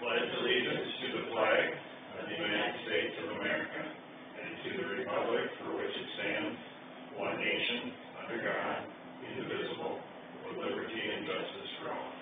pledge allegiance to the flag of the United States of America and to the republic for which it stands, one nation, under God, indivisible, with liberty and justice for all.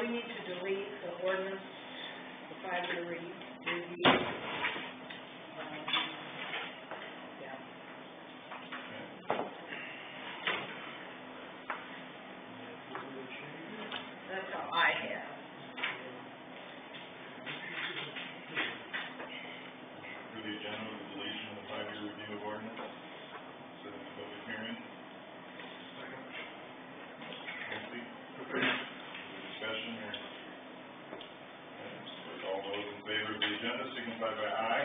We need to delete the ordinance, the 5-year review. That's all I have. For the agenda with the deletion of the 5-year review of ordinance, so the public hearing. Discussion or all those in favor of the agenda signify by aye.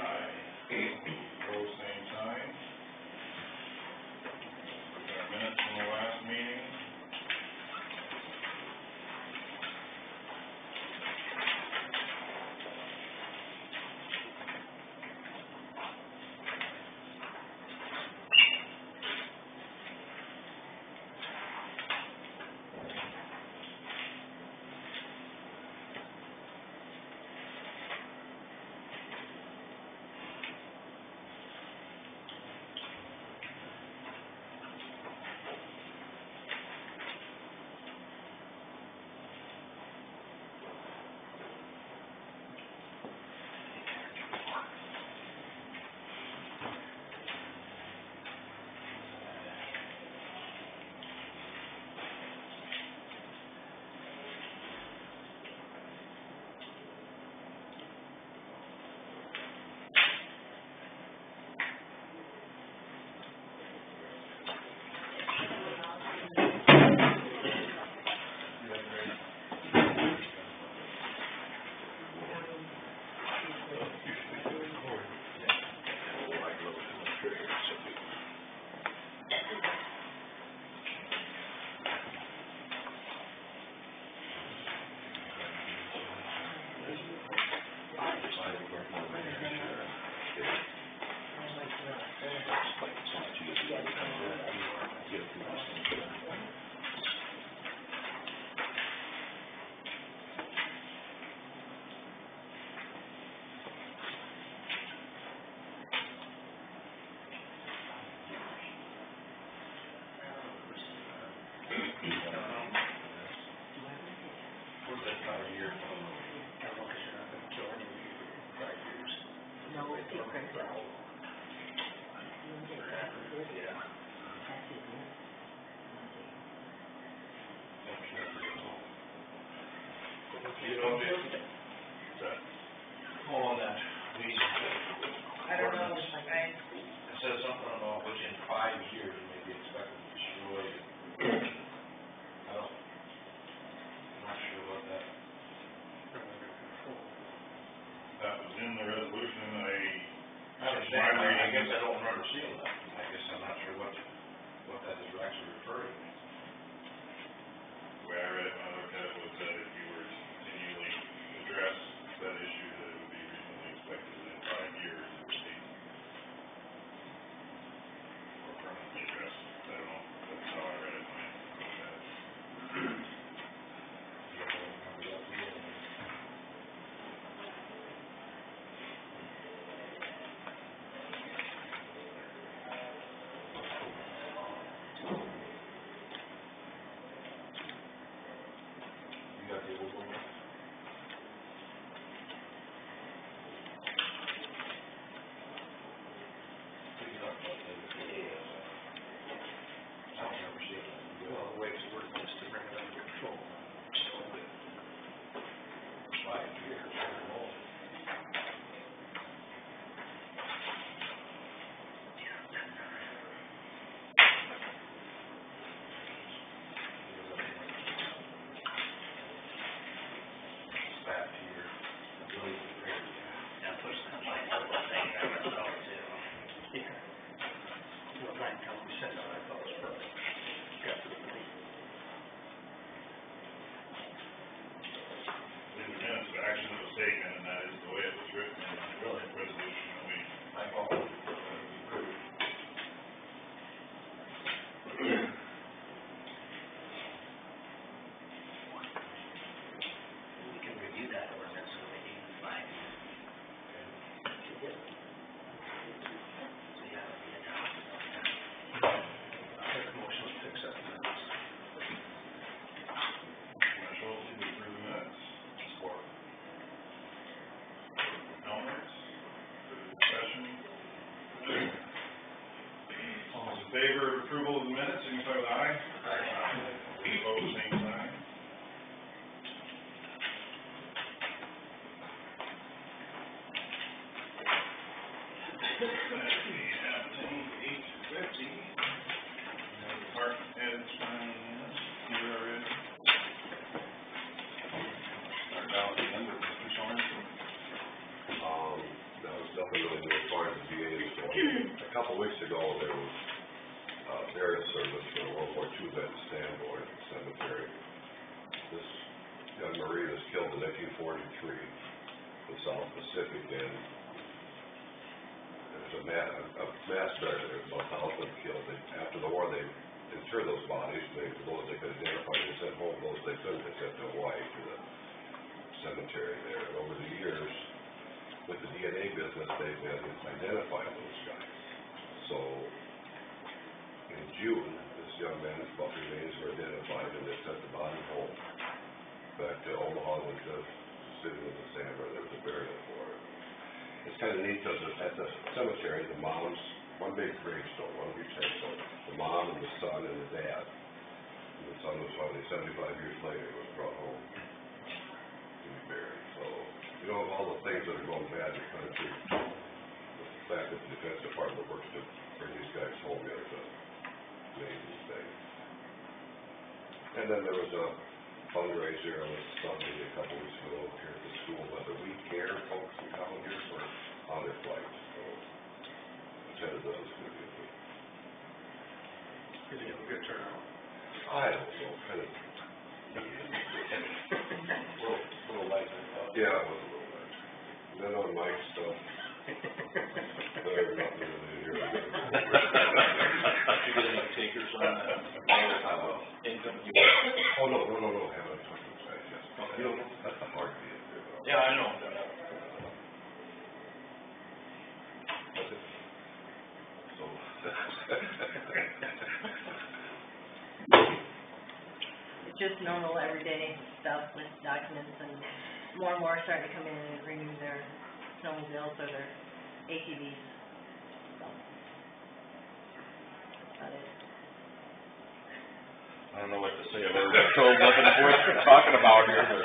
Aye. Opposed, same sign. Our minutes from the last meeting. On that meeting. I don't know. It says something about which in 5 years may be expected to destroy it. I'm not sure what that. That was in the resolution. I understand. I guess I don't remember seeing that. I guess I'm not sure what that is actually referring to. The way I read it when I looked at it was that if you were to continually address that issue, that it would be reasonably expected within 5 years it would be or permanently addressed. I don't know. That's how I read it when I looked at it. You got the old one? I don't remember seeing that. Well, the way it's worded is to bring it under control. So, 5 years, or more. favor of approval of the minutes, signify with aye. Opposed, same sign. We have Team 850. Department heads signing this. You are ready. Start down with the number, Mr. Sorensen. That was nothing really new as far as the VA is going. A couple weeks ago, there was burial service for a World War II vet in Sanborn Cemetery. This young Marine was killed in 1943 in South Pacific, and there was a mass burial. There was about 1,000 killed. After the war, they interred those bodies. Those they could identify, they sent home. Those they couldn't, they sent to Hawaii to the cemetery there. And over the years, with the DNA business, they've been identifying those guys. So, in June, this young man's remains were identified, and they sent the body home back to Omaha, with the city of the San where there was a burial for it. It's kind of neat because at the cemetery, the mom's one big gravestone, one big headstone. The mom and the son and the dad. And the son was finally 75 years later was brought home to be buried. So, you know, of all the things that are going bad in the country, the fact that the Defense Department works to bring these guys home is an amazing thing. And then there was a fundraiser on Sunday a couple weeks ago here at the school, but the We Care folks in Cavaliers were on their flight. So, attended those good. Did you have a good turnout? I don't know, kind of. Little light. Yeah, it was a little bit. Then on Mike's stuff, there's nothing to do here. Did you get any takers on that? Income? Oh, no, haven't talked to the guys yet. Okay. You know, that's the hard deal. Yeah, I know. That's it. So. Just normal everyday stuff with documents, and more are starting to come in and renew their snowmobiles or their ATVs. So, that's about it. I don't know what to say. I've already told nothing worth talking about here, but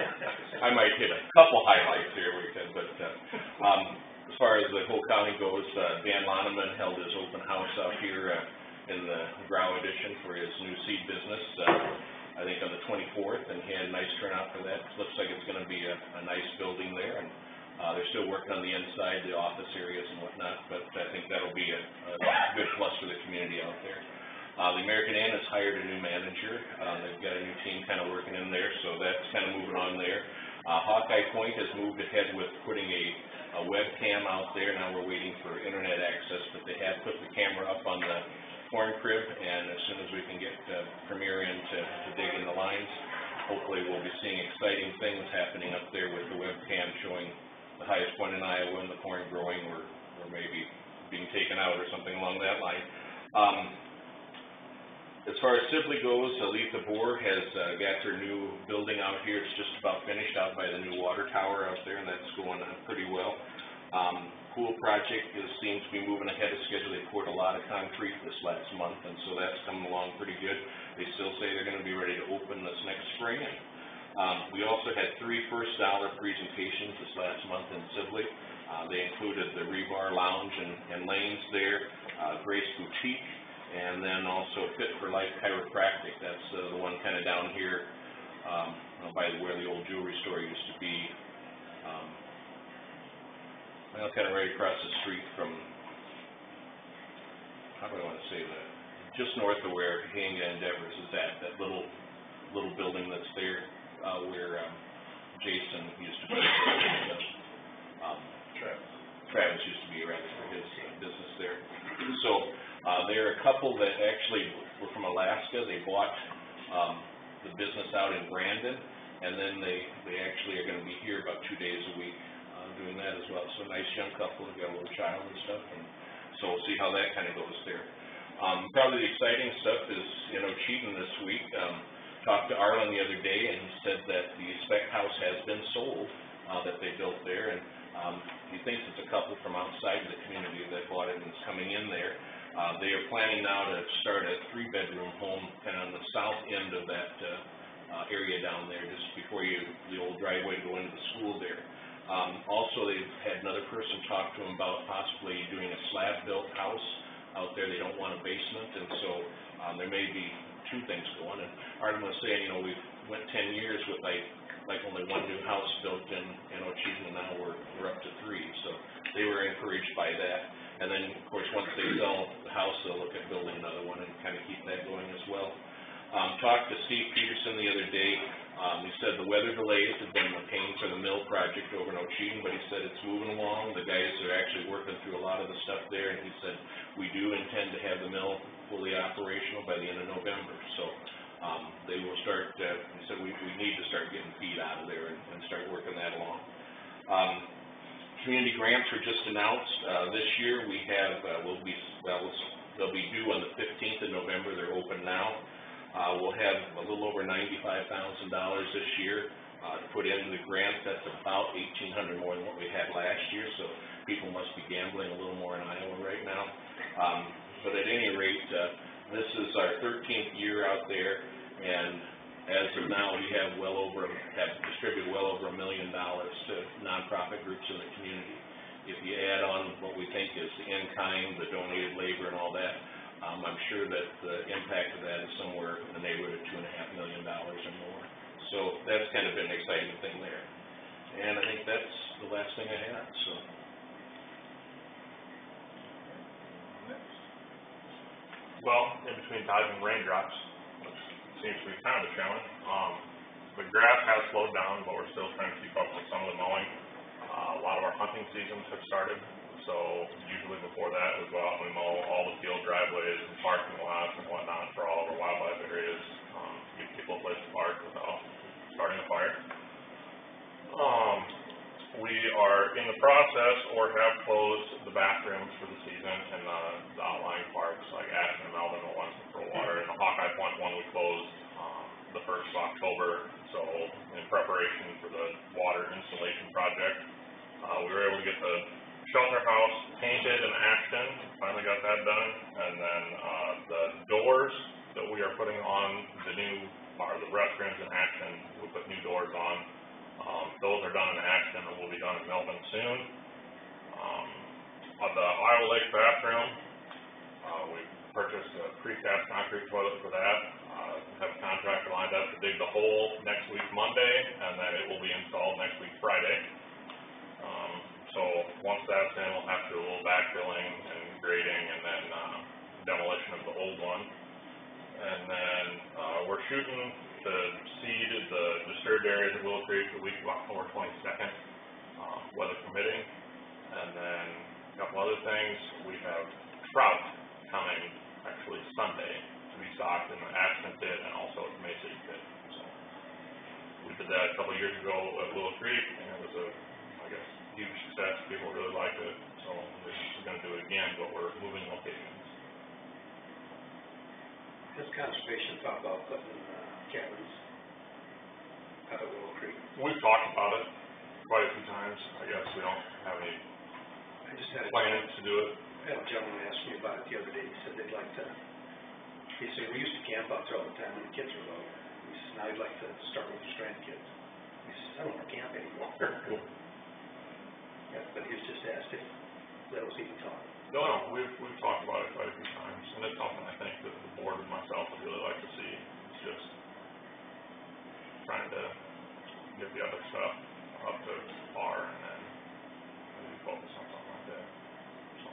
I might hit a couple highlights here, but as far as the whole county goes, Dan Loneman held his open house out here in the Grau Edition for his new seed business, I think on the 24th, and he had a nice turnout for that. Looks like it's going to be a nice building there, and they're still working on the inside, the office areas and whatnot, but I think that'll be a good plus for the community out there. The American Inn has hired a new manager. They've got a new team kind of working in there, so that's kind of moving on there. Hawkeye Point has moved ahead with putting a webcam out there. Now we're waiting for internet access, but they have put the camera up on the corn crib, and as soon as we can get Premier in to dig in the lines, hopefully we'll be seeing exciting things happening up there with the webcam showing the highest point in Iowa and the corn growing, or maybe being taken out or something along that line. As far as Sibley goes, Letha Bohr has got her new building out here. It's just about finished out by the new water tower out there, and that's going on pretty well. Pool project seems to be moving ahead of schedule. They poured a lot of concrete this last month, and so that's coming along pretty good. They still say they're going to be ready to open this next spring. And we also had 3 first dollar presentations this last month in Sibley. They included the Rebar Lounge and Lanes there, Grace Boutique, and then also Fit for Life Chiropractic. That's the one kind of down here by where the old jewelry store used to be. Kind of right across the street from, how do I want to say that? Just north of where Hanga Endeavors is at, that little building that's there where Jason used to be. Travis used to be rather for his business there. So there are a couple that actually were from Alaska. They bought the business out in Brandon, and then they actually are going to be here about 2 days a week doing that as well. So a nice young couple, they've got a little child and stuff, and so we'll see how that kind of goes there. Probably the exciting stuff is, Cheatham this week. Talked to Arlen the other day, and he said that the spec house has been sold that they built there, and he thinks it's a couple from outside the community that bought it and is coming in there. They are planning now to start a 3-bedroom home kind of on the south end of that, area down there, just before the old driveway to go into the school there. Also, they've had another person talk to them about possibly doing a slab-built house out there. They don't want a basement, and so, there may be 2 things going. And Arden was saying, you know, we've went 10 years with like only 1 new house built in Ocheyedan, and now we're up to 3. So they were encouraged by that. And then, of course, once they sell the house, they'll look at building another one and kind of keep that going as well. Talked to Steve Peterson the other day. He said the weather delays have been a pain for the mill project over in Ocheyedan, but he said it's moving along. The guys are actually working through a lot of the stuff there, and he said we do intend to have the mill fully operational by the end of November. So they will start, he said we need to start getting feed out of there and start working that along. Community grants were just announced. This year we have, they'll be due on the 15th of November. They're open now. We'll have a little over $95,000 this year to put into the grant. That's about $1,800 more than what we had last year, so people must be gambling a little more in Iowa right now. But at any rate, this is our 13th year out there, and as of now, we have distributed well over $1 million to nonprofit groups in the community. If you add on what we think is the in-kind, the donated labor and all that, I'm sure that the impact of that is somewhere in the neighborhood of $2.5 million or more. So that's kind of been an exciting thing there. And I think that's the last thing I had, so. Well, in between tides and raindrops, which seems to be kind of a challenge. The grass has slowed down, but we're still trying to keep up with some of the mowing. A lot of our hunting seasons have started, so usually before that we go out and we mow all the field driveways and parking lots and whatnot for all of our wildlife areas, give people a place to park without starting a fire. We are in the process or have closed the bathrooms for the season in the outlying parks like Ashland and Melvin, the ones in Pearlwater, and the Hawkeye Point one we closed the 1st of October. So in preparation for the water installation project, we were able to get the shelter house painted in Ashton, finally got that done, and then the doors that we are putting on the restrooms in Ashton, we put new doors on. Those are done in Ashton and will be done in Melvin soon. On the Iowa Lake bathroom, we purchased a precast concrete toilet for that. Have a contractor lined up to dig the hole next week Monday, and then it will be installed next week Friday. So once that's in, we'll have to do a little backfilling and grading and then demolition of the old one. And then we're shooting to seed the disturbed areas of Willow Creek the week of October 22nd, weather permitting. And then a couple other things, we have trout coming actually Sunday to be stocked in the Ashton pit and also at the Mesa pit. So we did that a couple years ago at Willow Creek, and it was a, I guess, huge success. People really liked it, so we're going to do it again, but we're moving locations. Has conservation thought about putting cabins out of Willow Creek? We've talked about it quite a few times. I guess we don't have any I just had plans to do it. I had a gentleman ask me about it the other day. He said they'd like to, he said, we used to camp out there all the time when the kids were little. He says, now he'd like to start with his grandkids. He says, I don't want to camp anymore. Yeah, but he was just asked if that was even taught. No, we've talked about it quite a few times, and it's something I think that the board and myself would really like to see. It's just trying to get the other stuff up to par and then maybe focus on something like that. So.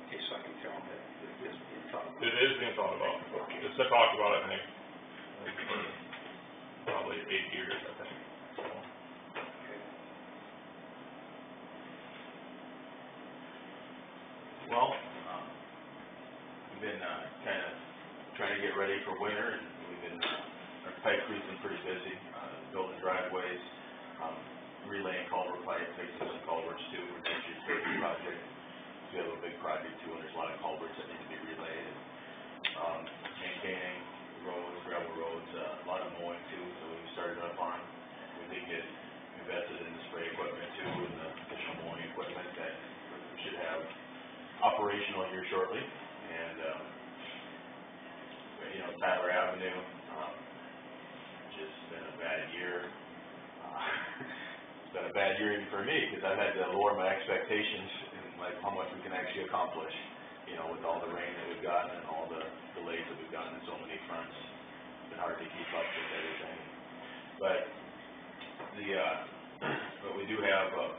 Okay, so I can tell him that it is being thought about. It is being thought about. Okay. It's been talked about, I think, for probably 8 years, I think. So. Okay. Well, we've been kind of trying to get ready for winter, and we've been, our pipe crew's been pretty busy, building driveways, relaying culvert pipe, fixing some culverts too, for next year's paving project. We have a big project too, and there's a lot of culverts that need to be relayed, and maintaining roads, gravel roads, a lot of mowing too, so we started up on. We did get invested in the spray equipment too, and the additional mowing equipment that we should have operational operational here shortly, and, you know, Tyler Avenue, just been a bad year. It's been a bad year even for me, because I've had to lower my expectations in like how much we can actually accomplish, you know, with all the rain that we've gotten and all the delays that we've gotten in so many fronts. It's been hard to keep up with everything. But but we do have a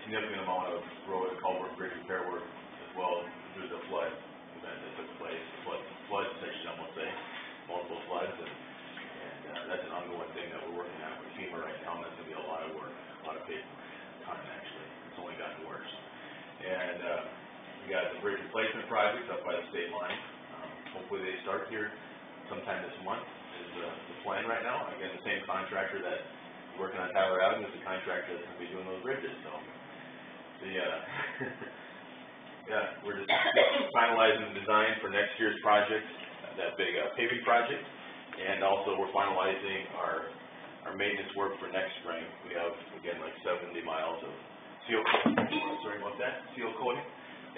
significant amount of road and culvert bridge repair work as well through the flood event that took place, floods, I should almost say, multiple floods, and that's an ongoing thing that we're working on with FEMA right now, and that's gonna be a lot of work, a lot of big time actually. It's only gotten worse. And we got the bridge replacement project up by the state line. Hopefully they start here sometime this month is the plan right now. Again, the same contractor that's working on Tyler Avenue is the contractor that's gonna be doing those bridges, so yeah, we're just finalizing the design for next year's project, that big paving project, and also we're finalizing our maintenance work for next spring. We have, again, like 70 miles of seal coating, sorry about that, seal coating,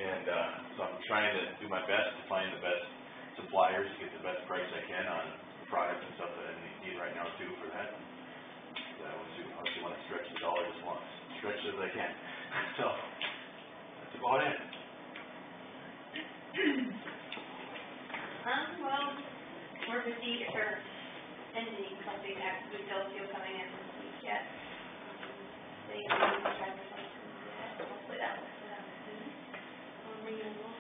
and so I'm trying to do my best to find the best suppliers, get the best price I can on the products and stuff that I need right now too for that. I obviously want to stretch the dollar as long, stretch as I can. So that's about it. Well, we're receiving or sending something back to the still coming in this week yet. They haven't driver's license yet. Hopefully that will come out soon. Renewal.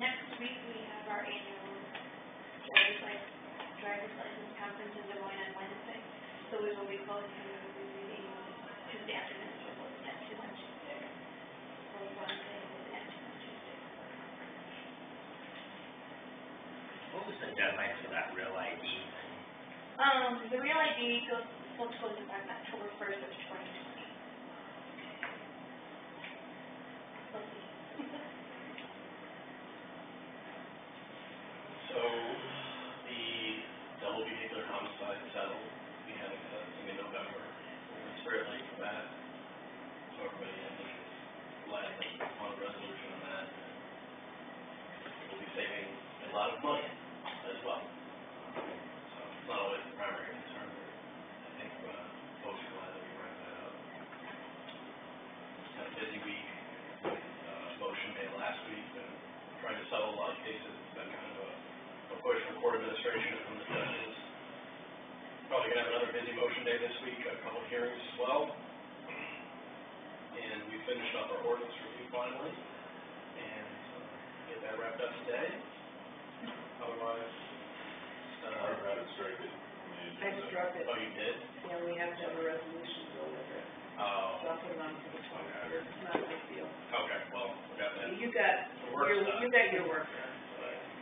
Next week we have our annual driver's license conference in Des Moines on Wednesday. So we will be closing the meeting Tuesday afternoon. So we'll close at 2 on Tuesday. Close Wednesday and at 2 on Tuesday. What was the deadline for that real ID? The real ID goes supposed to go into effect October 1st of 2020. We'll see. So, the double vehicular homicide settled, we had a thing in November. It's very late for that. So everybody, I think, is glad that we found a resolution on that. We'll be saving a lot of money as well. So it's not always the primary concern, but I think folks are glad that we wrapped that up. Had a busy week, motion made last week, and trying to settle a lot of cases. It's been kind of a push from court administration from the judges. Probably gonna have another busy motion day this week, a couple of hearings as well. And we finished up our ordinance review finally, and get that wrapped up today. Otherwise, I've got it straight. I struck it. oh, you did? Yeah, we have to have a resolution to go with it. Oh, So I'll put it on for the 23rd. It's not a big deal. okay, well, we got that. You got your work done.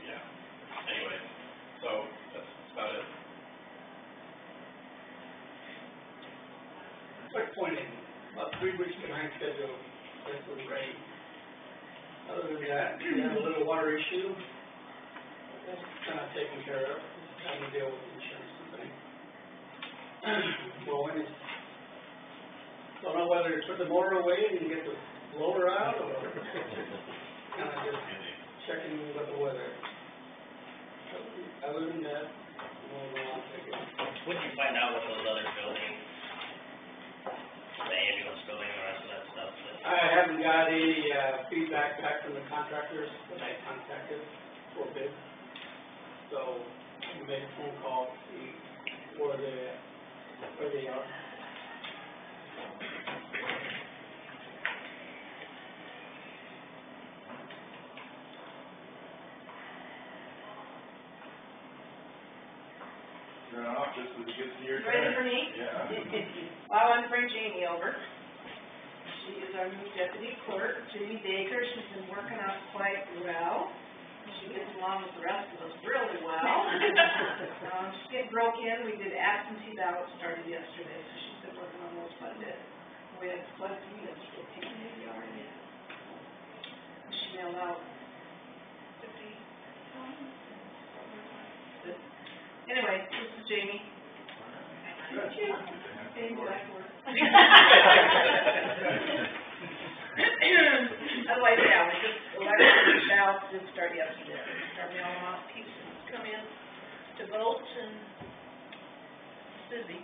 Yeah. Anyway, so that's about it. Quick point, about 3 weeks behind schedule, with the rain. Other than that, we had a little water issue. That's kind of taken care of. Having to deal with the insurance company. Blowing it. Don't know whether to put the motor away and get the blower out, or kind of just checking with the weather. Other than that, we'll go on to it. What did you find out with those other buildings? The ambulance building and the rest of that stuff? I haven't got any feedback back from the contractors that I contacted for bid. So I can make a phone call, see where they are. You're off just as it gets to your turn. Ready for me? Yeah. Well, I'm bring Jamie over. She is our new deputy clerk, Jamie Baker. She's been working out quite well. She gets along with the rest of us really well. She's getting broke in. We did absentee ballots started yesterday, so she's been working on those quite a bit. We had quite a few yesterday, maybe already. She mailed out 50. Anyway, this is Jamie. Thank you. Jamie, back to work. Otherwise, yeah, we're just election ballots did start yesterday. Starting all off, people come in to vote and it's busy.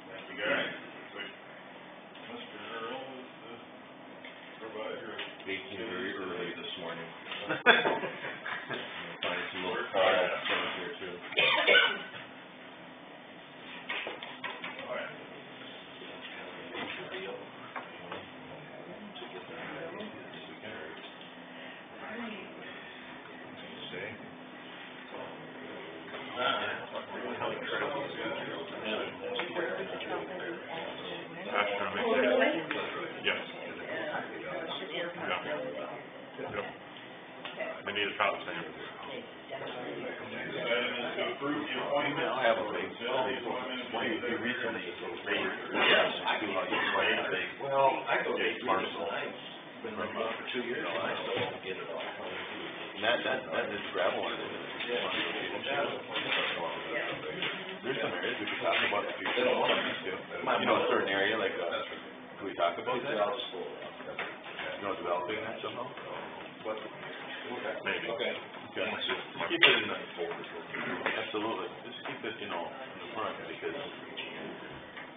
Thank you, guys. Mr. Earl is the provider of. Baking very early this morning. Find some little quiet things here too. All right. Yes. Yep. I need a copy. This item is to approve the appointment. I have a big, you recently made, yes, I do like it, big. Well, I go Big parcel. been running for 2 years, and I still don't get it all. And that is gravel on it, isn't it? There's some areas we could talk about if you don't want us to. You know, a certain area, like, can we talk about that? You know, developing that somehow? What? Maybe. Okay. Okay. Keep it in the folder. Absolutely. Just keep it, you know, in the front, because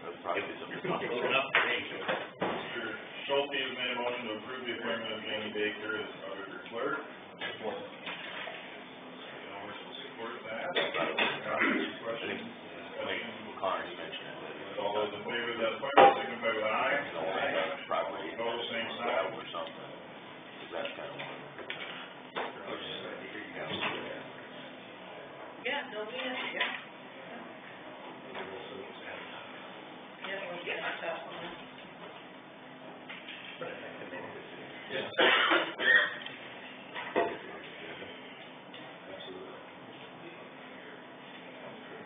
that's probably something. Mr. Schulte has made a motion to approve the appointment of Jamie Baker as auditor clerk. Support. Support that. Questions? Connor, you mentioned it. All those in favor of that appointment, signify with aye. Property. Opposed, same sign. Or something. Is that kind of one? Yeah, no, we have, yeah. Yeah, we'll get my stuff on it.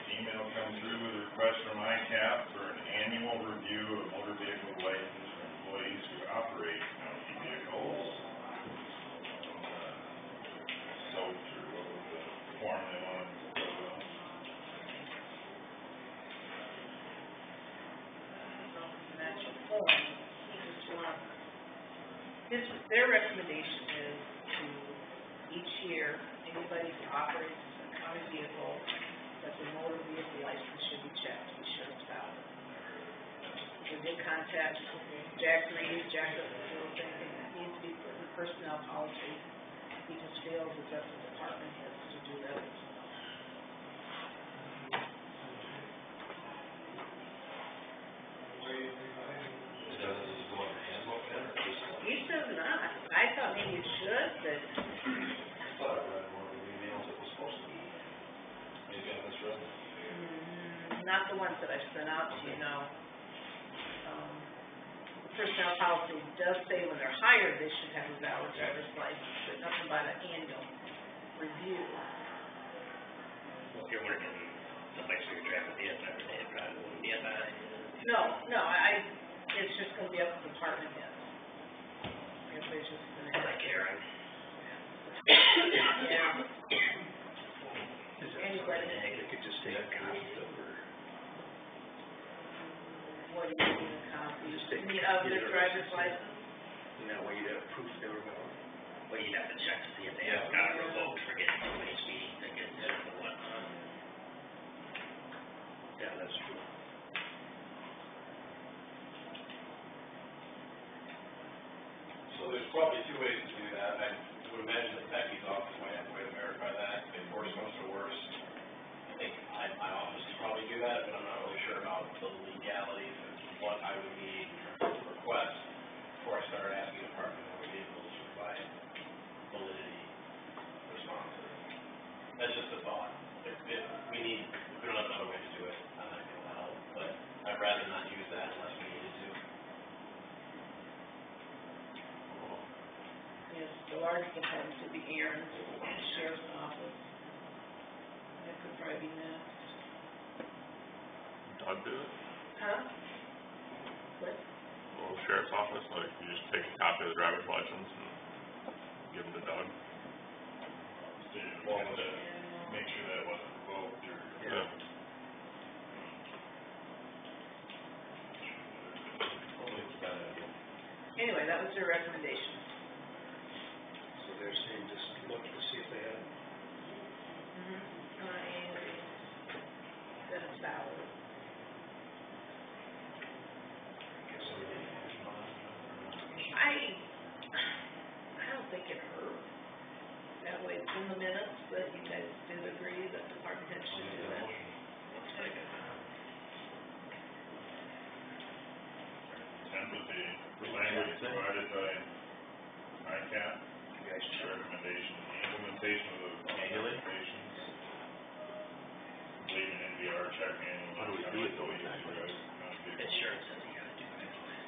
Email come through with a request from ICAP for an annual review of motor vehicle license for employees who operate county vehicles. So through what was the form they wanted to fill out? Financial form, he just wants, their recommendation is to, each year, anybody who operates a county vehicle, that the motor vehicle license should be checked, be sure it's valid. We did contact Jack Reed, Jack doesn't feel anything that needs to be put in personnel policy. He just feels that that's the department has to do that. He says not. I thought maybe it should, but not the ones that I sent out to you, no. The personnel policy does say when they're hired, they should have a valid driver's license, but nothing about an annual review. Well, if you're working someplace where you're traffic the entire day, it probably wouldn't be a bad idea. No, it's just gonna be up to the department heads. Everybody's just gonna have. Like Aaron. Yeah. Anybody. They could just take a copy over. What do you mean, a copy? Just take- You mean of their driver's license? And that way you'd have proof they were going. Well, you'd have to check to see if they have got revoked for getting too many speeding tickets and whatnot. Yeah, that's true. So there's probably two ways to do that. I would imagine that Becky's office might have a way to verify that. If worse comes to worse, I think my office could probably do that, but I'm not really sure about the legalities of what I would need to request before I start asking Department of Motor Vehicles to provide validity responses. That's just a thought. If we don't have another way to do it, I'm not going to help, but I'd rather not use that unless we needed to. Yes, the largest department would be Aaron's, the sheriff's office. That could probably be next. Doug do it? Huh? What? Well, sheriff's office, like, you just take a copy of the driver's license and give them to Doug. Wanted to make sure that it wasn't revoked or. Yeah. that was their recommendation. So they're saying just look to see if they had, And then it's valid. I don't think it hurt. That way it's in the minutes, but you guys did agree that department heads should do that. And with the language provided by ICAP, you guys check. recommendation, the implementation of the Annually? recommendations. Complete an NVR check annually. How do we do it though exactly? Insurance says you gotta do it anyway.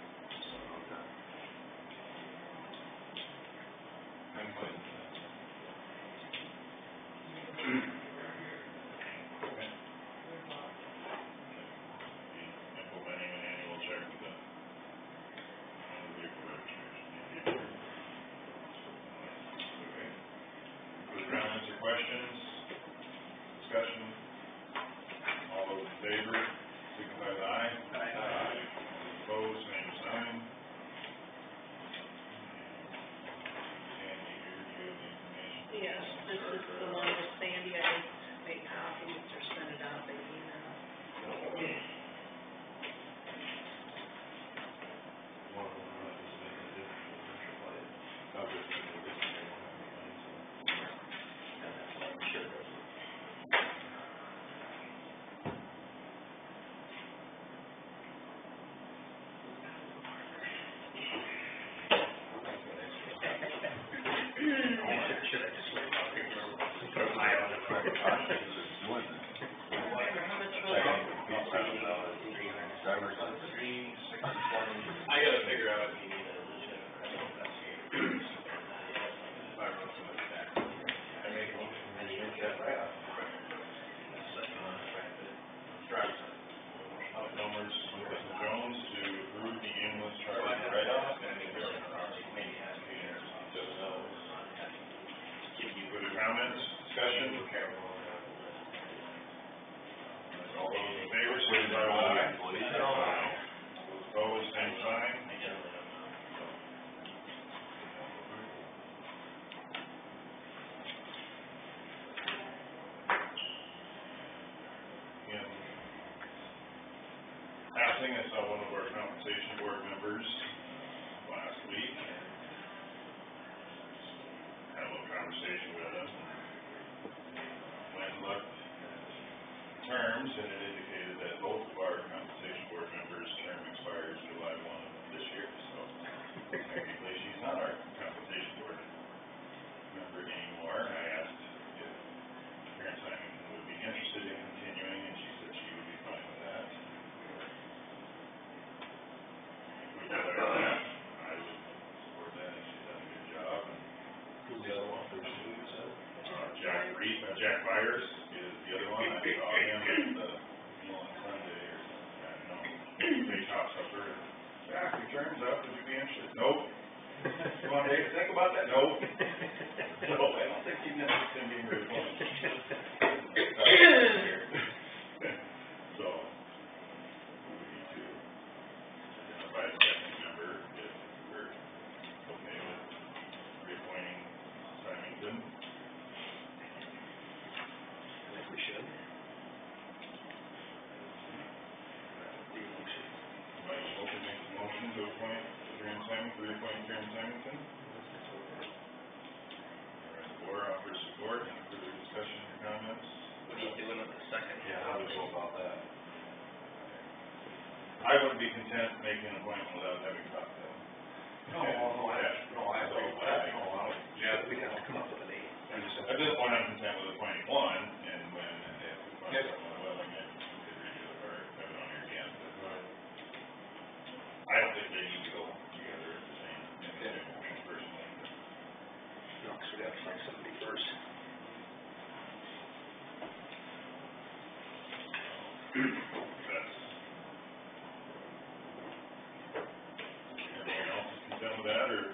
I'm fine. Implementing an annual check with the vehicle registration. Okay. Further comments or questions? Discussion? All those in favor, signify with aye. Aye. Opposed, same sign. Sandy, here, do you have the information? Yes, this is the one with Sandy, I didn't make copies or send it out by email. Should I just wait out here, put a eye on it? How much was it? I gotta figure out if you need a legitimate investigator. I make a motion, and you get that right off. Driver's license. Numbers, Mr. Jones, to approve the ambulance charge write-off. Maybe ask me or something, so, Further comments, discussion? All those in favor, signify with aye. Aye. Those opposed, same sign. In passing, I saw one of our compensation board members last week. Had a little conversation with him. Went and looked at terms, and it indicated that both of our compensation board members' term expires July 1 of this year, so technically she's not our compensation board member anymore. I asked if Karen Simon would be interested in continuing, and she said she would be fine with that. If we got her that, I would support that, and she's done a good job, and Who's the other one? Jack Byers is the other one. I saw him at the meal on Sunday or something, I don't know. Big top supper. Jack, your term's up, would you be interested? Nope. You want to think about that? Nope. No, I don't think he's necessarily being very fun. So, we need to identify a second member if we're okay with reappointing Symington. I think we should. Mike Moulton makes a motion to appoint Karen Symington, to reappoint Karen Symington. Or offers support, any further discussion or comments? What are you doing on the second? Yeah, how would you go about that? I wouldn't be content making an appointment without having talked to them. Yeah, we have to come up with a name. At this point, I'm content with appointing one, and when they have to find someone willing, and we could redo it, or have it on here again, but I don't think they need to go together at the same motion personally. No, because we gotta find somebody first. That's. Everyone else is content with that, or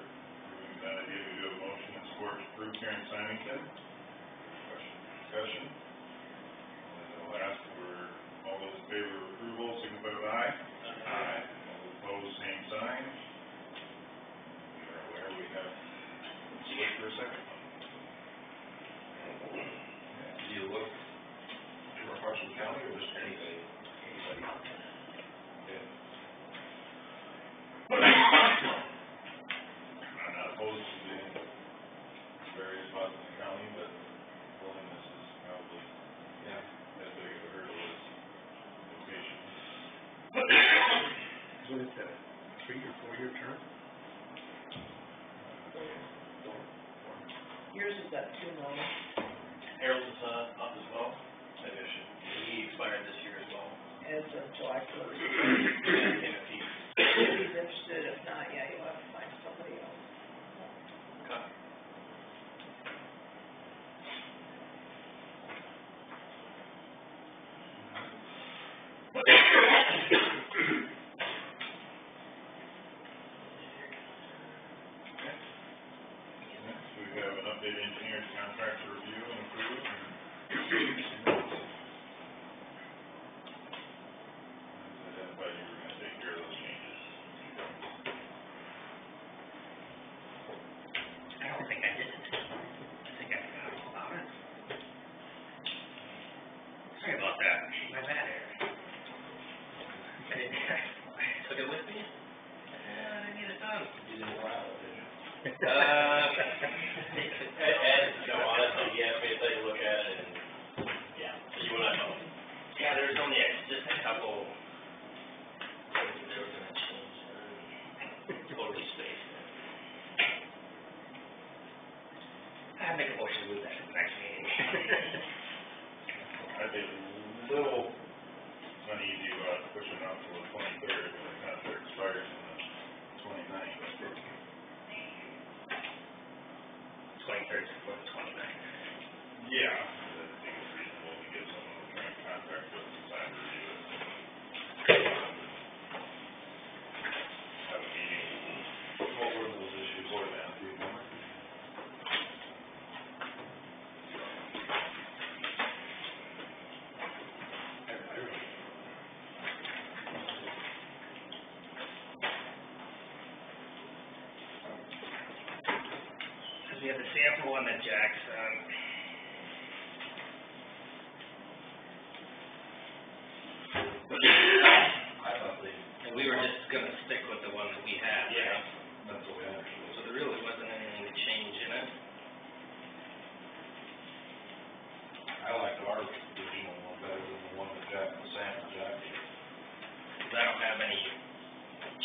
that idea, we do have a motion and support to approve Karen Symington? Question, discussion? And then I'll ask for all those in favor of approval, signify with aye. Aye. All opposed, same sign. a second? Do you look different parts of the county or just anybody? I'm not opposed to the various spots in the county, but willingness is probably, as big of a hurdle as location. What is that, 3 or 4 year term? Yours is up 2 million. Harold's is, up as well, maybe I should, he expired this year as well. As of July 1st. And if he, If he's interested, if not, yeah, you'll have to find somebody else. okay. Next, we have an updated engineer's contract to review and approve. Identified you were gonna take care of those changes. I don't think I did. I think I forgot all about it. Sorry about that. My bad, Eric. I didn't, I took it with me? I didn't get it done. You didn't file it, did you? And, no, honestly, he asked me to take a look at it, and, yeah, so you and I both. Yeah, there's only just a couple things that they were gonna change. Totally spaced it. I'd make a motion to move that to the next meeting. I'd be a little uneasy about pushing out till the 23rd when the contract expires on the 29th. 23rd to the 29th. Yeah. I think it's reasonable to give someone with a current contract some time to review it. Have a meeting. What were those issues for them, do you remember? We have the sample one that Jack sent. I thought they, And we were just gonna stick with the one that we had. yeah, that's the way I understood it. So there really wasn't anything to change in it. I liked our original one better than the one that Jack, the sample Jack did. Cause I don't have any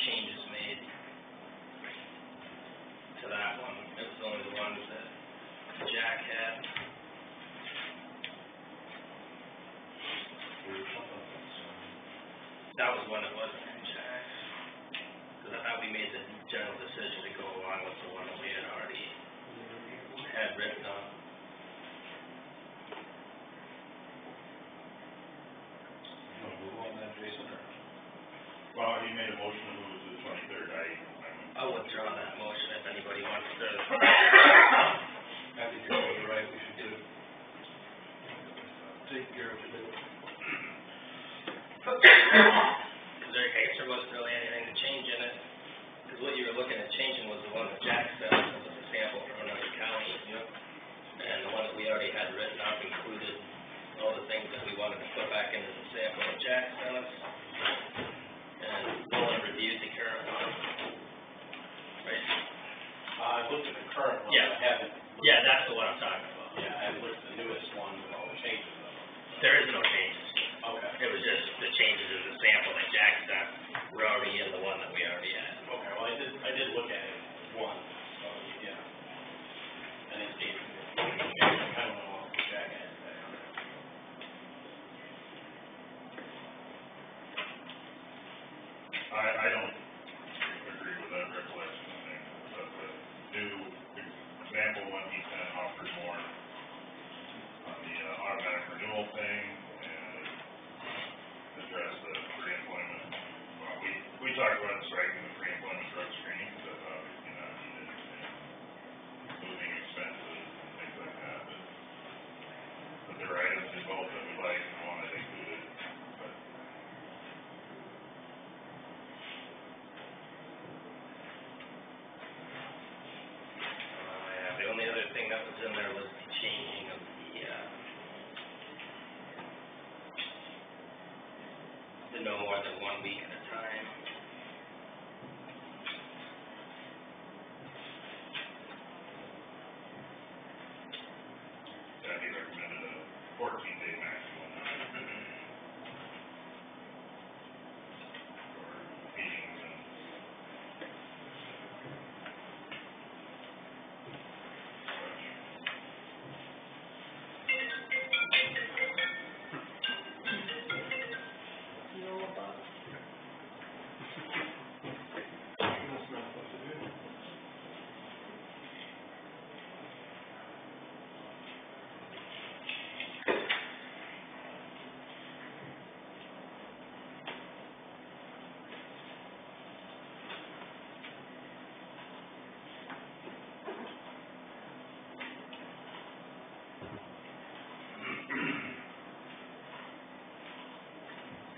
changes made to that one. It was only the ones that Jack had. There was something that's, That was one that wasn't in Jack's. Cause I thought we made the general decision to go along with the one that we had already had written on. you know, move on that, Jason, or? Well, he made a motion to move it to the 23rd. I'll withdraw that motion if anybody wants to. I think you're right, we should get it taken care of today. Cause there wasn't really anything to change in it. Cause what you were looking at changing was the one that Jack sent, was a sample from another county. Yep. And the one that we already had written up included all the things that we wanted to put back into the sample that Jack sent us. And no one reviewed the current one. Right? I looked at the current one, Yeah. I haven't, Yeah, that's the one I'm talking about. yeah, I haven't looked at the newest one with all the changes of it. There is no changes. Okay. It was just the changes in the sample that Jack sent were already in the one that we already had. Okay, well, I did look at it once, so, yeah. And it's been, I don't know what Jack had to say on it. I don't agree with that recollection. I think that the new example one he sent offered more on the automatic renewal thing and address the pre-employment. Well, we talked about striking the pre-employment drug screening, because that's obviously not needed, and moving expenses and things like that, but there are items in both that we like and wanted included, but Yeah, the only other to no more than 1 week at a time. That he recommended a 14-day maximum for meetings and know about it. That's not what to do.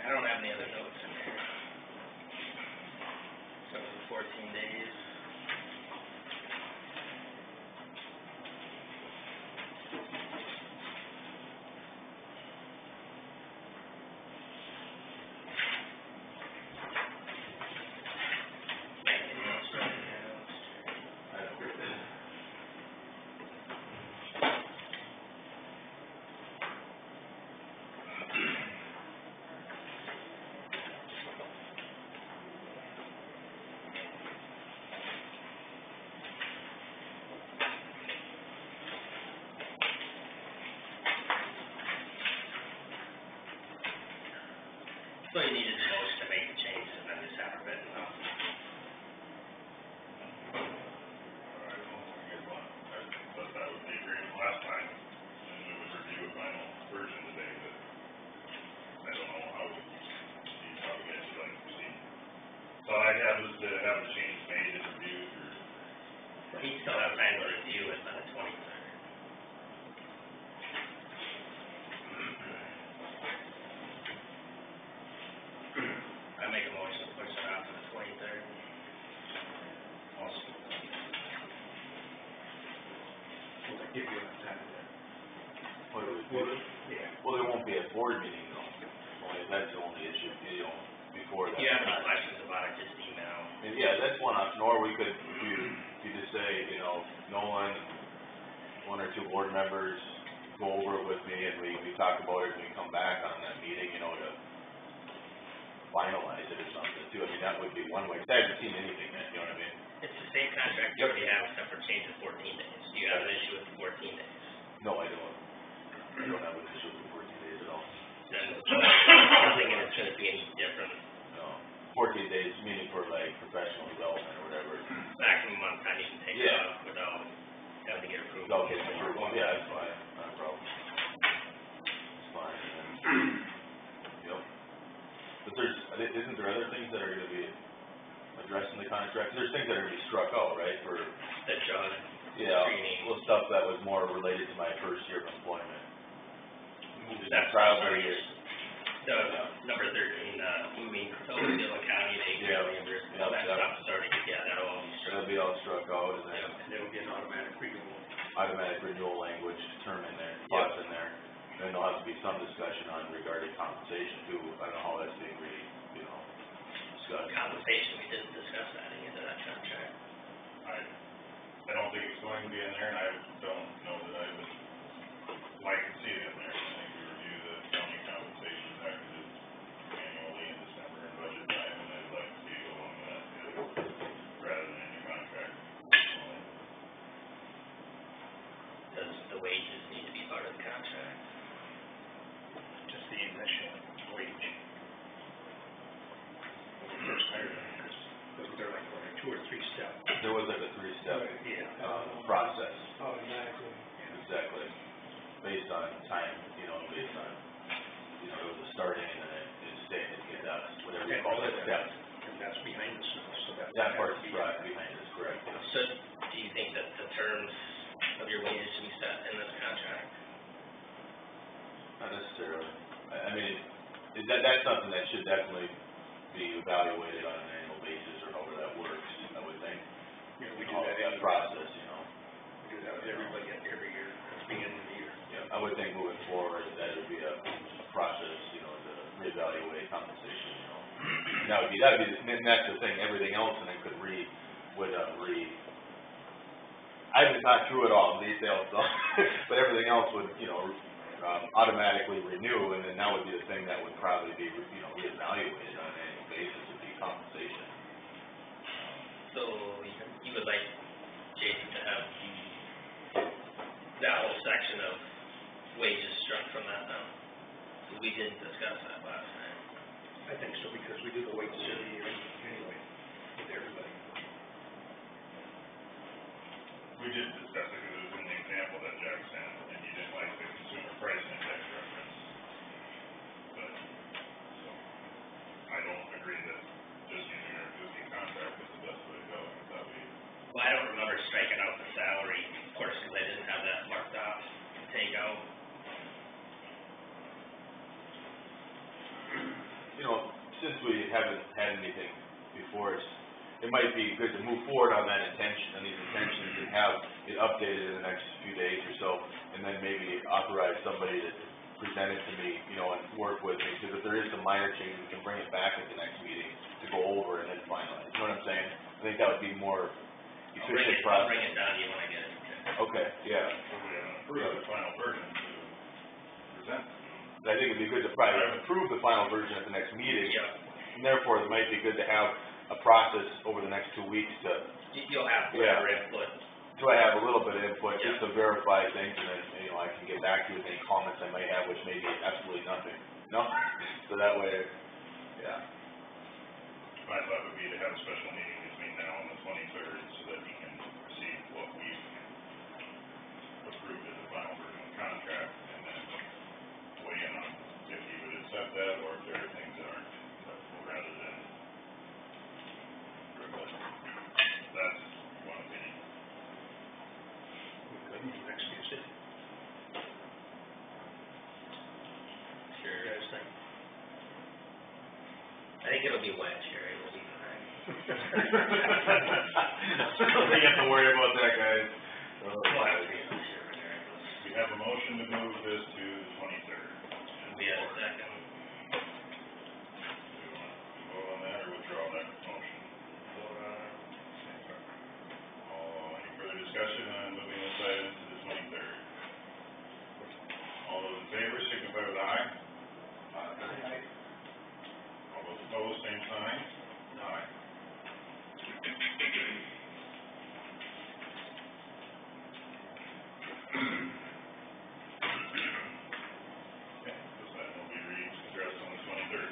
I don't have any other notes in there. So the 14 days. Making notes right now. I don't agree with it. So you needed the motion to make the changes and then just have it written up. I thought that was the agreement last time, and we would review a final version today, but I don't know how we guys would like to proceed. So I have is to have the changes made and reviewed, or He still has time to review it on the 23rd. I make a motion to push it out to the 23rd. Will that give you enough time to What do we do? Yeah. Well, there won't be a board meeting though. That's the only issue, before that. If you have any questions about it, just email. And yeah, that's one option, or we could, if you just say, Nolan, one or two board members go over it with me, and we talk about it, and we come back on that meeting, to finalize it or something too. I mean, that would be one way, 'cause I haven't seen anything yet, you know what I mean? It's the same contract you already have, except for change of 14 days. Do you have an issue with the 14 days? No, I don't. I don't have an issue with the 14 days at all. Then I don't think it's gonna be any different. No. 14 days, meaning for like professional development or whatever. Maximum amount of time you can take Yeah. off without having to get approved. Without getting approved. Yeah, that's fine, not a problem. It's fine, and then, yep. But isn't there other things that are gonna be addressed in the contract? There's things that are gonna be struck out, right, for, The drug yeah, screening. well, stuff that was more related to my first year of employment. That's trial already- period. Number 13, moving to Osceola County, they Yeah. reimbursement, Yeah, all that yeah. stuff is already, that'll all be struck. That'll be all struck out, and then And there will be an automatic renewal. automatic renewal language term in there, spots in there. And then there'll have to be some discussion on regarding compensation too. I don't know how that's being discussed. Compensation, we didn't discuss adding into that contract. I don't think it's going to be in there, and I don't know that I would like to see it in there. I think we review the county compensation packages annually in December in budget time, and I'd like to see it along with that too, rather than any contract. Does the wages need to be part of the contract? Just the initial wage. When we first hired them, because wasn't there like only 2 or 3 steps? There was like a 3-step, Yeah. process, Automatically. exactly, based on time, based on, there was a starting and then it stayed, whatever you call it, steps. And that's behind us now, so That part's right behind us, correct, yeah. So, do you think that the terms of your wages should be set in this contract? Not necessarily. I mean, that's something that should definitely be evaluated on an annual basis or however that works, I would think. Yeah, we do All that that anyway. process, We do that with everybody every year, at the beginning of the year. Yeah, I would think moving forward that it would be a process, to reevaluate compensation That'd be, and that's the thing, everything else in it could I haven't thought through it all in detail, so, but everything else would, automatically renew, and then that would be the thing that would probably be, reevaluated on an annual basis, would be compensation. So you would like Jason to have that whole section of wages struck from that now? We didn't discuss that last time. I think so, because we do the wages every year anyway, with everybody. We did discuss it, because it was in the example that Jack sent, and you didn't like the consumer price index reference. But, so, I don't agree that just using our existing contract is the best way to go. I thought Well, I don't remember striking out the salary, of course, because I didn't have that marked off to take out. Since we haven't had anything before, it might be good to move forward on that intention, on these intentions, and have it updated in the next few days or so, and then maybe authorize somebody to present it to me, and work with me, because if there is some minor changes, we can bring it back at the next meeting to go over and then finalize. You know what I'm saying? I think that would be more efficient process. I'll bring it down to you when I get it. Okay, yeah. we haven't approved the final version to present. I think it'd be good to probably approve the final version at the next meeting. Yeah. And therefore, it might be good to have a process over the next 2 weeks to. You'll have whatever input. So I have a little bit of input just to verify things, and then, I can get back to you with any comments I might have, which may be absolutely nothing. No? So that way, yeah. My thought would be to have a special meeting between now and the 23rd, so that we can receive what we've approved as the final version of the contract, and then weigh in on if you would accept that, or if there are things that aren't acceptable, rather than that's one opinion. Next Tuesday. Sure. I think it'll be wet, Sherry, we'll be fine. Don't have to worry about that, guys. We have a motion to move this to the 23rd. We have a second. Do you want to vote on that, or withdraw that motion? Vote on it. Any further discussion on moving this item to the 23rd? All those in favor, signify with aye. Aye. All those opposed, same sign. Aye. Okay, this item will be addressed on the 23rd.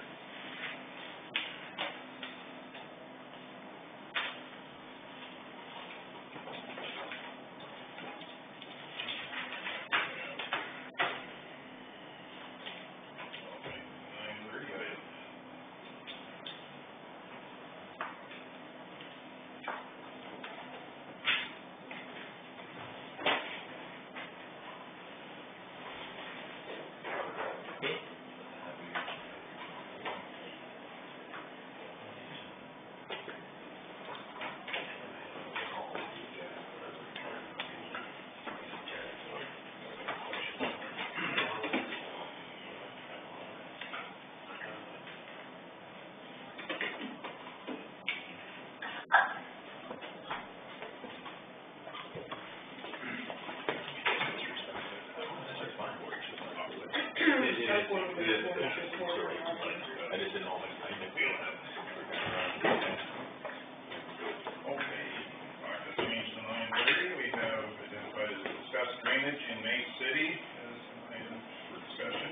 I just didn't know how much time to feel that. Okay, back to change to 9:30, we have identified as discussed drainage in May City as an item for discussion.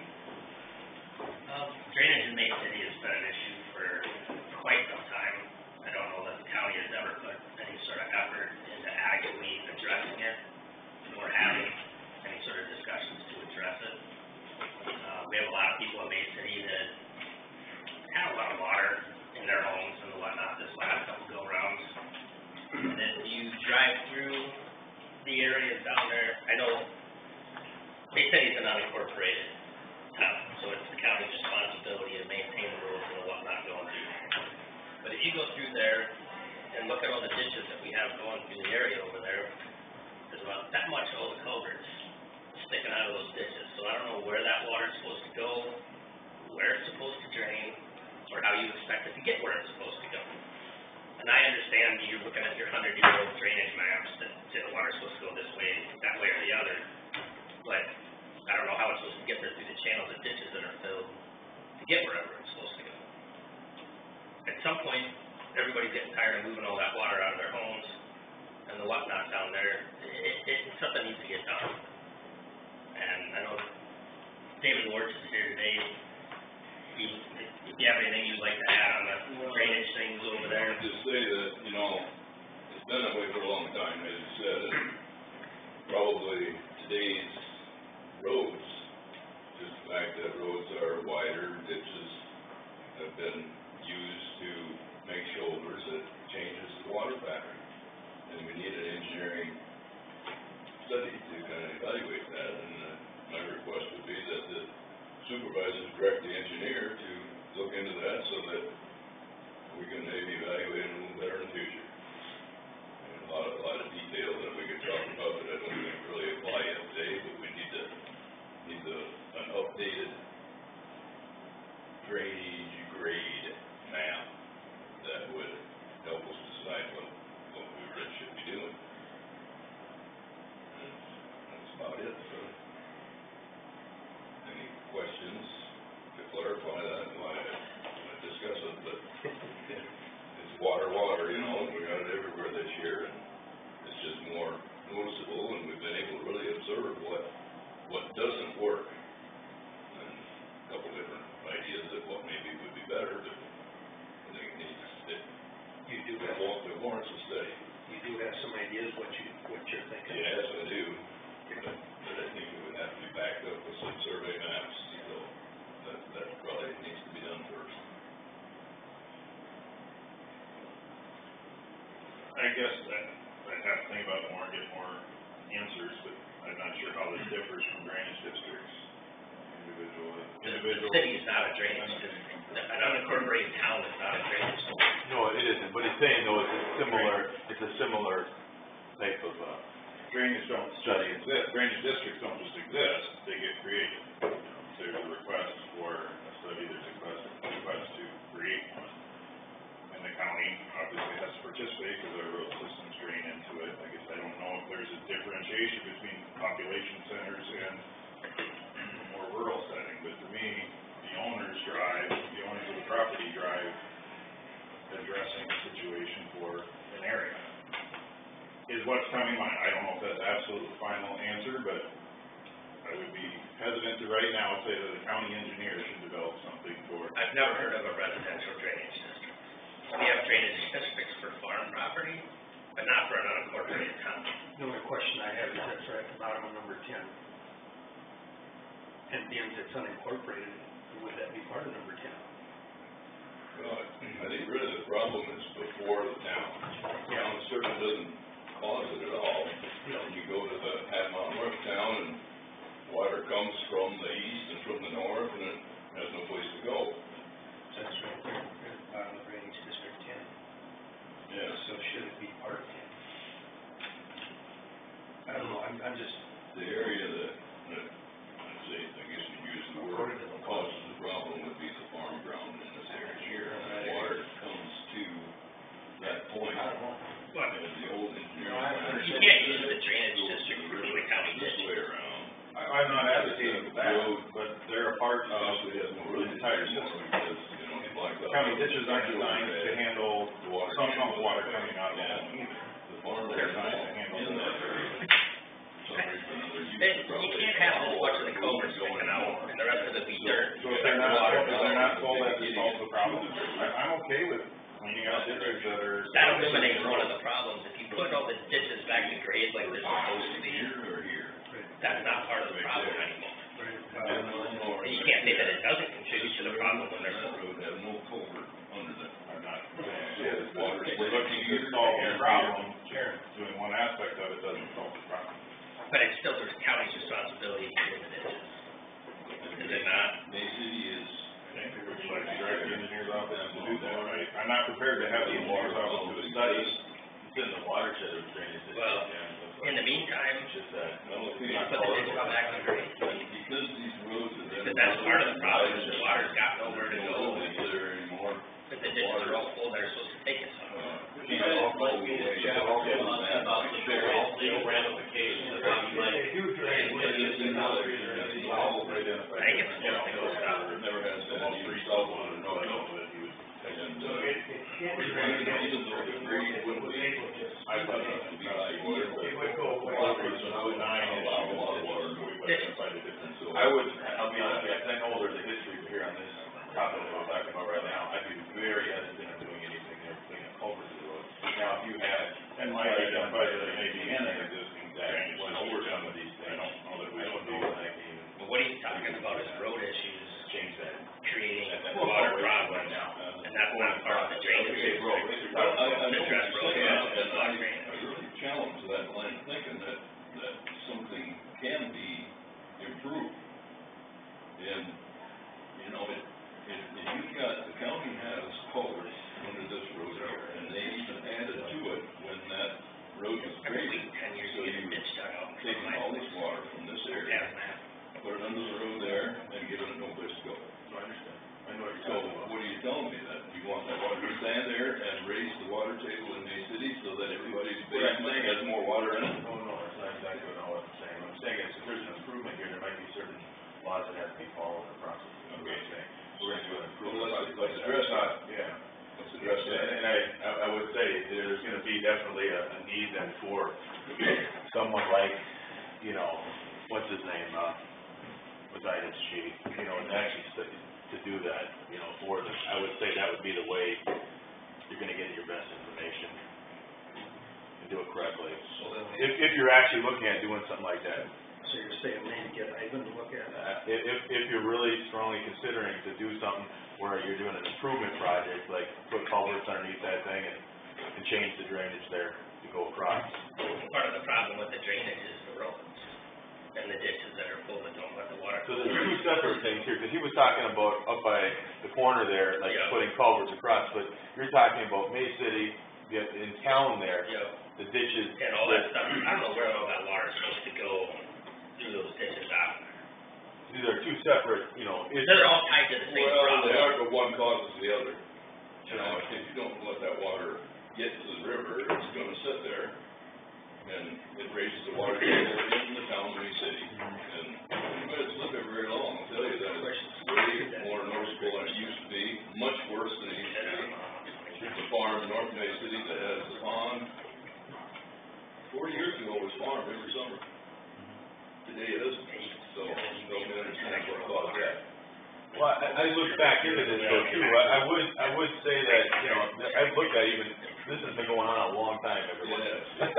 Drainage in May City has been an issue for quite some time. I don't know that the county has ever put any sort of effort into adequately addressing it, or having any sort of discussions to address it. We have a lot of people in May City that have a lot of water in their homes and whatnot this last couple go-rounds. And then you drive through the areas down there, I know May City is an unincorporated town, so it's the county's responsibility to maintain the roads and whatnot going through. But if you go through there and look at all the ditches that we have going through the area over there, there's about that much old culverts sticking out of those ditches. So I don't know where that water's supposed to go, where it's supposed to drain, or how you expect it to get where filter through the channels and ditches that are filled to get wherever it's supposed to go. At some point, everybody's getting tired of moving all that water out of their homes and the whatnot down there. Something needs to get done. And I know David Lorch is here today. If you have anything you'd like to add on the drainage things over there. Just say that, you know, it's been that way for a long time, as you said, and probably today's roads, just the fact that roads are wider, ditches have been used to make shoulders, it changes the water pattern. And we need an engineering study to kind of evaluate that, and my request would be that the supervisors direct the engineer to look into that so that we can maybe evaluate it a little better in the future. And a lot of detail that we could talk about that I don't think really apply yet today, but we need an updated drainage grade map that would help us decide what we really should be doing. And that's about it. So, any questions to clarify that? Why I discuss it, but it's water, you know, and we got it everywhere this year, and it's just more noticeable, and we've been able to really observe what doesn't work. And a couple different ideas of what maybe would be better, but I think it needs it warrants a study. You do have some ideas what you're thinking? Yes, I do, but I think it would have to be backed up with some survey maps, so that probably needs to be done first. I guess I'd have to think about it more, get more answers, but I'm not sure how this differs from drainage districts individually. The city is not a drainage district. An unincorporated town is not a drainage district. No, it isn't, but he's saying though it's a similar type of, Drainage don't study exist, drainage districts don't just exist, they get created. There's a request for a study, there's a request to create one. And the county obviously has to participate because our road systems drain into it. I guess I don't know if there's a differentiation between population centers and a more rural setting, but to me, the owners of the property drive addressing the situation for an area. Is what's coming, I don't know if that's absolute final answer, but I would be hesitant to right now say that the county engineer should develop something for. I've never heard of a residential drainage district. We have drainage districts for farm property, but not for an unincorporated town. The only question I have is that's right at the bottom of number 10. And being it's unincorporated, would that be part of number 10? Well, I think really the problem is before the town. The town certainly doesn't cause it at all. You know, you go to the Half Mile North town and water comes from the east and from the north and it has no place to go. That's right there, at the bottom of drainage district 10. Yes. So should it be part of 10? I don't know, I'm just. The area that I'd say, I guess you'd use the word, causes the problem would be the farm ground in this area here. And that water comes to that point. I don't know. And the old engineering. You can't use the drainage district for doing a county This way district. around. I'm not advocating that, but they're a part of Obviously, it has no really entire more system. because, you know, it's like. County ditches aren't designed to handle some of the water coming out of the home either. The farm. They're designed to handle In that area. Some reason or another, You can't have this much of the culverts sticking out and the rest of it be dirt. So if they're not told that to solve the problem, I'm okay with cleaning out ditches that are. That eliminates one of the problems. If you put all the ditches back to grade like they're supposed to be, Here or here. that's not part of the problem anymore. And You can't say that it doesn't contribute to the problem when they're That road has no culvert under that. I'm not, Yeah, water. we're looking to solve the problem, doing one aspect of it doesn't solve the problem. But it's still the county's responsibility to clean the ditches. Is it not? Bay City is. I think we would like to direct the engineer's office to do that. I'm not prepared to have the engineer's office do a study. it's in the watershed of drainage district. Well, yeah, In the meantime, it's just that. put the ditch out back in grade. Because these roads have been. Because that's part of the problem, is the water's got nowhere to go. Is there anymore? If the ditches are all full, they're supposed to take it somewhere. About the barrel, legal ramifications of how you might. They do drain. It's all identified. think it's supposed to go south. It never has been, All even three south still of wanted the to know north. that he was. And, So even though the grade wouldn't be, I thought that would be high water, but it would go away. Culverts and I would not allow a lot of water. We've identified a difference, so. I would, I'll be honest with you, I know there's a history here on this topic that we're talking about right now. I'd be very hesitant on doing anything there, putting a culvert to the road. Now, if you had, And might identify that it may be in an existing that drainage went system. over some of these I things, don't know that we I should don't do know that. that I can even But what he's talking about is road issues, change that. creating That's water always problems, right now. and that's not part of the drainage. Okay, bro, this is Well, I know what Address you're road saying, issues, and not I drainage. really challenge that line of thinking that something can be improved. And, you know, if you've got, the county has culverts under this road here, and they even added to it when that road was Every graded. week, 10 years, So you get a you ditch dug out. taking all this water from this area, put it under the road there, and giving it no place to go. So I understand. I know what you're So talking about. what are you telling me, that you want that water to stand there and raise the water table in Bay City so that everybody's basement has more water in it? No, that's not exactly what I'm saying. What I'm saying is, if there's an improvement here, there might be certain laws that have to be followed in the process. That's what I'm saying. We're gonna do an improvement. Let's address that. Yeah. Let's address that. And I would say, there's gonna be definitely a need then for someone like, you know, what's his name, Besides chief, you know, and actually to do that, you know, for them. I would say that would be the way you're gonna get your best information and do it correctly. So then, If you're actually looking at doing something like that. so you're saying we need to get Ivan to look at it? If you're really strongly considering to do something where you're doing an improvement project, like put culverts underneath that thing and change the drainage there to go across. Part of the problem with the drainage is the roads and the ditches that are full that don't let the water. So there's two separate things here, because he was talking about up by the corner there, like Yeah. putting culverts across, but you're talking about May City, in town there, Yeah, the ditches. and all that stuff, I don't know where all that water is supposed to go through those ditches out. These are two separate, you know, They're all tied to the same Well, they problem. are, but one causes the other. You know, if you don't let that water get to the river, it's gonna sit there, and it raises the water table in the town of Bay City. And anybody that's lived there very long will tell you that it's way more noticeable than it used to be, much worse than it used to be. There's a farm in North Bay City that has a pond. 40 years ago, it was farmed every summer. Today it isn't, so don't understand what caused that. Well, I looked back into this though too, I would say that, you know, I've looked at even, this has been going on a long time, everybody. Yes.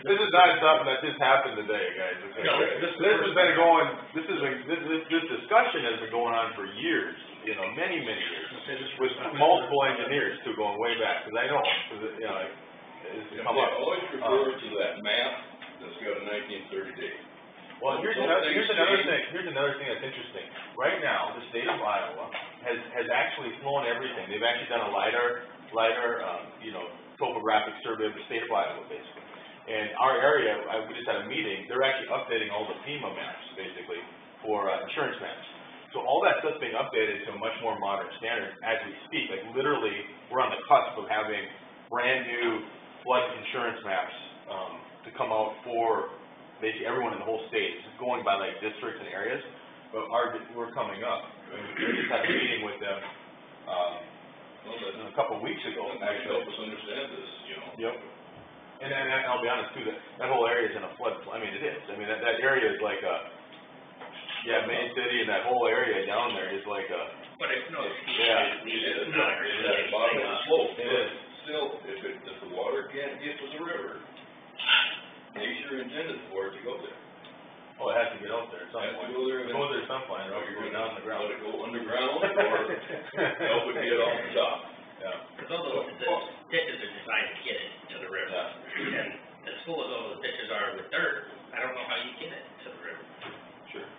This is not something that just happened today, guys, okay? No. This has been going, this discussion has been going on for years, you know, many years. With multiple engineers too, going way back, because I know, because, you know, it's They come up. always refer to that map that's got a 1930 date. Well, here's another thing that's interesting. Right now, the state of Iowa has actually flown everything. They've actually done a LiDAR, you know, topographic survey of the state of Iowa, basically. And our area, we just had a meeting, they're actually updating all the FEMA maps, basically, for insurance maps. So all that stuff's being updated to a much more modern standard as we speak. Like literally, we're on the cusp of having brand new flood insurance maps, to come out for basically everyone in the whole state. It's going by like districts and areas, but we're coming up. We just had a meeting with them, a couple of weeks ago. That might help us understand this, you know. Yep. And I'll be honest too, that whole area is in a flood, I mean, it is. I mean, that area is like Main City and that whole area down there is like But it's no excuse. Yeah. It's It not. is at the bottom of the slope, It but is. still, if the water can't get to the river, nature intended for it to go there. oh, it has to get out there at some Has to point. go there Go there at some point, or Or else you're you're gonna down the ground. let it go underground, or help it get off the top. Yeah. Because all those ditches are designed to get it to the river. Yeah. And as full as all those ditches are with dirt, I don't know how you get it to the river. Sure.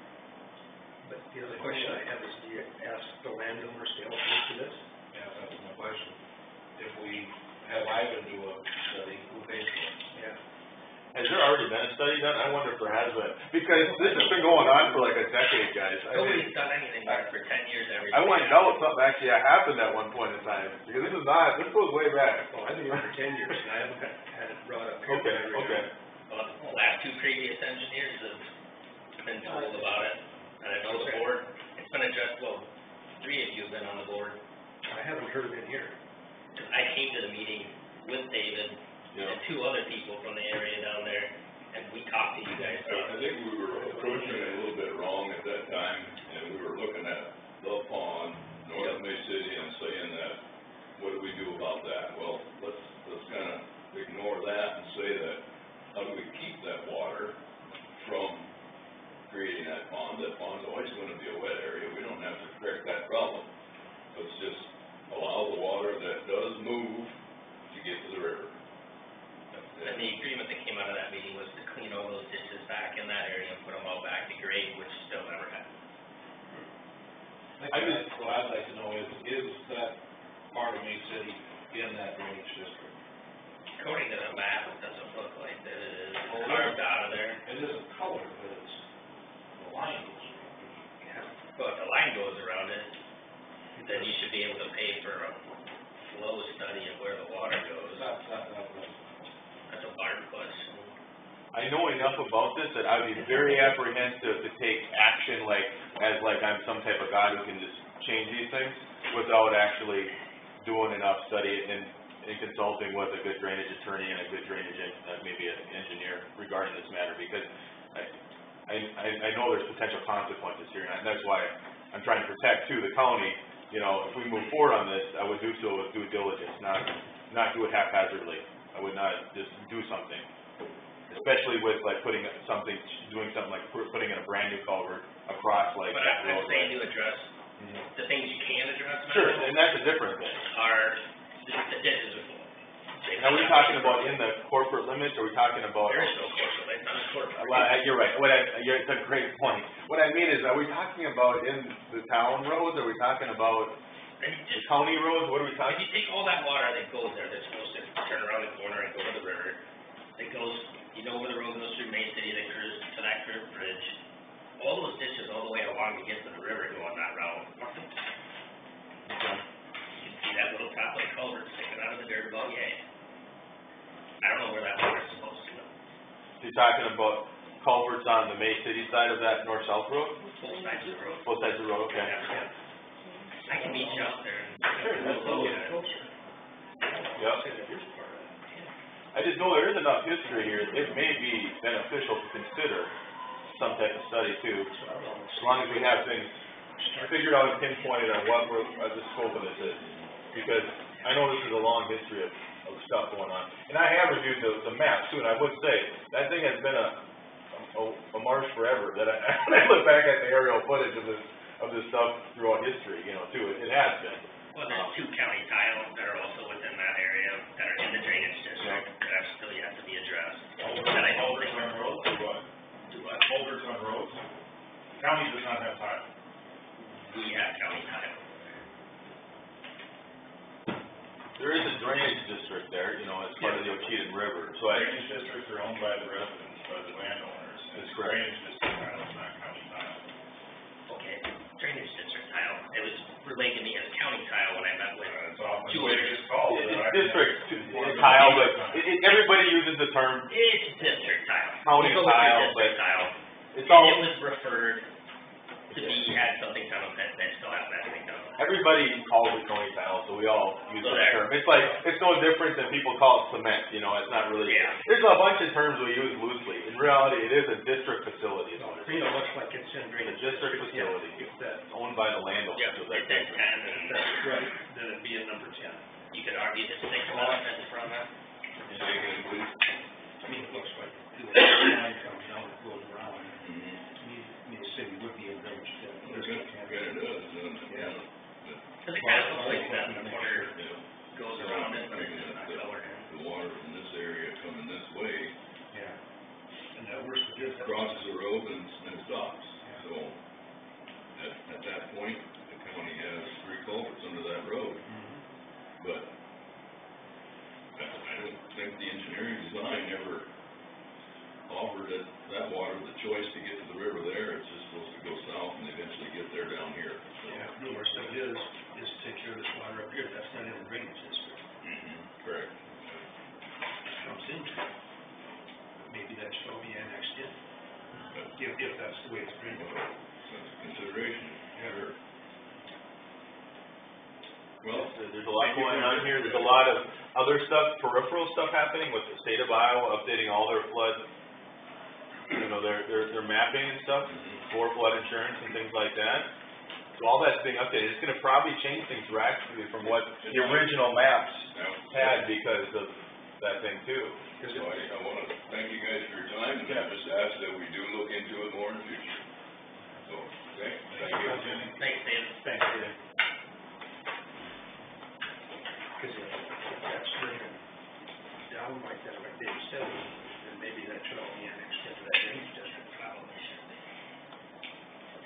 But the other question I have is, do you ask the landowners to help you with this? Yeah, that's my question. If we have Ivan do a study, who pays for it? Yeah. Has there already been a study done? I wonder if there has been, because this has been going on for like a decade, guys. Nobody's done anything there for 10 years every. I went and dealt with something actually that happened at one point in time, because this goes way back. Well, I've been here for 10 years, and I haven't had it brought up here. Okay. Well, the last two previous engineers have been told about it, and I know the board been on the board? I haven't heard of it here. 'Cause I came to the meeting with David and two other people from the area down there, and we talked to you guys. I think we were approaching it a little bit wrong at that time, and we were looking at the pond, north of May City, and saying that, what do we do about that? Well, let's kind of ignore that and say that, how do we keep that water from creating that pond? That pond's always gonna be a wet area, we don't have to correct that problem. Let's just allow the water that does move to get to the river. And the agreement that came out of that meeting was to clean all those ditches back in that area and put them all back to grade, which still never happened. What I'd like to know is that part of May City in that drainage district? According to the map, it doesn't look like that it is carved out of there. It isn't colored, but it's, the line goes around. But if the line goes around it, then you should be able to pay for a flow study of where the water goes. That's a barn question. I know enough about this that I would be very apprehensive to take action like I'm some type of guy who can just change these things without actually doing enough study and consulting with a good drainage attorney and a good drainage, maybe an engineer regarding this matter, because I know there's potential consequences here, and that's why I'm trying to protect too the county. You know, if we move forward on this, I would do so with due diligence, not do it haphazardly. I would not just do something, especially with like doing something like putting in a brand new culvert across like. But I'm saying to address the things you can address. Sure, and that's a different thing. Are the ditches are full. Now, are we talking about in the corporate limits, or are we talking about? There is no corporate, it's not a corporate. Well, you're right, it's a great point. What I mean is, are we talking about in the town roads, are we talking about the county roads, what are we talking? If you take all that water that goes there, that's supposed to turn around the corner and go to the river, it goes, you know where the road goes through May City, that cruise to that curved bridge, all those ditches all the way along to get to the river go on that route. Okay. You can see that little top of the culvert sticking out of the dirt about yay. I don't know where that water's supposed to go. You're talking about culverts on the May City side of that north-south road? Both sides of the road. Both sides of the road, okay. I can meet you out there and. Yep. I just know there is enough history here, it may be beneficial to consider some type of study too, as long as we have things figured out and pinpointed on what the scope of this is. Because I know this is a long history of stuff going on. And I have reviewed the maps too, and I would say, that thing has been a march forever, that when I look back at the aerial footage of this stuff throughout history, you know, too, it has been. Well, there's two county tiles that are also within that area, that are in the drainage district, that are still yet to be addressed. And I don't think. Culverts on roads, or what? Do what? Culverts on roads? The county does not have tile. We have county tile. There is a drainage district there, you know, as part of the Ocheyedan River, so Drainage districts are owned by the residents, by the landowners. That's correct. Drainage district tile is not county tile. Okay, drainage district tile, it was relayed to me as county tile when I met with It's often two the way others. it's called. it's district tile, but everybody uses the term It's district tile. county We'll go with tile, district but tile. it's all, It was referred to be, had something done on it, that still hasn't had anything done. everybody calls it county tile, so we all use So that there. term. It's like, it's no different than people call it cement, you know, it's not really, Yeah. there's a bunch of terms we use loosely. In reality, it is a district facility, is what it You know, is. looks like it's in It's a drainage. district facility, it's owned by the landowner, Yeah, so it's that's. at 10, and That's right, then it'd be at number 10. you could argue that 6 elephants from that. Take it, please. I mean, it looks like the line comes down and goes around. The city would be in drainage. It kinda does, doesn't it? Yeah. Because it kind of looks like that in the corner, Yeah. goes around it, but it's Thinking just not that colored in. the water from this area coming this way Yeah. And that works with this. crosses the road and stops. So, at that point, the county has 3 culverts under that road. But I don't think the engineering design ever offered that water the choice to get to the river there. It's just supposed to go south and eventually get there down here. So, Yeah, of course, it is to take care of this water up here, that's not in the drainage district. correct. Comes into it. Maybe that shall be annexed in, if that's the way it's drained. That's a consideration, sure. Well, There's a lot going on here, there's a lot of other stuff, peripheral stuff happening with the state of Iowa updating all their flood, their mapping and stuff for flood insurance and things like that. So all that's being updated, it's gonna probably change things drastically from what the original maps had because of that thing too. So I wanna thank you guys for your time, and I just ask that we do look into it more in the future. So, okay, thank you. Thanks, Dan. Thanks, David. Because if that's driven down like that, like Dave said, then maybe that should all be annexed into that drainage district. Probably should be.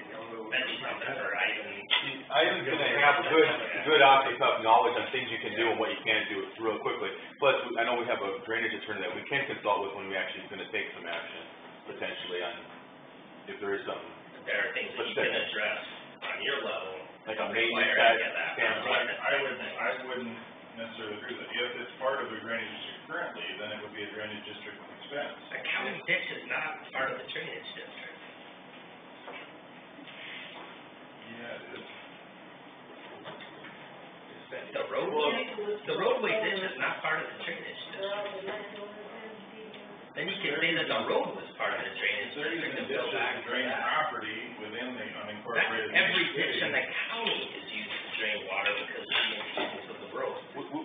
You know, That'd be something for Ivan. Ivan's gonna have good off-the-cuff knowledge on things you can do and what you can't do real quickly. Plus, I know we have a drainage attorney that we can consult with when we actually gonna take some action, potentially on, if there is something. There are things that you can address on your level. Like a Don't maintenance require side any of that. standpoint. I wouldn't necessarily agree with it. If it's part of the drainage district currently, then it would be a drainage district expense. A county ditch is not part of the drainage district. Yeah, it is. The roadway ditch is not part of the drainage district. Then you can say that the road was part of the drainage They're using district and the build ditches back to to drain that. property within the unincorporated. Every city. ditch in the county is used to drain water because of the improvements of the road.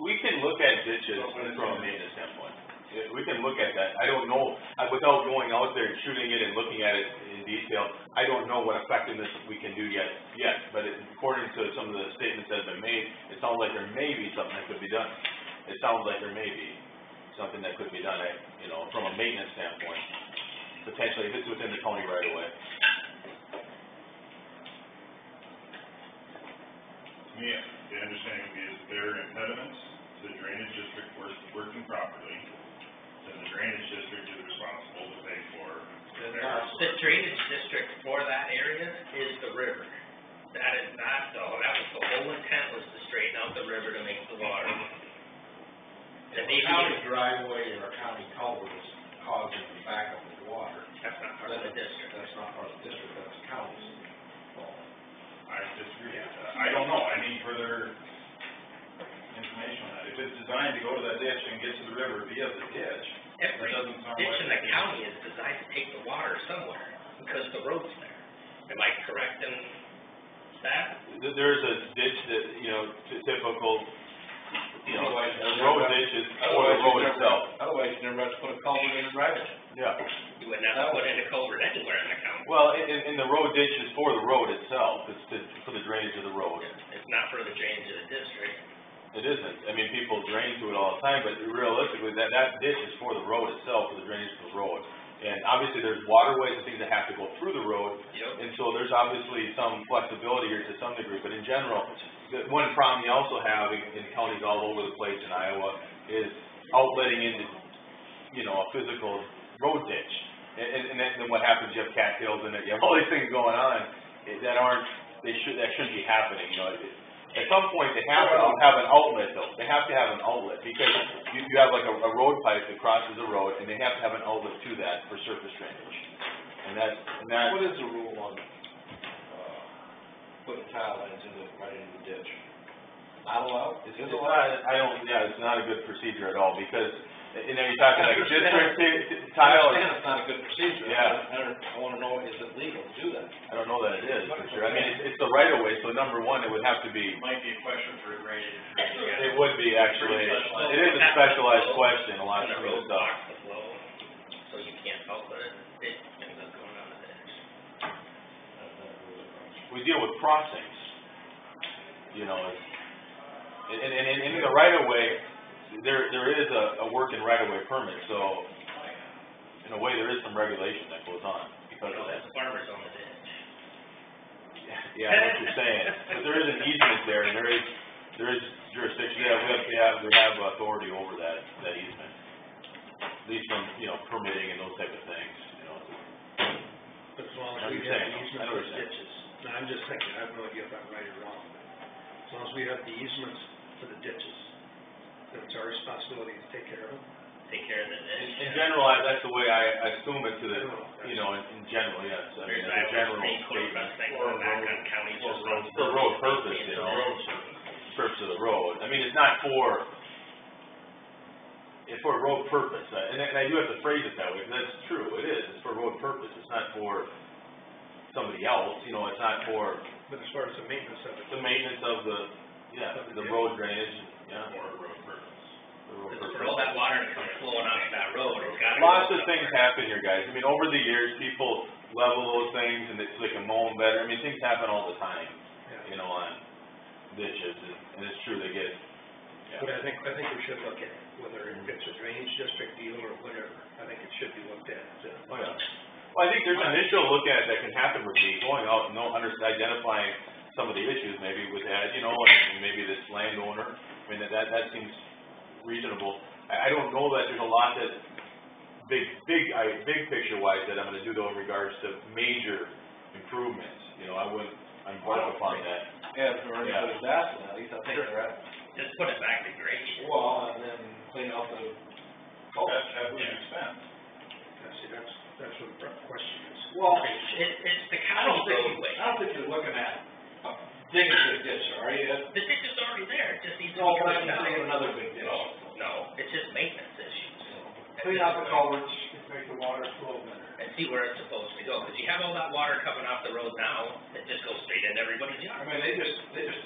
We can look at ditches from a maintenance standpoint. We can look at that. I don't know, without going out there and shooting it and looking at it in detail, I don't know what effectiveness we can do yet. But according to some of the statements that have been made, it sounds like there may be something that could be done. It sounds like there may be something that could be done, from a maintenance standpoint, potentially if it's within the county right away. To me, the understanding would be if there are impediments to the drainage district working properly, then the drainage district is responsible to pay for repairs. The drainage district for that area is the river. That is not, though, that was the whole intent, was to straighten out the river to make the water. The Navy, County driveway or county culvert is causing the backup of the water. that's not part of the district. That's not part of the district, that's the county's fault. I disagree. I don't know. I need further information on that. If it's designed to go to that ditch and get to the river via the ditch, Every that doesn't sound ditch in the like. county is designed to take the water somewhere, because the road's there. Am I correct in that? There's a ditch that, typical, a road ditch is for the road itself. Otherwise, you never have to put a culvert in and drive it. Yeah. You would never put in a culvert anywhere in the county. Well, and the road ditch is for the road itself, it's for the drainage of the road. It's not for the drainage of the district. It isn't, people drain through it all the time, but realistically, that ditch is for the road itself, for the drainage of the road. And obviously, there's waterways and things that have to go through the road, Yep. and so there's obviously some flexibility here to some degree, but in general, the one problem you also have in counties all over the place in Iowa is outletting into, a physical road ditch. And then what happens, you have cattails in it, you have all these things going on that shouldn't be happening, At some point, they have to have an outlet though, they have to have an outlet, because you have like a road pipe that crosses the road, and they have to have an outlet to that for surface drainage. And that. What is the rule on, putting tile lines right into the ditch? Not allowed? It's not a good procedure at all, because, and then you're talking like district tile. I understand it's not a good procedure. Yeah. I wanna know, is it legal to do that? I don't know that it is, for sure. I mean, it's the right of way, so number one, it would have to be, Might be a question for a drainage. it would be actually, it is a specialized question, a lot And of the this road stuff. blocks the flow, so you can't outlet it. It ends up going on the ditch. We deal with crossings, and in the right of way, there is a working right of way permit, so in a way, there is some regulation that goes on because of that. The farmers own the ditch. Yeah, I know what you're saying, but there is an easement there, and there is jurisdiction, we have authority over that easement. At least from, permitting and those type of things, But as long I as we understand. have the easement I know for what you're saying. ditches, now, I'm just thinking, I have no idea if I'm right or wrong, but as long as we have the easements for the ditches, then it's our responsibility to take care of them. Take care of the ditch. In general, that's the way I assume it to the, in general, yes, I mean, There's as a general Supreme Court statement. precedent going back on counties' responsibility. For road purpose, to maintain the ditch. purpose of the road. mean, it's not for, it's for a road purpose, and I do have to phrase it that way, because that's true, it is, it's for road purpose, it's not for somebody else, you know, it's not for But as far as the maintenance of it, the maintenance of the, the road drainage, Or road purpose. the road Because purpose. for all that water to come flowing off that road, it's gotta go. Lots of things happen here, guys. I mean, over the years, people level those things and so they can mow them better. I mean, things happen all the time, you know, on ditches, and it's true, they get, but I think we should look at it, whether it's a drainage district deal or whatever. I think it should be looked at. oh, yeah. Well, I think there's an issue to look at that can happen with me, going out and identifying some of the issues maybe with that, you know, and maybe this landowner. I mean, that seems reasonable. I don't know that there's a lot that, big picture wise, that I'm gonna do though in regards to major improvements, you know, I wouldn't embark upon that. Yeah, if we're anybody's asking, at least I think they're at, Just put it back to grade. well, and then clean out the That's at whose expense? See, that's what the question is. Well, It's the I don't county roadway. think you're looking at digging a ditch, are you? The ditch is already there, it just needs to No, be but I'm cleaned out. thinking another big ditch. No, it's just maintenance issues. Clean out the culverts, make the water flow better. And see where it's supposed to go, because you have all that water coming off the road now, that just goes straight into everybody's I yard. mean,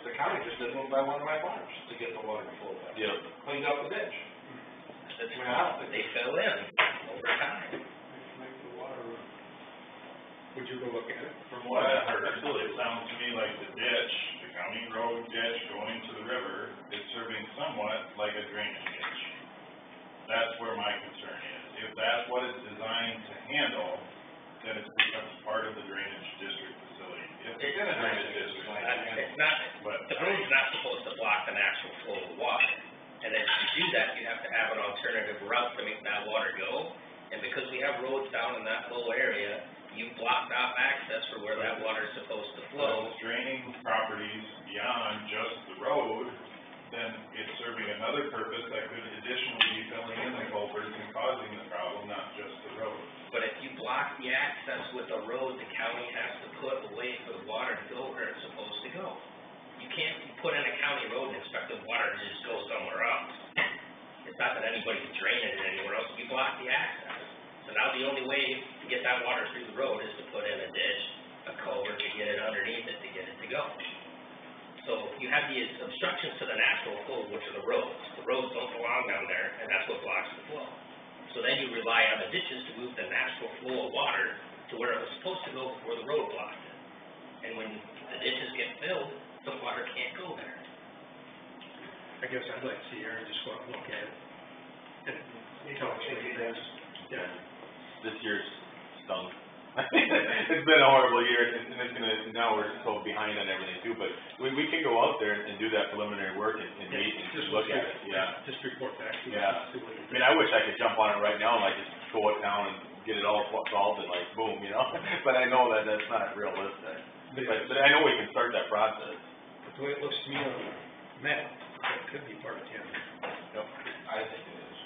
the county just did one by one of my farms to get the water to flow better. Yeah. Cleaned up the ditch. That's I mean, I don't think they fill in over time. Make the water. Would you go look at it? From what I heard, it sounds to me like the ditch, the county road ditch going to the river is serving somewhat like a drainage ditch. That's where my concern is. If that's what it's designed to handle, then it becomes part of the drainage district facility. If it's in a drainage district, It's not, the road's not supposed to block the natural flow of water. And if you do that, you have to have an alternative route to make that water go. And because we have roads down in that low area, you blocked off access for where that water is supposed to so flow. it's draining properties beyond just the road, then it's serving another purpose that could additionally be filling in the culverts and causing the problem, not just the road. But if you block the access with a road, the county has to put a way for the water to go where it's supposed to go. You can't put in a county road and expect the water to just go somewhere else. It's not that anybody's draining it anywhere else, you block the access. So now the only way to get that water through the road is to put in a ditch, a culvert to get it underneath it to get it to go. So you have these obstructions to the natural flow, which are the roads. The roads don't belong down there, and that's what blocks the flow. So then you rely on the ditches to move the natural flow of water to where it was supposed to go before the road blocked it. And when the ditches get filled, the water can't go there. I guess I'd like to see Aaron just go out and look at it. And tell us what he thinks. Yeah. This year's stunk. It's been a horrible year, and it's gonna, now we're so behind on everything too, but we can go out there and do that preliminary work and meet and Just look at it, yeah. Just report back to us. Yeah. See what you I mean, I wish I could jump on it right now and like just go it down and get it all solved and like boom, you know, but I know that that's not realistic. But I know we can start that process. But the way it looks to me on the map, it could be part of town. Yep. I think it is.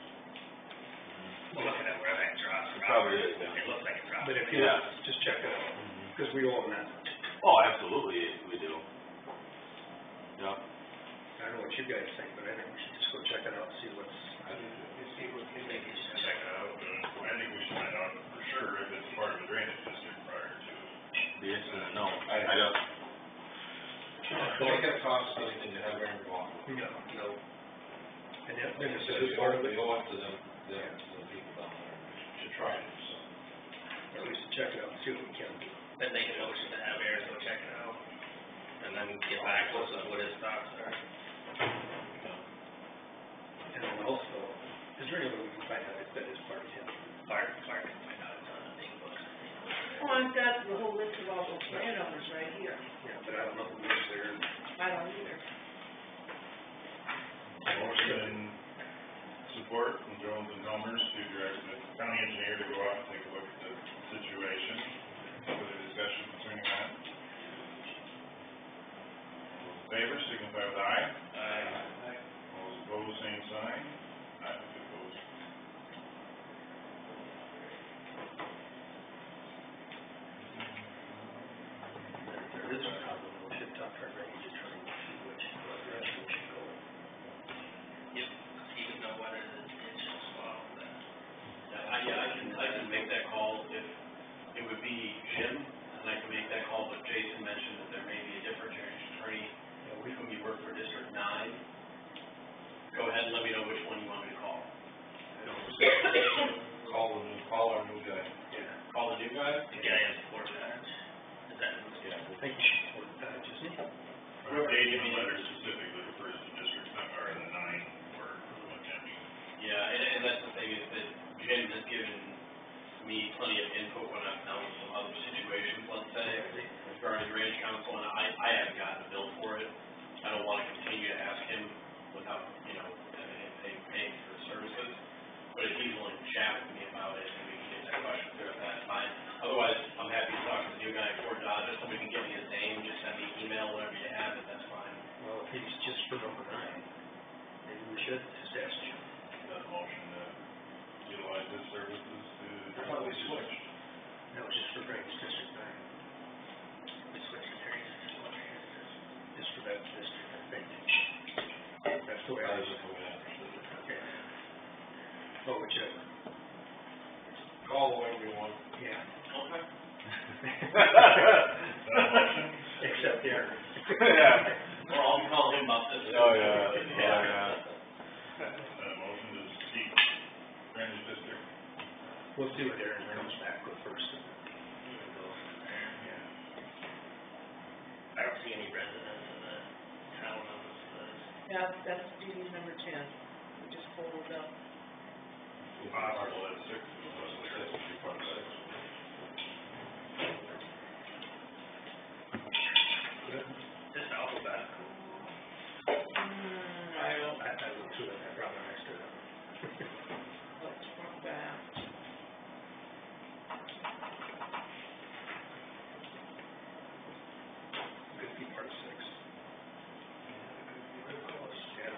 Well, looking at where that drops. It probably is, yeah. It looks like it drops. But if you, Yeah. just check it out, because we own that. Oh, absolutely, we do. Yep. I don't know what you guys think, but I think we should just go check it out and see what's. I think you should check it out. I think we should find out for sure if it's part of the drainage district prior to. The answer is no. I don't. Don't think it costs anything to have Aaron go on. No. And then it So says part of it, we go up to them, the people down there, to try it, so. at least check it out and see what we can do. Then make a motion to have Aaron go check it out. And then get back to us on what his thoughts are. And then also, is there any way we can find out if that is part of town? Clark can find out, it's on the big books. Well, I've got the whole list of all those landowners right here. Yeah, but I don't know who lives there. I don't either. Motion support from Jones and Helmers to direct the county engineer to go out and take a look at the situation, for the discussion concerning that. Those in favor, signify with aye. Aye. All those opposed, same sign. Aye, opposed. There is a problem, we should talk to our drainage attorney, see what direction we should go. go ahead and let me know which one you want me to call. Call our new guy. Yeah. Call the new guy? The guy has Fort Dodge. Is that who's? Yeah, I think you should put that, just, Our agent letter specifically refers to district, or the 9 or what that means. Yeah, and that's the thing, is that Jim has given me plenty of input when I've found some other situations, let's say, regarding drainage council, and I haven't gotten a bill for it. I don't wanna continue to ask him without, you know, having him paying for the services. But if he's willing to chat with me about it, and we can get that question cleared up, that's fine. Otherwise, I'm happy to talk to the new guy at Fort Dodge, if somebody can give me his name, just send me an email, whatever you have, it, that's fine. well, if he's just for number 9, maybe we should just ask Jim. Is that a motion to utilize his services to? I thought we switched. That was just for Drainage District 9, We switched the areas. just for that district, I think. That's the way I was looking at it. Okay. Oh, whichever. Call whoever you want. Yeah. Okay. Except Aaron. Yeah. Well, I'll call him about this. Oh, yeah. Motion to seek drainage district. We'll see what Aaron comes back with first. I don't see any residents in the town on this list. Yeah, that's DD number 10. We just pulled it up. Possible at 6, it was 6. Just alphabetical. I looked through it, I brought my extra. Let's run back. Could be part 6. Good close, yeah.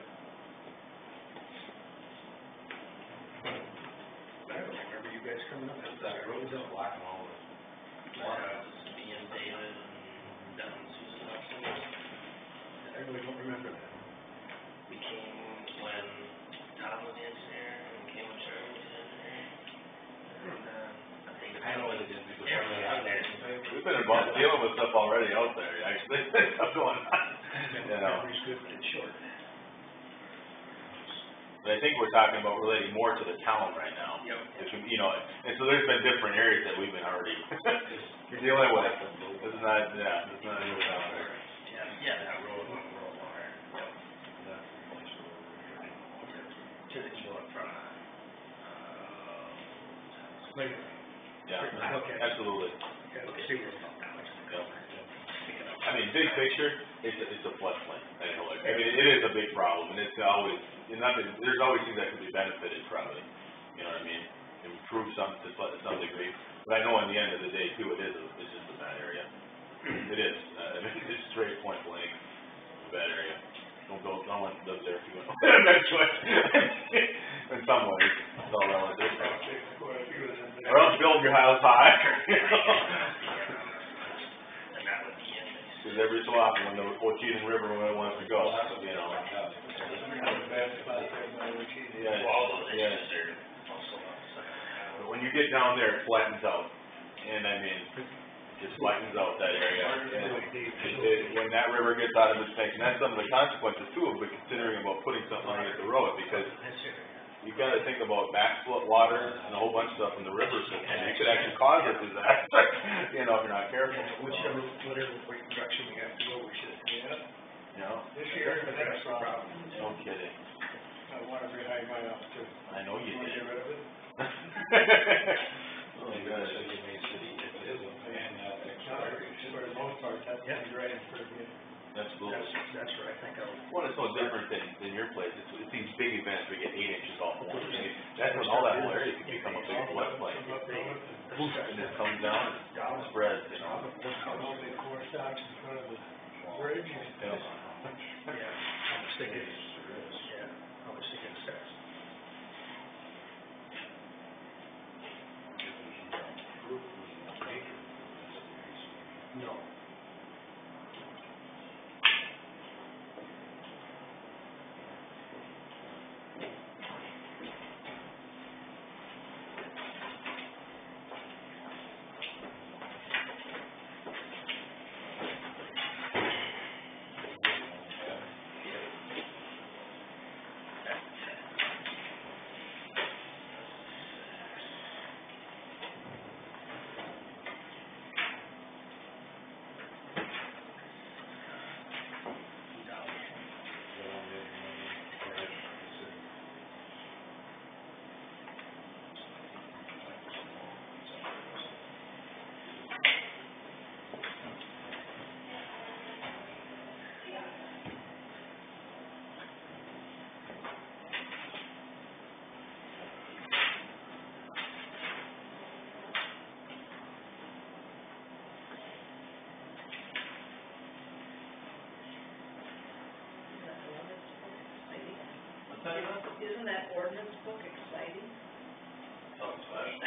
I don't remember you guys coming up. That road's up black and all. Being David and down Susan Hudson. I really don't remember that. We came when Tom was the engineer, and we came when Sherman was the engineer. And, I think. I know what it is because. Yeah, we out there. We've been involved, dealing with stuff already out there, actually, stuff going on, you know. Memory's good, but it's short. But I think we're talking about relating more to the town right now. Yep. You know, and so there's been different areas that we've been already dealing with. It's not new down there. Yeah, that road went real wide. Yep. To the east in front of, Later. Yeah, Okay. absolutely. Okay, let's see where we're from now. Yep. I mean, big picture, it's a floodplain. I mean, it is a big problem, and it's always, there's always things that could be benefited from it. You know what I mean? Improve some to some degree. But I know in the end of the day too, it's just a bad area. It is. I mean, it's straight point blank, a bad area. Don't go, no one lives there if you want. Eventually. In some ways, it's all relative. Or else build your house high. and that would be in this. Because every so often when the Waukegan River wants to go, you know. Yeah, All those yeah. issues are also on the second half. But when you get down there, it flattens out. And I mean, it just flattens out that area. And when that river gets out of its bank, and that's some of the consequences too of considering about putting something underneath the road, because you gotta think about backflow water and a whole bunch of stuff in the river system. It could actually cause a disaster, you know, if you're not careful. Whatever weight reduction we have to go, we should. You know? This year, That's the problem. No kidding. I wanted to hang my up too. I know you Want to did. get rid of it? Oh, good. For the most part, that's been great for me. Absolutely. That's where I think I would. Well, it's no different than your place. It's these big events, we get 8 inches off one. That's when all that whole area can become a big floodplain. And it comes down and spreads, you know. All the four stocks in front of the bridge. Yeah. Yeah, I was thinking, I was thinking steps. No. That's Isn't that ordinance book exciting? Something special.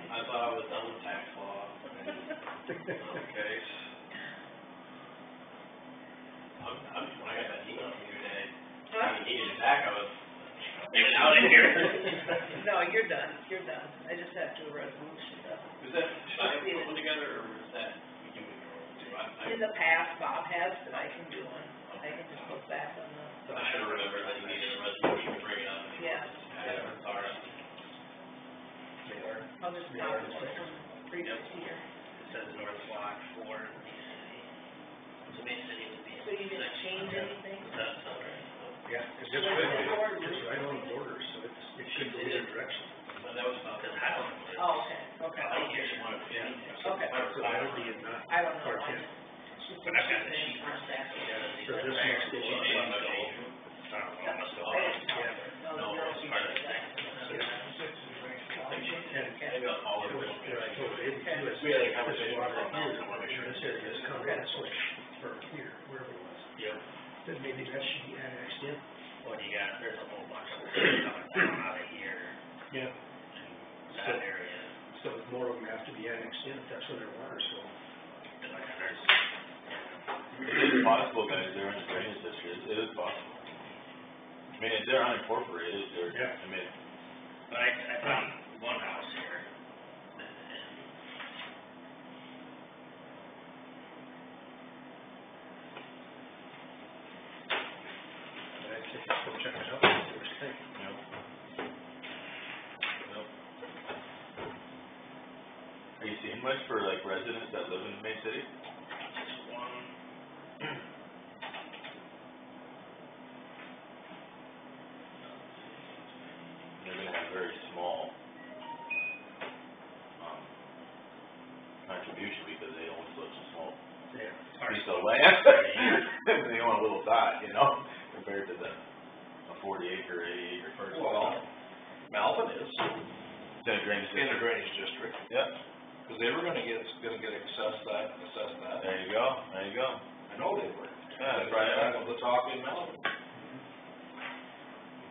I thought I was done with tax law. Okay. When I got that email from you today, I needed it back, I was out of here. No, you're done, I just have to do a resolution, though. Is that, should I put one together, or is that, we can do it? In the past, Bob has, but I can do one, I can just look back on the. I should have remembered that you needed a resolution to bring it up. Yeah. Sorry. I'll just copy one from previous year. It says North Block 4, May City. So May City would be. So you didn't change anything? That's all right. Yeah, it's just right on the border, so it should go either direction. But that was about, because Highland. Oh, okay. I think you wanted to. Okay. So that would be in not I don't know. part 10. But I've got the sheet for that. So this must go on. Yeah. No, it's part of the thing. Maybe I'll call it. I told you, it's We had a conversation water about here, it, I wanna make sure. this area is covered, this way, or here, wherever it was. Yep. Then maybe that should be annexed in. Well, you got, there's a whole bunch of coming down out of here, Yeah. and that area. So more of them have to be annexed in, if that's where their water's going. It's possible, guys, they're in the drainage district, it is possible. I mean, if they're unincorporated, they're, Yeah. I mean, But I found one house here, and But I'd say, go check it out, see what you think. are you seeing much for like residents that live in May City? just one. They're gonna have very small, contribution because they own such a small Yeah. piece of land. They own a little dot, you know, compared to a 40-acre, 80-acre person. Well, Malvin is, It's in a drainage in a district. drainage district, Yep, because they were gonna get assessed that. there you go. I know they were. Yeah, that's right. That was the talk in Malvin.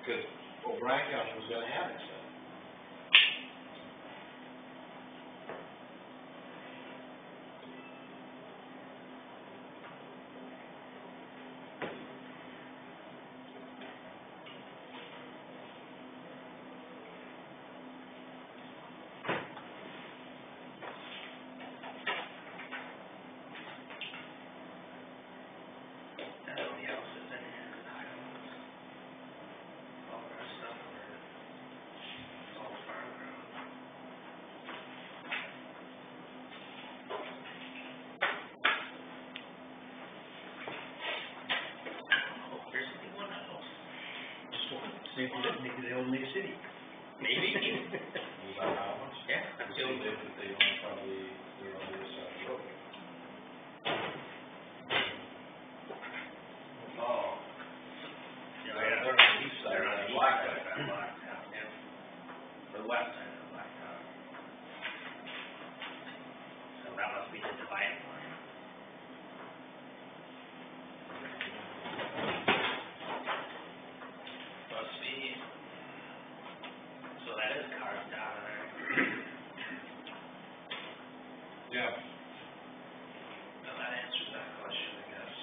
Because O'Brien County was gonna annex that. And then the house is in here, Highlands. All the rest of them are, it's all farm ground. Oh, here's the one house. Just one, maybe they own May City. Maybe. Was that how much? Yeah, that's the only. They own probably, they're on the other side of the road. Oh. Yeah, They're on the east side. They're on the east side of that blacktop, yeah. The west side of the blacktop. So that must be the dividing line. Must be. So that is carved down there. Yeah. Now that answers that question, I guess.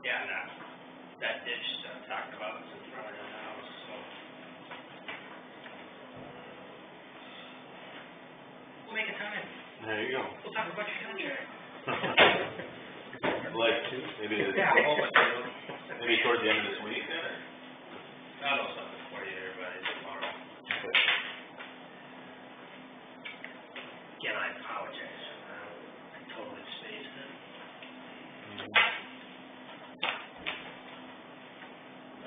Yeah, that ditch that I'm talking about is in front of the house, so. We'll make a time. There you go. We'll talk about your contract. Like, maybe, maybe towards the end of this week then, or? I'll know something for you there by tomorrow. Again, I apologize for that. I totally spaced it.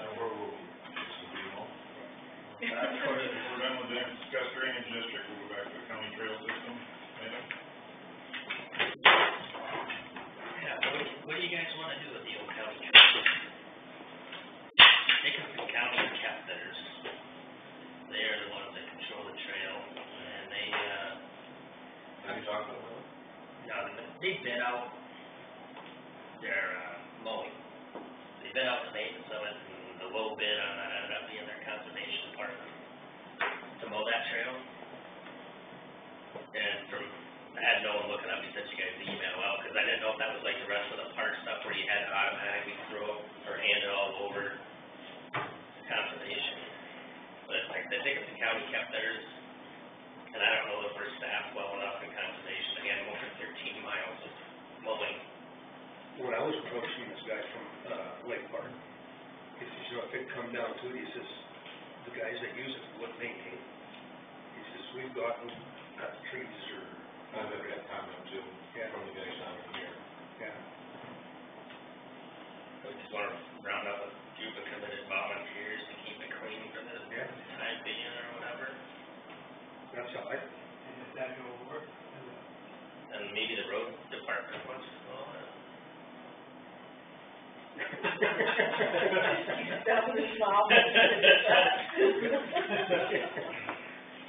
Where were we? Just so you know. We're done with the discuss drainage district, we'll go back to the county trail system, maybe? Yeah, what do you guys wanna do with the old county trail? Dickinson County kept theirs. They are the ones that control the trail, and they, Have you talked about that? no, they bid out their, mowing. They've been out to maintenance of it, and the low bid on that ended up being their conservation department to mow that trail. And I had no one looking up, he sent you guys the email out, because I didn't know if that was like the rest of the park stuff where you had to automatically throw or hand it all over to conservation. But I think if the county kept theirs, and I don't know if we're staffed well enough in conservation, again, over 13 miles of mowing. When I was approaching this guy from, Lake Park, he says, you know, if it come down to it, he says, the guys that use it would maintain it. He says, we've got trees or. I've got that comment too, from the guys down here. Yeah. We just want to round up a group of committed volunteers to keep it clean for the time being or whatever. That's how I. If that go work. And maybe the road department wants to go on it. That was a smile.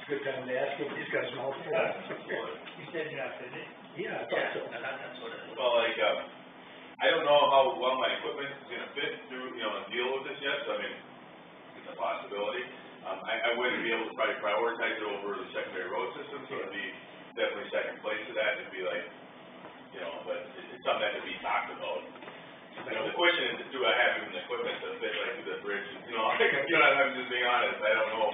Good time to ask him, he's got a small full. You said yes, didn't you? Yeah, I thought so. That's what it is. Well, like, I don't know how well my equipment is gonna fit through, you know, and deal with this yet, so I mean, it's a possibility. I wouldn't be able to probably prioritize it over the secondary road system, so it'd be definitely second place to that, it'd be like, you know, but it's something that could be talked about. You know, the question is, do I have even the equipment to fit right through the bridge, you know, I'm just being honest, I don't know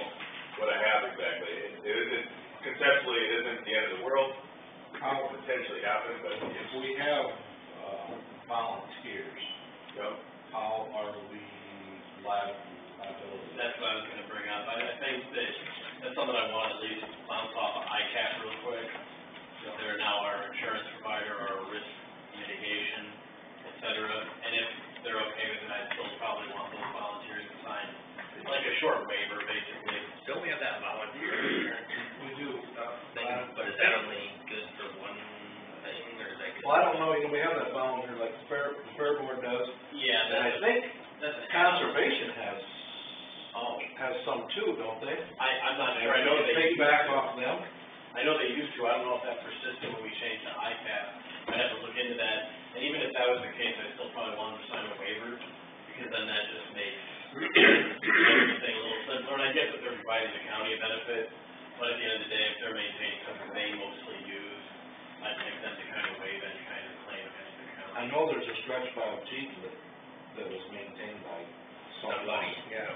what I have exactly. It isn't, conceptually, it isn't the end of the world, it could potentially happen, but If we have, volunteers, yep. how are we liable? That's what I was gonna bring up. I think that that's something I want to at least bounce off of ICAP real quick. If they're now our insurance provider, our risk mitigation, et cetera. And if they're okay with it, I'd still probably want those volunteers to sign like a short waiver, basically. Don't we have that volunteer? We do. But is that only good for one thing, or is that good? Well, I don't know, you know, we have that volunteer like the fair board does. Yeah, And I think that's a conservation has some too, don't they? I'm not sure. I And know we they take used back to. off them. I know they used to. I don't know if that persisted when we changed to ICAP. I'd have to look into that. And even if that was the case, I still probably wanted to sign a waiver, because then that just makes everything a little simpler. And I get that they're providing the county a benefit, but at the end of the day, if they're maintaining something they mostly use, I'd like them to kind of waive any kind of claim against the county. I know there's a stretch by Teague that was maintained by somebody. Yeah.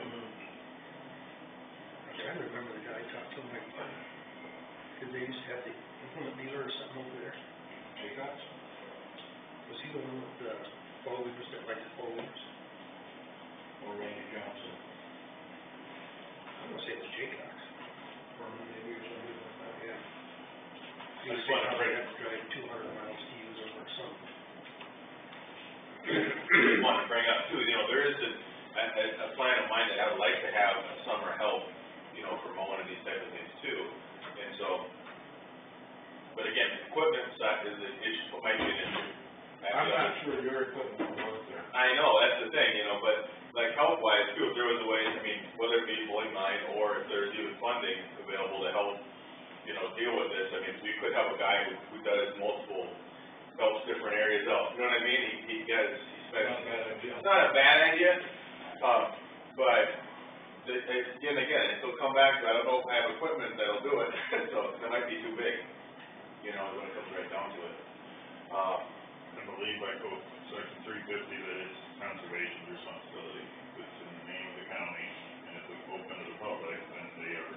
I'm trying to remember the guy I talked to, like, because they used to have the implement dealer or something over there. Jaycox? Was he the one with the four-wheelers that like the four-wheelers? Or Randy Johnson? I'm gonna say it was Jaycox. Furman maybe or something like that. Yeah. He I was just wanna saying bring- they have to drive 200 miles to use them or something. Want to bring up too, you know, there is a plan of mine that I would like to have a summer help, you know, for mowing and these type of things too. And so, but again, equipment side is an issue, might be an issue. I'm not sure your equipment will work there. I know, that's the thing, you know, but like health wise too, if there was a way, I mean, whether it be pulling mine or if there's even funding available to help, you know, deal with this, I mean, we could have a guy who does multiple, helps different areas out, you know what I mean? He spends. Not a bad idea. It's not a bad idea, but again, it'll come back to, I don't know if I have equipment that'll do it, so that might be too big, you know, when it comes right down to it. I believe by code section 350 that it's conservation's responsibility. It's in the name of the county, and if it's open to the public, then they are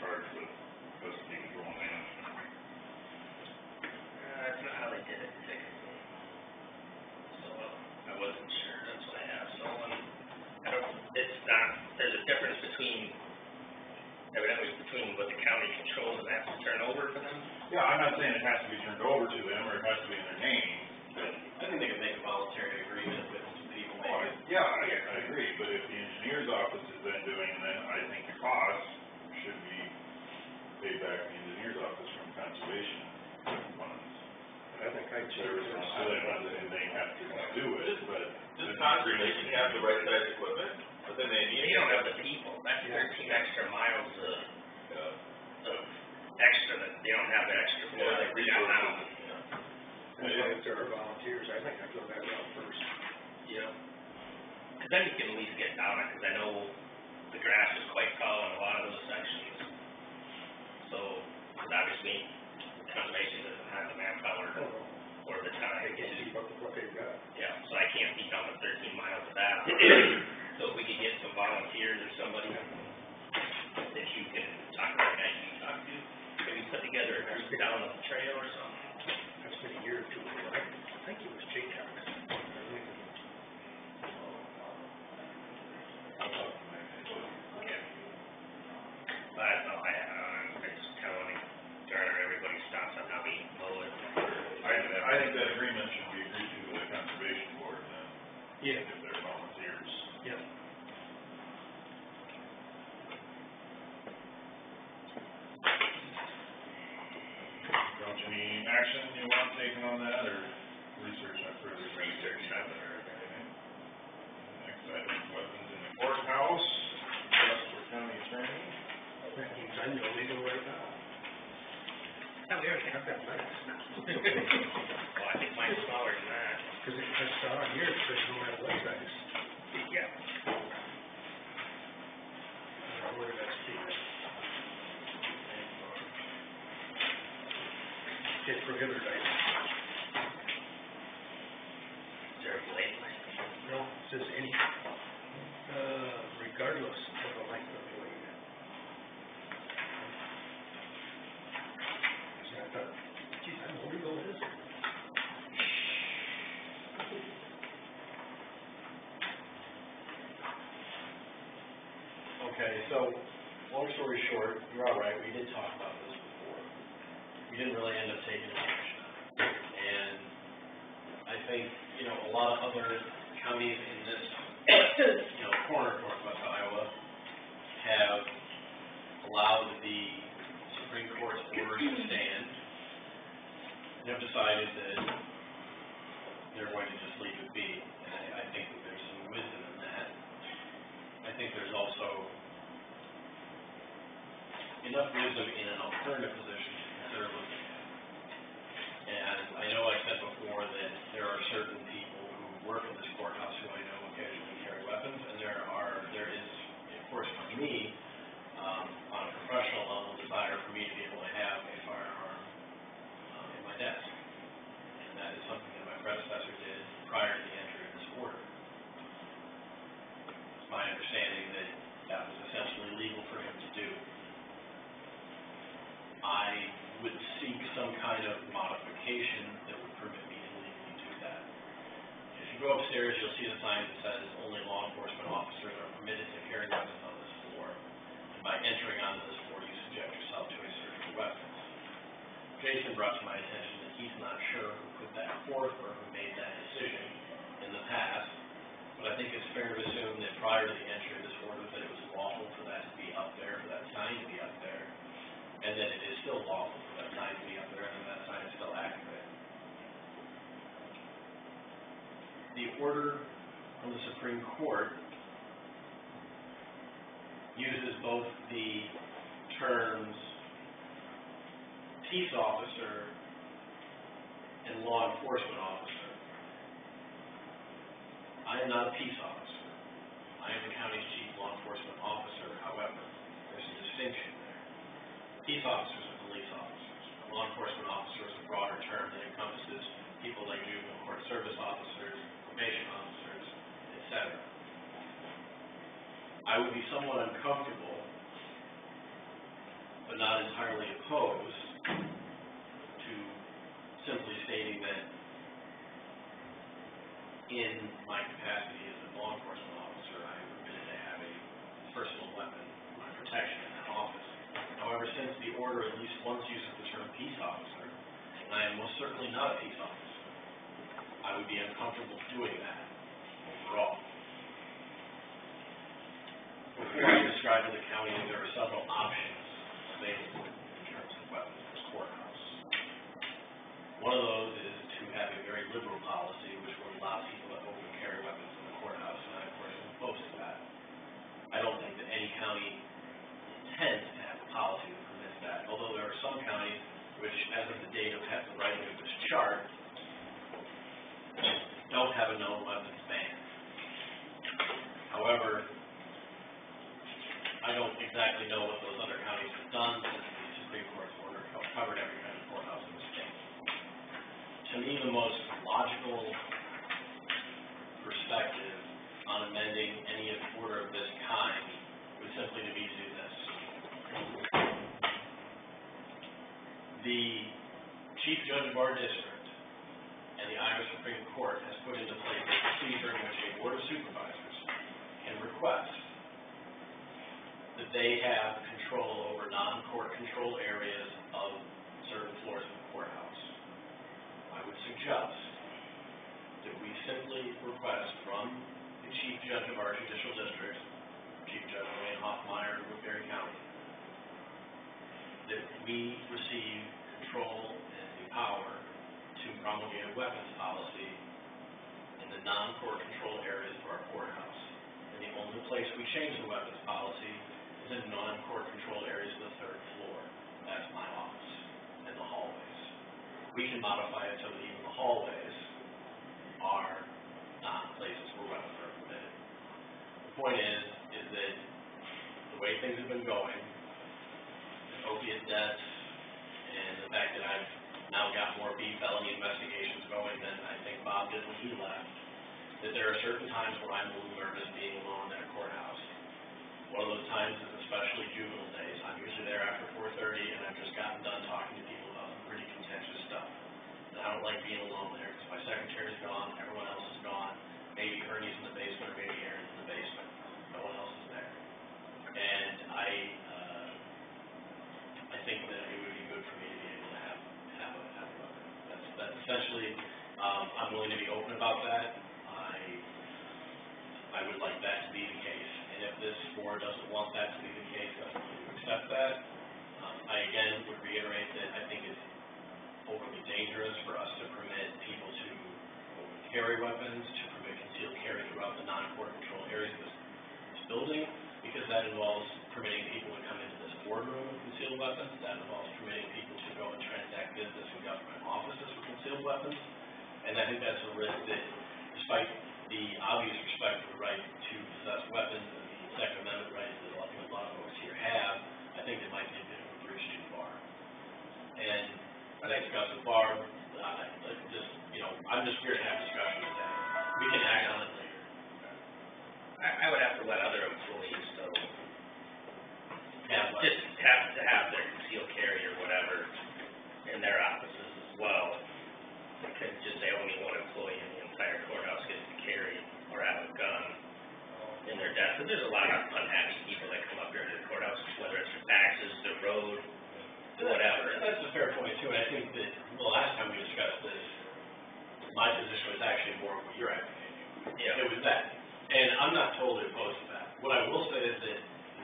charged with custody, control, and management. That's not how they did it technically. So, I wasn't sure, that's why I asked. So, it's not, there's a difference evidently between what the county controls and has to turn over for them. Yeah, I'm not saying it has to be turned over to them, or it has to be in their name, but. I think they could make a voluntary agreement with some people, Oh, maybe. yeah, I agree, but if the engineer's office has been doing, then I think the costs should be paid back to the engineer's office from conservation funds. I think I'd check Their their responsibility, not that they have to do it, but. Does conservation have the right size equipment, but then they need. They don't have the people, that's 13 extra miles of extra that they don't have the extra for, like we got now. It's there are volunteers, I think I'd go that route first. Yeah. Cause then you can at least get down it, cause I know the grass is quite tall in a lot of those sections. So, cause obviously, conservation doesn't have the manpower or the time They can't to, keep up with what they've got. yeah, so I can't beat down the 13 miles of that. So if we could get some volunteers or somebody that you can talk to, that you can talk to, maybe put together a group down the trail or something. That's been a year or two ago. I think it was Jake Cox. Yeah. But that's all I have on, it's telling me, Garner, everybody stops on how we mow it. I think that agreement should be agreed to with the conservation board then, Yeah. if they're volunteers. Yeah. Don't you need action you want taken on that, or research on further? Research nothing or anything? Next item is weapons in the courthouse, request for county attorney. That means I'm illegal right now. Oh, we already have that list. Well, I think mine's smaller than that. Cause it just on here, it says no matter what size. Yeah. I don't know where that's keeping. It's prohibited item. Is there a blade license? No, it says any, regardless of the length of the blade. So I thought, geez, I'm illegal, it is. Okay, so, long story short, you're all right, we did talk about this before. We didn't really end up taking action. And I think, you know, a lot of other counties in this, you know, corner of northwest Iowa have allowed the Supreme Court's orders to stand and have decided that they're going to just leave it be. And I think that there's some wisdom in that. I think there's also enough wisdom in an alternative position to consider looking at. And I know I said before that there are certain people who work in this courthouse who I know occasionally carry weapons, and there is, of course, for me, on a professional level, desire for me to be able to have a firearm in my desk. And that is something that my predecessor did prior to the entry of this order. It's my understanding that that was essentially legal for him to do. I would seek some kind of modification that would permit me to legally do that. If you go upstairs, you'll see a sign that says only law enforcement officers are permitted to carry weapons on this floor. And by entering onto this floor, you subject yourself to a search for weapons. Jason brought to my attention that he's not sure who put that forth or who made that decision in the past, but I think it's fair to assume that prior to the entry of this order that it was lawful for that to be up there, for that sign to be up there, and that it is still lawful for that sign to be up there, and that sign is still accurate. The order from the Supreme Court uses both the terms peace officer and law enforcement officer. I am not a peace officer. I am the county's chief law enforcement officer. However, there's a distinction there. Peace officers are police officers. A law enforcement officer is a broader term that encompasses people like juvenile court service officers, probation officers, etc. I would be somewhat uncomfortable, but not entirely opposed, to simply stating that in my capacity as a law enforcement officer, I am permitted to have a personal weapon for my protection in that office. However, since the order at least once uses the term peace officer, and I am most certainly not a peace officer, I would be uncomfortable doing that overall. Before I described to the county that there are several options available in terms of weapons in this courthouse. One of those is to have a very liberal policy which will allow people to open carry weapons in the courthouse, and I of course am opposed to that. I don't think that any county intends to have a policy that permits that, although there are some counties which, as of the date of the writing of this chart, have a known weapons ban. However, I don't exactly know what those other counties have done since the Supreme Court's order covered every kind of courthouse in the state. To me, the most logical perspective on amending any order of this kind would simply to be to do this. The Chief Judge of our district and the Iowa Supreme Court has put into place a procedure in which a Board of Supervisors can request that they have control over non-court control areas of certain floors of the courthouse. I would suggest that we simply request from the Chief Judge of our judicial district, Chief Judge Wayne Hoffmeyer of Woodbury County, that we receive control and the power to promulgate a weapons policy in the non-court control areas of our courthouse. And the only place we change the weapons policy is in non-court control areas of the third floor. That's my office and the hallways. We can modify it so that even the hallways are not places where weapons are permitted. The point is that the way things have been going, the opiate deaths, and the fact that I've now got more felony investigations going than I think Bob did when he left, that there are certain times where I'm a little nervous being alone in a courthouse. One of those times is especially juvenile days. I'm usually there after 4:30, and I've just gotten done talking to people about some pretty contentious stuff. And I don't like being alone there because my secretary's gone, everyone else is gone. Maybe Ernie's in the basement, or maybe Aaron's in the basement. No one else is there. And I think that it would be good for me to be able to have a weapon. That's essentially, I'm willing to be open about that. I would like that to be the case. And if this board doesn't want that to be the case, I'm willing to accept that. I again would reiterate that I think it's overly dangerous for us to permit people to carry weapons, to permit concealed carry throughout the non-court control areas of this building, because that involves permitting people to come into this boardroom with concealed weapons. That involves permitting people to go and transact business in government offices with concealed weapons. And I think that's a risk that, despite the obvious respect for the right to possess weapons and the Second Amendment rights that a lot of folks here have, I think it might be a bit of a bridge too far. And I think Justice Barr, I'm just here to have discussion today. We can act on it later. I would have to let other employees, though, Yeah, just have to have their concealed carry or whatever in their offices as well. They couldn't just say only one employee in the entire courthouse gets to carry or have a gun in their desk. But there's a lot of unhappy people that come up here to the courthouse, whether it's for taxes, the road, whatever. That's a fair point, too. And I think that the last time we discussed this, my position was actually more of what you're advocating. Yeah. It was that. And I'm not totally opposed to that. What I will say is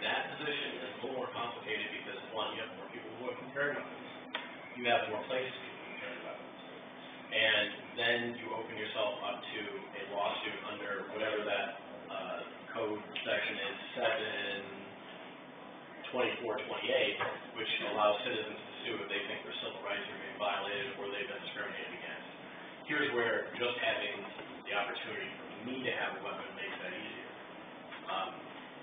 that position is a little more complicated because, one, you have more people who can carry weapons. You have more places people can carry weapons. And then you open yourself up to a lawsuit under whatever that code section is, 72428, which allows citizens to sue if they think their civil rights are being violated or they've been discriminated against. Here's where just having the opportunity for me to have a weapon makes that easier.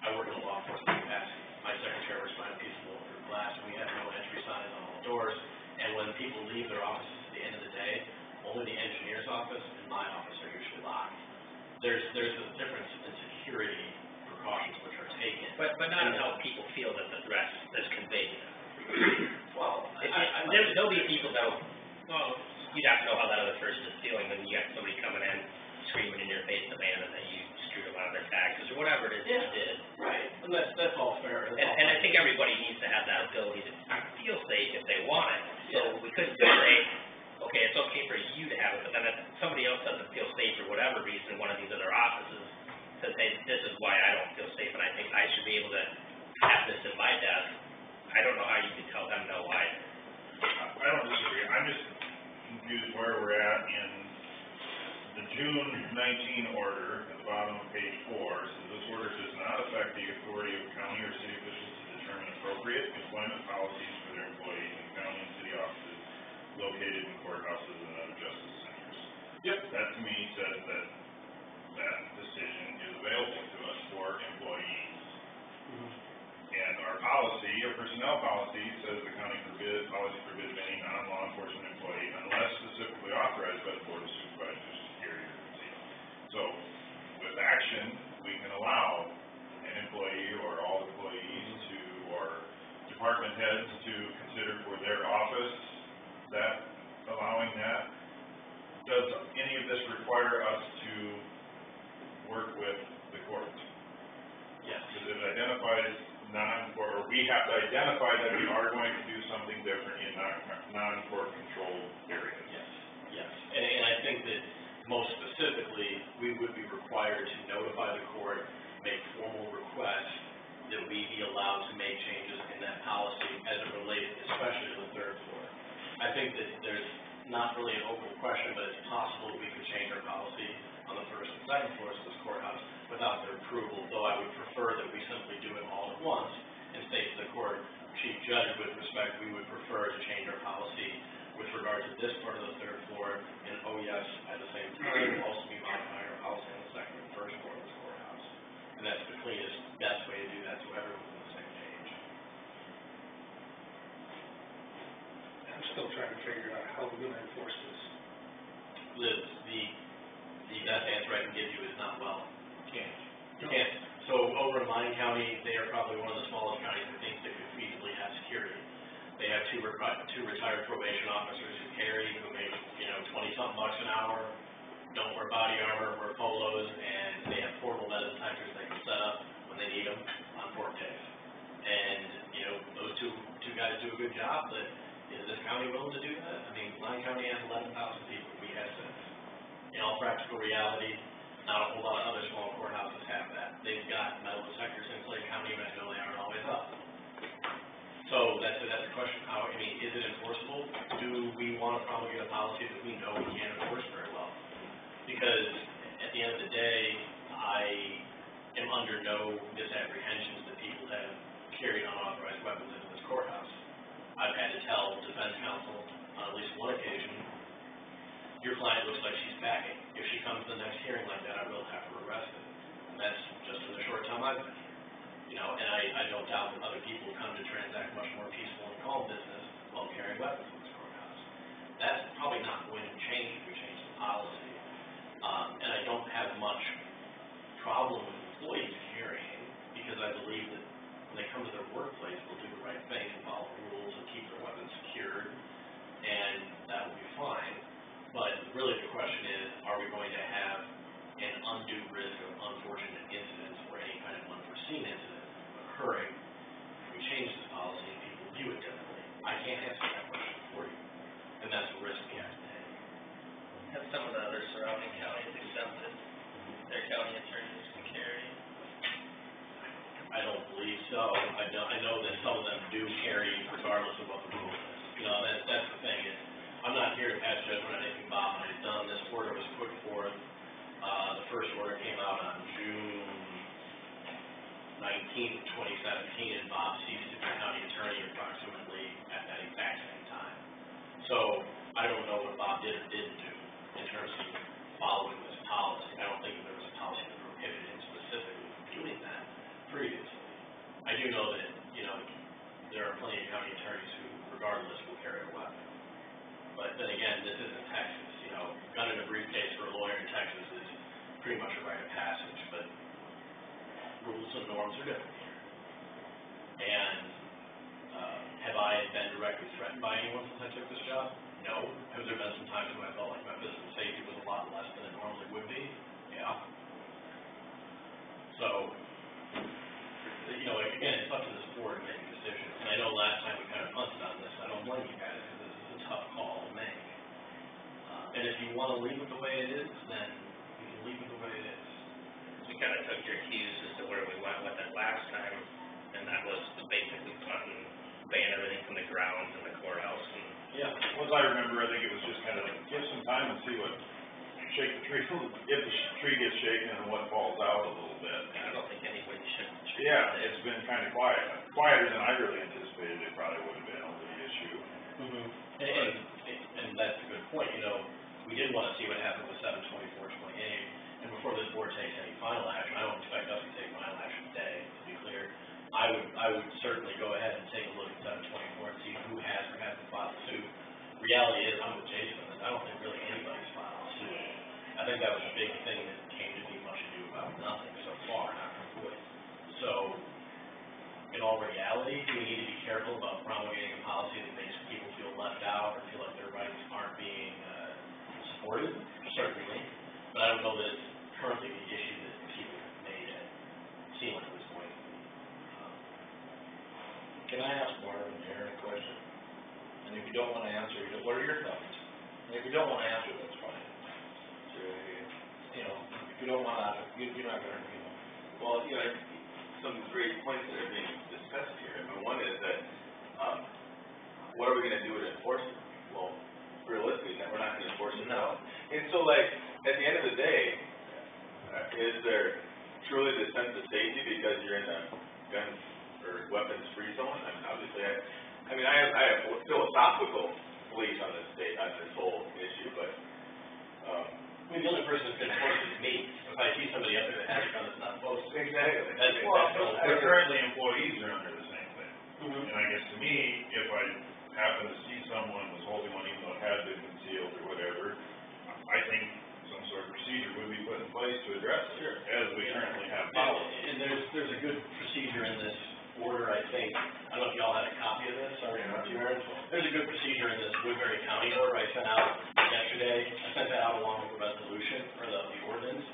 I work in a law enforcement capacity. My secretary works behind a piece of bulletproof glass, and we have no entry signs on all the doors. And when people leave their offices at the end of the day, only the engineer's office and my office are usually locked. There's a difference in security precautions which are taken. But not in how people feel that the threat is conveyed to them. Well, there'll be people that will, you'd have to know how that other person is feeling when you got somebody coming in screaming in your face, demanding that you screwed them out of their taxes or whatever it is you did. Right, and that's all fair. And I think everybody needs to have that ability to feel safe if they want it. So we couldn't just say, okay, it's okay for you to have it, but then if somebody else doesn't feel safe for whatever reason in one of these other offices, to say, this is why I don't feel safe, and I think I should be able to have this in my desk. I don't know how you can tell them no why. I don't disagree. I'm just confused where we're at in the June 19 order, at the bottom of page 4, says this order does not affect the authority of county or city officials to determine appropriate employment policies for their employees in county and city offices located in courthouses and other justice centers. Yep. That to me says that that decision is available to us for employees. And our policy, our personnel policy says the county policy forbids any non-law enforcement employee unless specifically authorized by the Board of Supervisors, Superior, and CEO. So with action, we can allow an employee or all employees to, or department heads to consider for their office that, allowing that. Does any of this require us to work with the court? Yes. Because it identifies or we have to identify that we are going to do something different in non-court controlled areas. Yes. And I think that most specifically, we would be required to notify the court, make formal requests that we be allowed to make changes in that policy as it relates especially to the third floor. I think that there's not really an open question, but it's possible we could change our policy on the first and second floors of this courthouse without their approval, though I would prefer that we simply do it all at once and state to the court, Chief Judge, with respect, we would prefer to change our policy with regard to this part of the third floor, and oh yes, at the same time, also be modifying our policy on the second and first floor of this courthouse. And that's the cleanest, best way to do that, so everyone's on the same page. I'm still trying to figure out how we're gonna enforce this. The best answer I can give you is not well. You can't. So over in Lyon County, they are probably one of the smallest counties that thinks they could feasibly have security. They have two retired probation officers who make, $20-something an hour, don't wear body armor, wear polos, and they have portable metal detectors they can set up when they need them on court days. And, those two guys do a good job, but is this county willing to do that? I mean, Lyon County has 11,000 people, we have 6. In all practical reality, not a whole lot of other small courthouses have that. They've got metal detectors in Clay County, but I know they aren't always up. So that's a question, is it enforceable? Do we want to promulgate a policy that we know we can't enforce very well? Because at the end of the day, I am under no misapprehensions that people have carried unauthorized weapons into this courthouse. I've had to tell defense counsel on at least one occasion, your client looks like she's packing. If she comes to the next hearing like that, I will have her arrested. And that's just in the short time I've been here. And I don't doubt that other people come to transact much more peaceful and calm business while carrying weapons in this courthouse. That's probably not going to change if we change the policy. And I don't have much problem with employees carrying, because I believe that when they come to their workplace, they'll do the right thing and follow the rules and keep their weapons secured, and that will be fine. But really the question is, are we going to have an undue risk of unfortunate incidents or any kind of unforeseen incident occurring if we change this policy and people view it differently? I can't answer that question for you, and that's the risk we have to take. Have some of the other surrounding counties accepted their county attorneys can carry? I don't believe so. I know that some of them do carry regardless of what the rule is. That's the thing. I'm not here to pass judgment on anything Bob might have done. This order was put forth. The first order came out on June 19th, 2017, and Bob ceased to be county attorney approximately at that exact same time. So I don't know what Bob did or didn't do in terms of following this policy. I don't think there was a policy that prohibited him specifically from doing that previously. I do know that, there are plenty of county attorneys who, regardless, will carry a weapon. But then again, this isn't Texas. Gun in a briefcase for a lawyer in Texas is pretty much a rite of passage, but rules and norms are different here. And have I been directly threatened by anyone since I took this job? No. Have there been some times when I felt like my physical safety was a lot less than it normally would be? Yeah. So, again, it's up to this board to make a decision. And I know last time we kind of punted on this. I don't blame you guys, because this is a tough call to make. And if you want to leave it the way it is, then you can leave it the way it is. We kind of took your cues as to where we went with it last time, and that was basically ban everything from the grounds and the courthouse. And yeah, as I remember, I think it was just kind of like, give some time and see what, shake the tree, if the tree gets shaken and what falls out a little bit. I don't think anybody should. Yeah, it's been kind of quiet, quieter than I really anticipated it probably would have been over the issue. Mm-hmm. And that's a good point. We did want to see what happened with 7/24/28, And before this board takes any final action, I don't expect us to take final action today, to be clear. I would certainly go ahead and take a look at 724 and see who has or hasn't filed suit. Reality is, I'm with Jason on this, I don't think really anybody's filed suit. I think that was a big thing that came to be much ado about nothing so far, not wood. So, in all reality, do we need to be careful about promulgating a policy that makes people feel left out or feel like their rights aren't being supported? Certainly. But I don't know that it's currently the issue that people have made it seem like it was going to be. Can I ask Marvin and Aaron a question? And if you don't wanna answer, what are your thoughts? And if you don't wanna answer, that's fine. So, you know, if you don't wanna, you're not gonna, you know. Well, you know, some great points that are being discussed here. I mean, one is that, what are we gonna do to enforce it? Well, realistically, we're not gonna enforce it now. And so, like, at the end of the day, is there truly the sense of safety because you're in a gun or weapons-free zone? I mean, obviously, I have philosophical beliefs on this whole issue, but, I mean, the only person that's gonna enforce it is me. If I see somebody up there that has a gun that's not supposed to. Exactly. But currently employees are under the same thing. Mm-hmm. And I guess to me, if I happen to see someone was holding one even though it had been concealed or whatever, I think some sort of procedure would be put in place to address it, as we currently have policy. And there's a good procedure in this order, I think. I don't know if y'all had a copy of this, sorry to interrupt you, Aaron. There's a good procedure in this Woodbury County order I sent out yesterday. I sent that out along with the resolution, or the ordinance.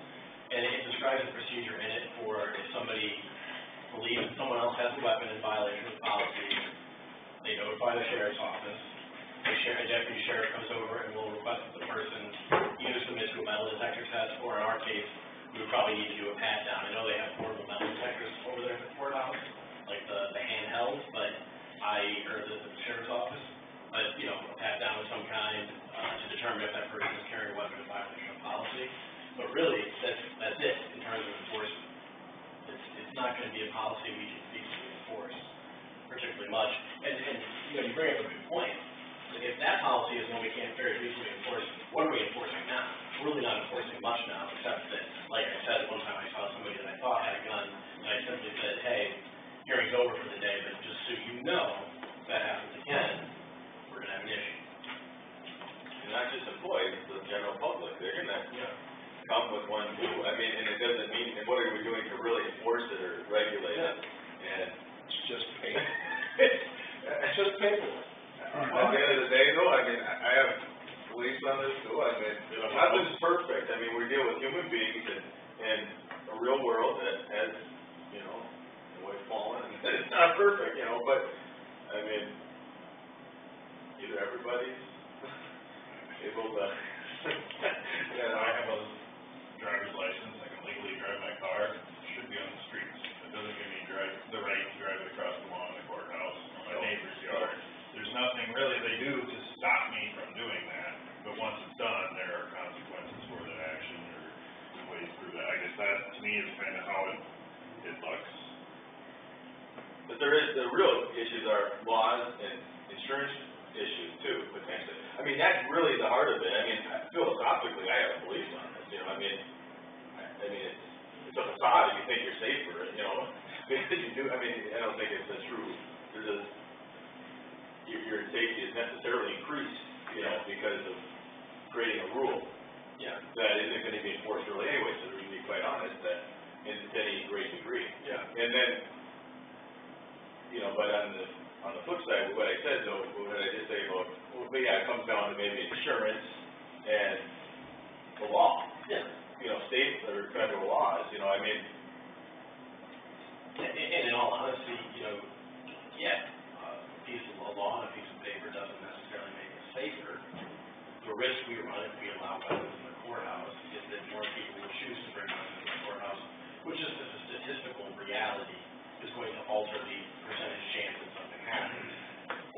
And it describes a procedure in it for if somebody believes that someone else has a weapon in violation of policy, they notify the sheriff's office. A deputy sheriff comes over and will request that the person either submit to a metal detector test, or in our case, we would probably need to do a pat down. I know they have portable metal detectors over there at the courthouse, like the handhelds, but or the sheriff's office, but, you know, a pat down of some kind, to determine if that person is carrying a weapon in violation of policy. But really, that's it in terms of enforcement. It's not gonna be a policy we can feasibly enforce particularly much. And, you know, you bring up a good point. If that policy is one we can't very easily enforce, what are we enforcing now? We're really not enforcing much now, except that, like I said, one time I saw somebody that I thought had a gun, and I simply said, hey, hearing's over for the day, but just so you know, if that happens again, we're gonna have an issue. and not just employees, the general public, they're gonna, come with one too. I mean, and it doesn't mean, and what are we doing to really enforce it or regulate it? And It's just paper. It's just paperwork. at the end of the day, though, I mean, I have beliefs on this too. I mean, nothing's perfect. I mean, we deal with human beings in a real world that has, you know, always fallen, and it's not perfect, you know, but, I mean, either everybody's able to, I have a driver's license, I can legally drive my car, it should be on the streets. It doesn't give me the right to drive it across the lawn of the courthouse, or my neighbor's yard. There's nothing really they do to stop me from doing that, but once it's done, there are consequences for that action or ways through that. I guess that, to me, is kind of how it looks. but the real issues are laws and insurance issues too, potentially. I mean, that's really the heart of it. I mean, philosophically, I have beliefs on this, you know, I mean, it's a facade if you think you're safer, you know, because you do, I mean, I don't think it's a true, your safety is necessarily increased, you know, because of creating a rule. Yeah. That isn't gonna be enforced really anyway, so to be quite honest, that to any great degree. Yeah. And then, you know, but on the flip side, what I said though, what I did say about, well, but yeah, it comes down to maybe insurance and the law. Yeah. You know, state or federal laws, you know, I mean. And in all honesty, you know, a piece of law and a piece of paper doesn't necessarily make it safer. The risk we run if we allow weapons in the courthouse is that more people will choose to bring weapons in the courthouse, which is just a statistical reality, is going to alter the percentage chance that something happens.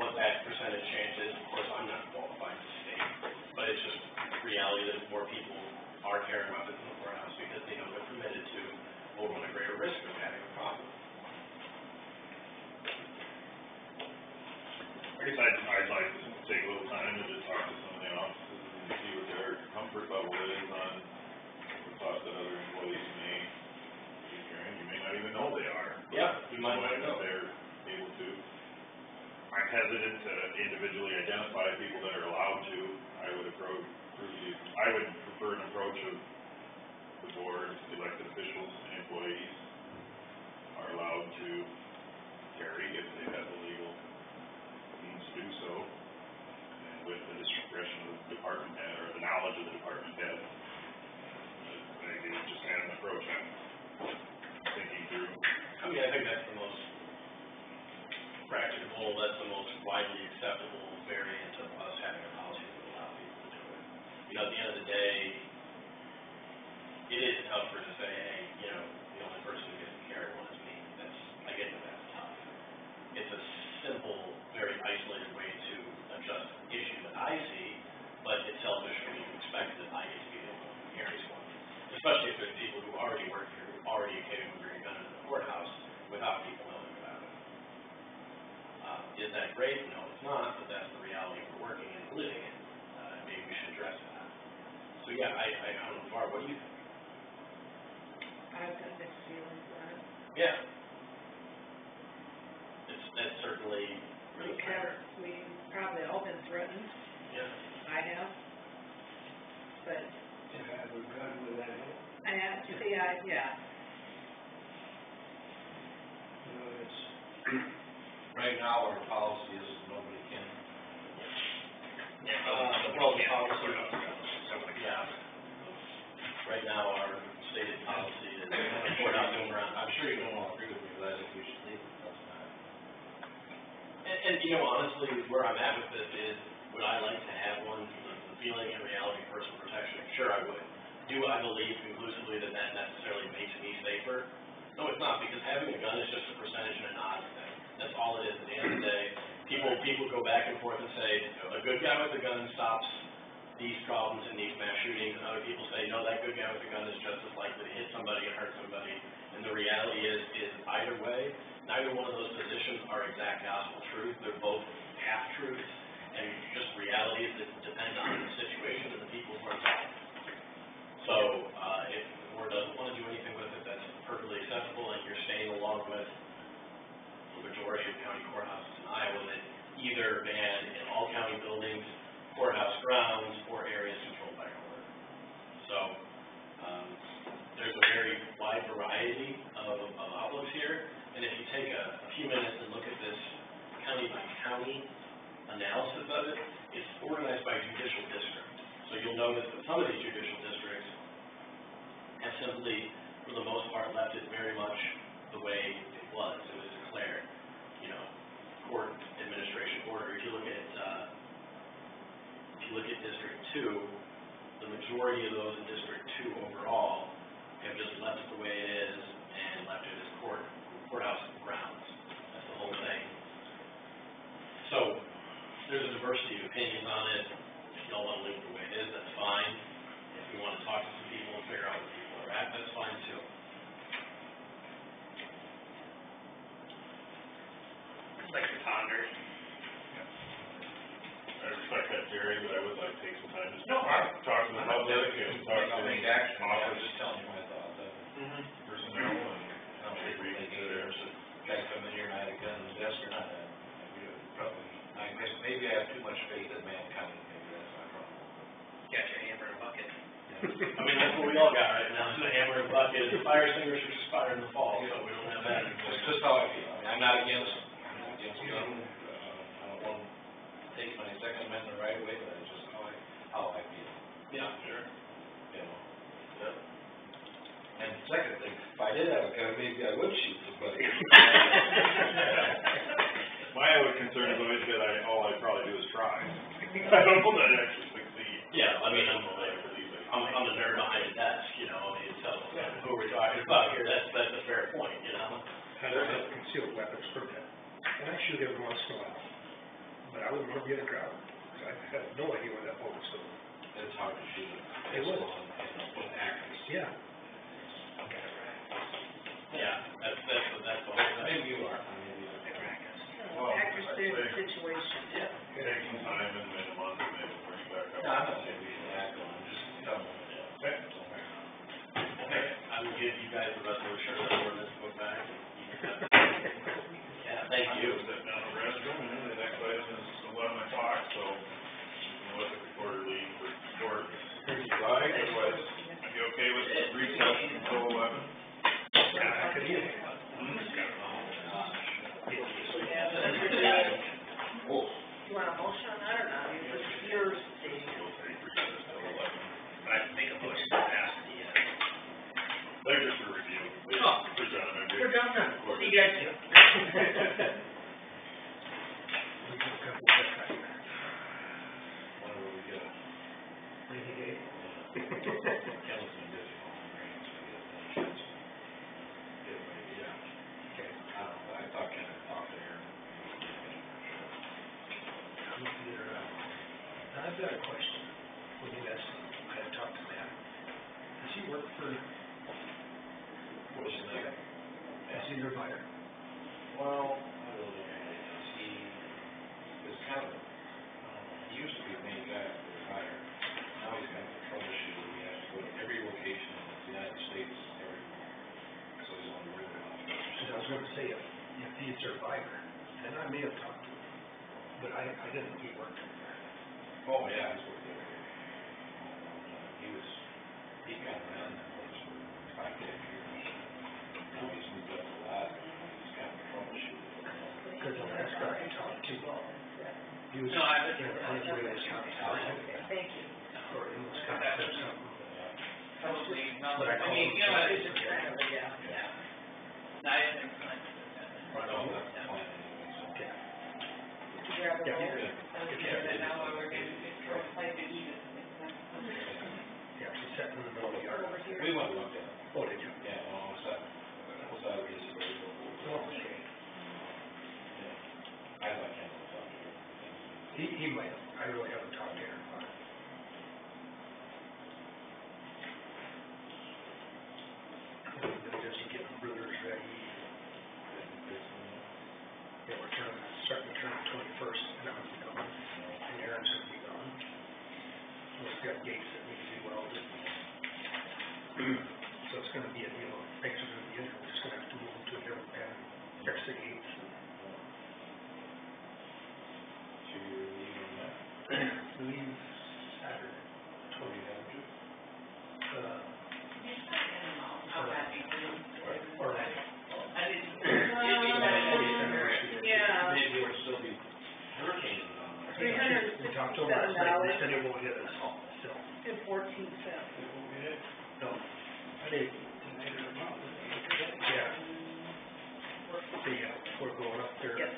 What that percentage chance is, of course, I'm not qualified to state, but it's just reality that more people are carrying weapons in the courthouse because they know they're permitted to, or run a greater risk of having a problem. I guess I'd like to take a little time to just talk to some of the offices and see what their comfort level is on the thought that other to the point that they're able to. I'm hesitant to individually identify people that are allowed to. I would prefer an approach of the board, elected officials, and employees are allowed to carry if they have the legal means to do so, and with the discretion of the department head, or the knowledge of the department head. I think it's just kind of an approach I'm thinking through. I mean, I think that's the most practicable, that's the most widely acceptable variant of us having a policy that would allow people to do it. You know, at the end of the day, it is tougher to say, hey, you know, the only person who gets to carry one is me. I get that that's tough. It's a simple, very isolated way to adjust an issue that I see, but it's selfish for me to expect that I get to be the only one who carries one. Especially if there's people who already work here, who already occasionally bring a gun into the courthouse without people knowing about it. Is that great? No, it's not, but that's the reality we're working and living in. Maybe we should address that. So yeah, I don't know, Barb, what do you think? I've got mixed feelings on it. Yeah. That's certainly really fair. We probably all been threatened. Yeah. I have. But. If I have a gun with that, I have to say, yeah. you know, it's, Right now, our policy is nobody can. Well, the policy, yeah. Right now, our stated policy is, we're not doing around, I'm sure you don't all agree with me, but I think we should leave it, that's not. And you know, honestly, where I'm at with this is, would I like to have one, the feeling and reality of personal protection? Sure, I would. Do I believe conclusively that that necessarily makes me safer? No, it's not, because having a gun is just a percentage and an odds thing. That's all it is. At the end of the day, people go back and forth and say, a good guy with a gun stops these problems and these mass shootings, and other people say, no, that good guy with a gun is just as likely to hit somebody and hurt somebody. And the reality is either way, neither one of those positions are exact gospel truth. They're both half-truths, and just realities that depend on the situation and the people who are involved. So, if the board doesn't want to do anything with it, that's perfectly acceptable, and you're staying along with the majority of county courthouses in Iowa that either ban in all county buildings, courthouse grounds, or areas controlled by court. So, there's a very wide variety of outlooks here, and if you take a few minutes and look at this county by county analysis of it, it's organized by judicial district. So you'll notice that some of these judicial districts have simply, for the most part, left it very much the way it was. It was declared, you know, court administration order. If you look at District 2, the majority of those in District 2 overall have just left it the way it is and left it as courthouse grounds. That's the whole thing. So there's a diversity of opinions on it. If y'all want to leave it the way it is, that's fine. If we want to talk to some people and figure out where people are at, that's fine too. I'd like to ponder. I respect that, Jerry, but I would like to take some time to No, talk to the public and talk to the action, I'm office just telling you my thoughts. personnel and reconsider. Guy come in here and I had a gun in the desk or not, I guess maybe I have too much faith in mankind, maybe that's my problem. Got your hammer and bucket. I mean, that's what we all got right now, is the hammer and bucket, the fire extinguishers expire in the fall, so we don't have that. That's just how I feel. I mean, I'm not against gun, I don't want to take my Second Amendment right away, but it's just how I feel. Yeah, sure. You know? And second thing, if I did have a gun, maybe I would shoot somebody. My other concern is always that all I probably do is try. I don't know that I actually succeed. Yeah, I mean, I'm the nerd behind the desk, you know, I mean, so who we're talking about here, that's a fair point, you know? I don't have a concealed weapons permit, and I shoot every once in a while, but I would never get a crowd, because I have no idea where that bullet's going. It's hard to shoot a It was. pistol and with accuracy. Yeah. Yeah, that's the whole thing. Maybe you are, Well, Accuracy of the I'd say- situation. Yeah. Take some time and then a month and then bring it back up. No, I'm not saying we should act on it, just tell me. Okay, I will give you guys the resolution of the ordinance to go back and you can have You want a motion on that or not? It's yours, Steve. I make a motion to pass the, They're just a review. Oh. They're done, I mean. we're done then. See you guys soon. I've got a question. When you guys, I had talked to Matt. Does he work for? What is his name? Is he their buyer? Well, I really don't know what he does. He is kind of, he used to be the main guy for the fire. Now he's kind of a troubleshooter. He has to go to every location in the United States, everywhere. So he's on the road a lot. Because I was gonna say, if he's their buyer, then I may have talked to him, but I didn't know he worked there. Oh, yeah, he's worked there. He kind of ran that place for 5 years. Now he's moved up the ladder. He's kind of a troubleshooter. Because the last guy I talked to, he was, No, I- on his way to Wisconsin. Thank you. Or in Wisconsin or something. Probably not, But I I mean, called you know, him. it's just kind of, yeah. No, I didn't think Right off that plan anyway, so. Okay. Grab a Yeah, roll. good. Yeah, she's sitting in the middle of the yard. Over here. We went and looked at it. Oh, did you? Yeah, on the side. What's that, is it very local? Oh, okay. Yeah. I'd like him to talk to her. He might have, I really haven't talked to Aaron about it. They're just getting rooters ready. Yeah, we're starting to turn the 21st, and I'm gonna be gone, and Aaron's gonna be gone. We've got gates that need to be welded. So it's gonna be a deal, things are gonna be in, we're just gonna have to move them to a different pen, fix the gates. So you're leaving that? Leave Saturday, 20th. Or like, Yeah. Maybe there would still be hurricanes on there. we talked to him last night, he said it won't hit us, so. And 14 cents. No. They, yeah. We're going up there Yes.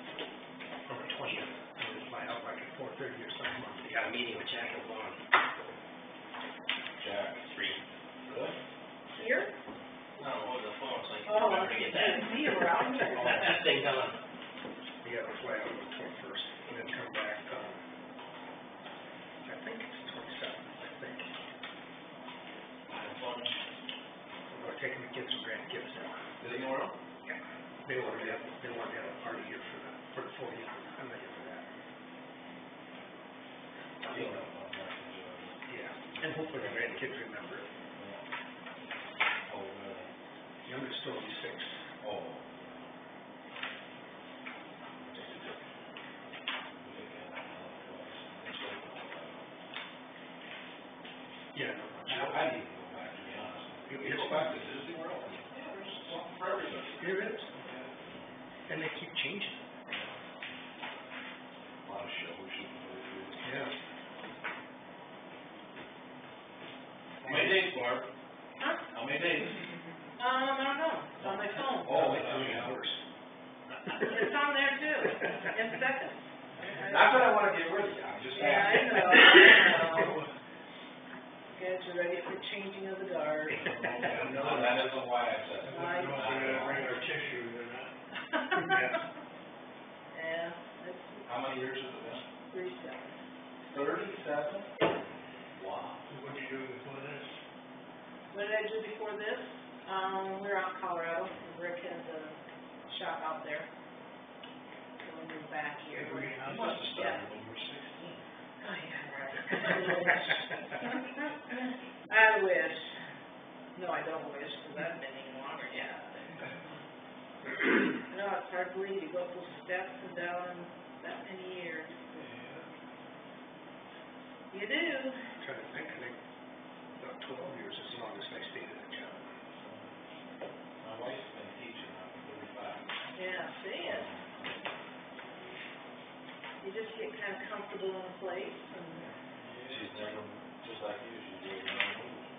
on the 20th, and we fly out like at 4:30 or something. We got a meeting with Jack and Vaughn. Jack. 3. Really? Here? No, over the phone, so I Oh, can remember to get that. see you around here. That thing done. We got to fly out on the 21st, and then come back, I think it's 27th, I think. Have fun. We're taking the kids and grandkids down. Disney World? Yeah. They want to have a party here for the 40th. I'm not here for that. You'll have fun, Mark, enjoy it. Yeah, and hopefully the grandkids remember it. Oh, really? Youngest still only 6. Oh. Yeah. I need to go back, to be honest. You go back to Disney World, yeah, there's something for everybody. There is. And they keep changing. A lot of shows you can go through. Yeah. How many days, Barb? Huh? How many days? I don't know, it's on my phone. Oh, like 3 hours. It's on there too, in seconds. Not that I wanna get rid of you, I'm just Yeah, I asking. know. Guys are ready for changing of the guard. No, that isn't why I said it. I see. Regular tissue, they're not. Yeah, that's How many years has it been? 37. 37? Wow. What did you do before this? What did I do before this? We were out in Colorado, Rick has a shop out there. So we moved back here. You must have started when you were 16. Oh, yeah, right. I wish. No, I don't wish, because I've been any longer yet. No, it's hard to believe you go up those steps and down in that many years. You do. Trying to think, I think about 12 years is the longest I stayed in a job. you just get kind of comfortable in a place and. She's never, just like you, she's doing her own moves.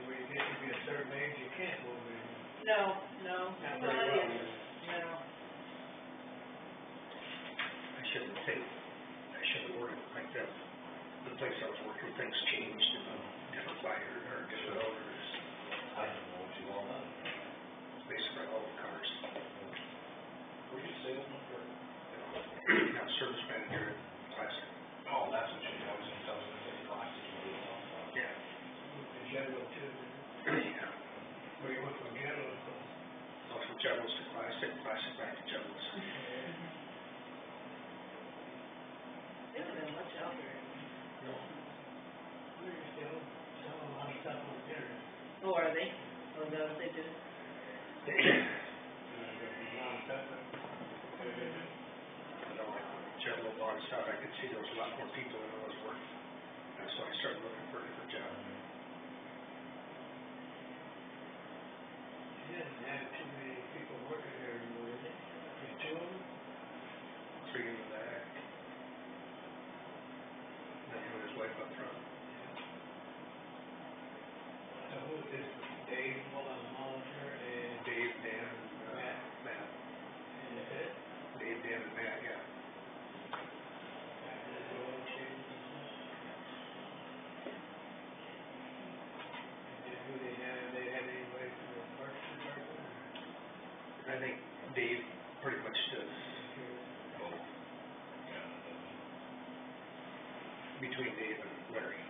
When you get to be a certain age, you can't move anymore. No, no, Not well, very well. no. I shouldn't have worded it like that. The place I was working, things changed, different buyers, or different owners, I don't know what you all done. basically all the cars. Where did you say that one for? Now, service manager at Classic. Oh, that's what you, I was gonna say classes, what you were talking about. Yeah. And General too. Yeah. Where you went from General to. Oh, from Jevels to Classic, Classic back to Jevels. There hasn't been much out there. No. We're still selling a lot of stuff on the internet. Oh, are they? Oh, is that what they do? I know, like when Jevels bought us out, I could see there was a lot more people than there was work. That's why I started looking for a different job. He doesn't have too many people working there anymore, is it? There's two of them? 3 in the back. Then him and his wife up front. So who is this? Dave, Molitor, and Dave, Dan, and Matt. Matt. And that's it? Dave, Dan, and Matt, yeah. That's the oil change and stuff. And then who they have anybody for the parks department? I think Dave pretty much does Both. between Dave and Larry.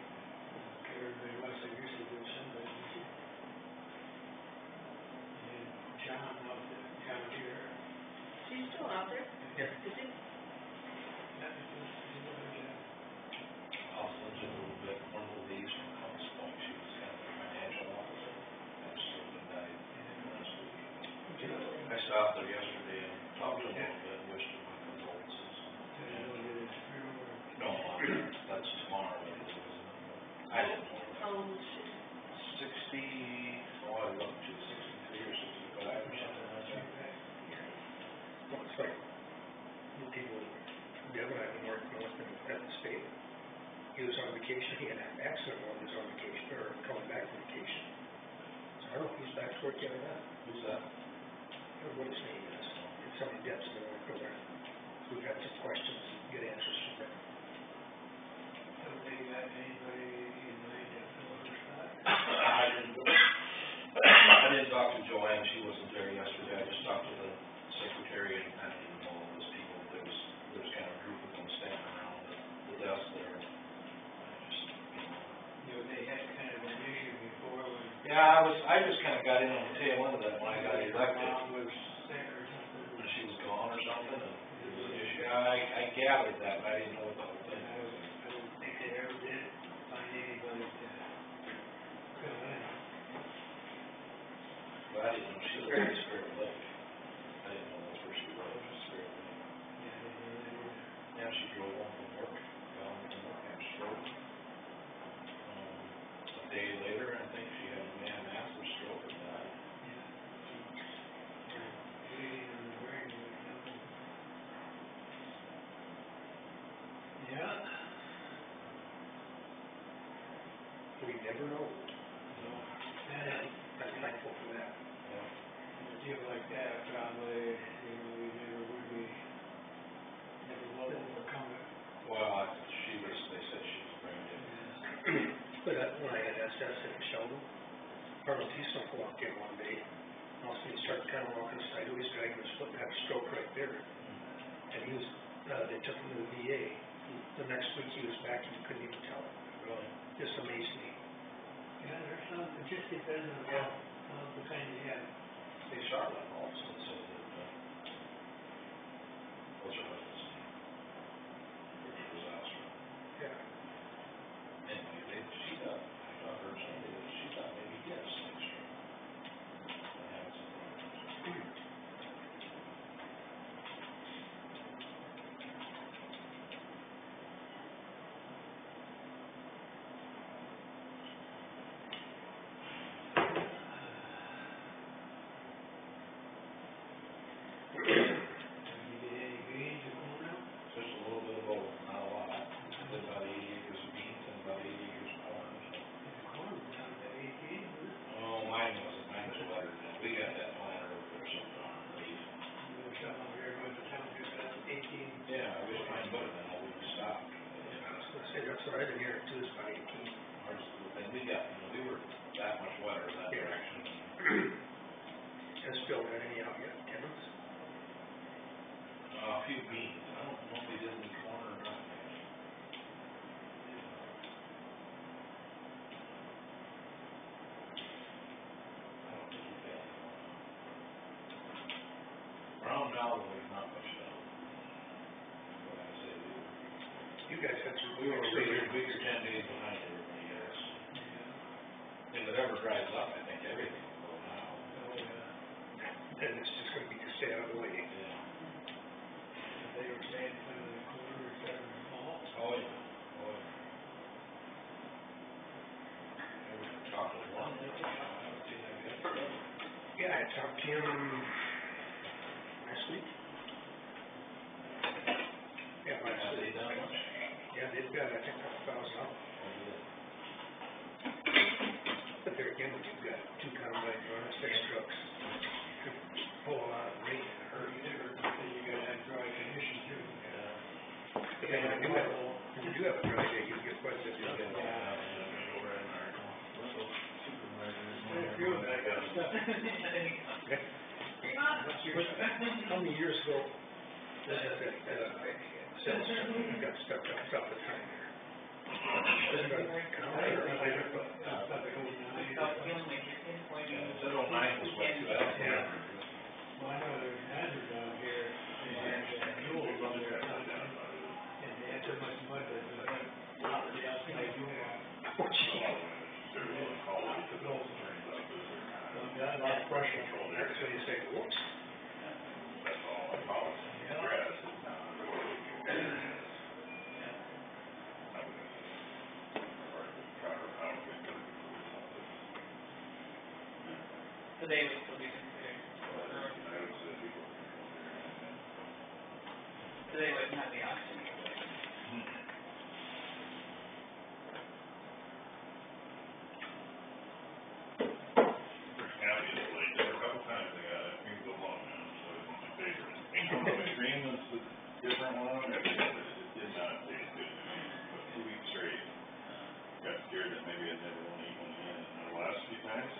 Everybody must have used to do somebody. And John out there, John Deere. She's still out there? Yeah. Is he? That was another job. I'll send you a little bit, one of the leads from Compass Point, she was kind of a financial officer, and sort of died last week. I stopped there yesterday and talked to him a little bit, and wished him my condolences. No, that's tomorrow, I didn't know. How old is she? 60, oh, I looked, she was 63 or 65 or something like that. Well, it's like the people, Devin, I've been working with him at the state. He was on vacation, he had an accident while he was on vacation, or coming back from vacation. So I don't know if he's back to work yet or not. Who's that? Or what his name is. It's somebody Deb's been working with. So we've had some questions, get answers from them. Don't they got anybody in mind to fill her spot? I didn't talk to Joanne, she wasn't there yesterday, I just talked to the secretary and I didn't know all those people, there was kind of a group of them standing around the desk there. They had kind of an issue before when. Yeah, I just kind of got in on the tail end of that when I got elected. Mom was sick or something. When she was gone or something, and it was an issue. Yeah, I gathered that, but I didn't know what the whole thing I was. don't think they ever did find anybody to fill in. But I didn't know, she lived in Spirit Lake. I didn't know that's where she lived, Spirit Lake. Yeah, they really were. Yeah, she drove home from work, got home from work, had a stroke. A day later, I think she had a massive stroke and died. Bleeding on the brain or something. Yeah. We never know. No. I'm thankful for that. Yeah. A deal like that, probably, we never would be, never will overcome it. Well, they said she was brain dead. But when I had SS in Sheldon, Arnold T-Snow walked in one day. All of a sudden he started kind of walking sideways, dragging his foot, and had a stroke right there. And he was, they took him to the VA. The next week he was back and you couldn't even tell it. Really? Just amazed me. Yeah, there's some, it just depends on how the kind you have. Hey, Charlotte also said that, what's her husband's name? Richard Rosastro. Yeah. Anyway, she thought, I thought her Sunday that she thought maybe he had a snake stroke. I had some. Did you get any beans or corn out? Just a little bit of both. That's what I've been hearing too, is about 18. Ours, and we got, we were that much wetter that Yeah. direction. Has Phil got any out yet, Kevin's? A few beans, I don't know if they did in the corner or not. I don't think we got any. Brown Valley, there's not much down. What I say, You guys had some. we were a week or 10 days behind everybody else. If it ever dries up, I think everything will go now. Then it's just gonna be to stay out of the way. Yeah. They were saying, kind of the quarter, seven, fall. Oh, yeah, oh, yeah. There was a chocolate one, I haven't seen that guy forever. Yeah, I talked to him last week. Yeah, last Have they week. done much? Yeah, they've got, I think, $1,000 out. But there again, when you've got 2 combine runs, 6 trucks, pull a lot of weight in a hurry. You gotta have dry condition too. But then when you do have a dry day, you get quite a bit of it. How many years ago, sales got stuck up south of town there? Isn't that county or highway, but, So 09 was what, 2000? yeah. Well, I know there's hazard down here, and mules on there, and they had so much mud that the outside door. Oh, gee. A lot of pressure. That's when you say, whoops. That's all I call it. Grass is not really. So they would still be considered, so they wouldn't have the option. Happy as late, there were a couple times they got it, things go long now, so it's my favorite. The green was the different one, it did not taste good to me, but 2 weeks straight. Got scared that maybe I'd never want to eat one again, and the last few times.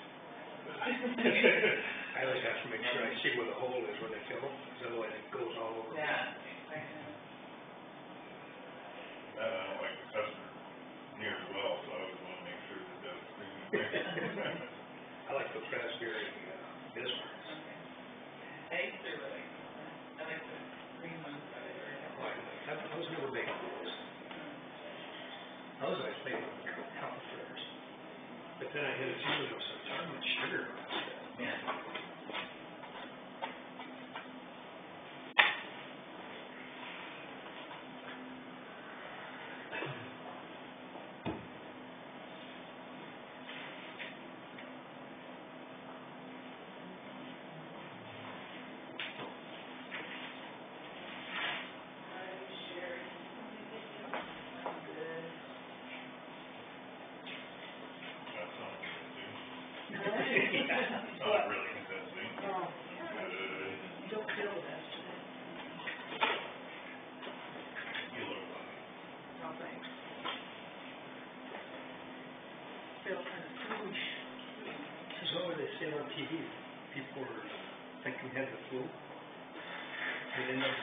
I always have to make sure I see where the hole is when they fill it, because otherwise it goes all over. Yeah. I don't like the customer near as well, so I always want to make sure that that's green. I like the raspberry, Bismarcks. I used to really, I like the green ones better. I was never making those. I was always making health foods. But then I had a feeling of some too much sugar. Yeah. That sounds good too. Yeah. Not really convincing. Oh, You don't feel that. look funny. No, thanks. Feel kind of foolish. This is what they say on TV. People were thinking they had the flu. They didn't know.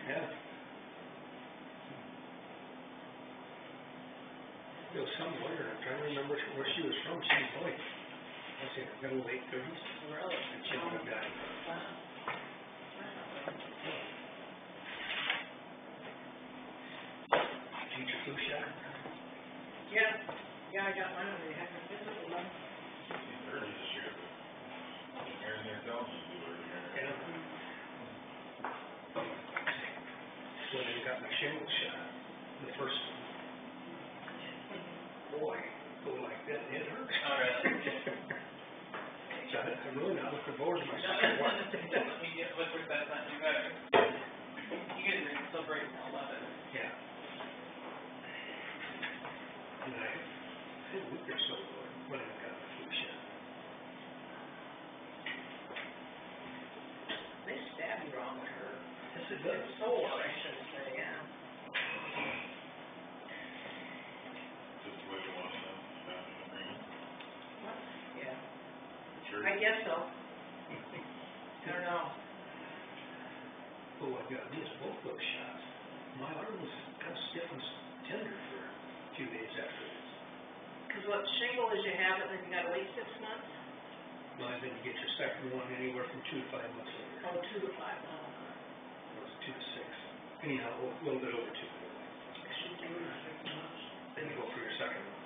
Yeah. There was some lawyer, I'm trying to remember where she was from. She was like, I say, middle, late 30s. Really? And she ended up dying. Did you get your flu shot? Yeah, I got mine when they had my physical one. It's early this year, but here's their telling you to do earlier. Yeah. When I got my shingles shot, the first one. Boy, go like that, it hurts. Oh, really? So I'm really not looking forward to my second one. You get liquid, that's not too better. You get it still break till 11. Yeah. And I had a week or so ago when I got my flu shot. They stab you wrong with her. Yes, it does. Sore, I should say, yeah. sure. I guess so. I don't know. Oh, I got this, both those shots. My arm was kind of stiff and tender for a few days after this. Cause what shingle is you have it, then you gotta wait 6 months? No, then you get your second one anywhere from 2 to 5 months later. Oh, 2 to 5, oh. It was 2 to 6. Anyhow, a little bit over 2. Should do it 6 months. Then you go for your second one.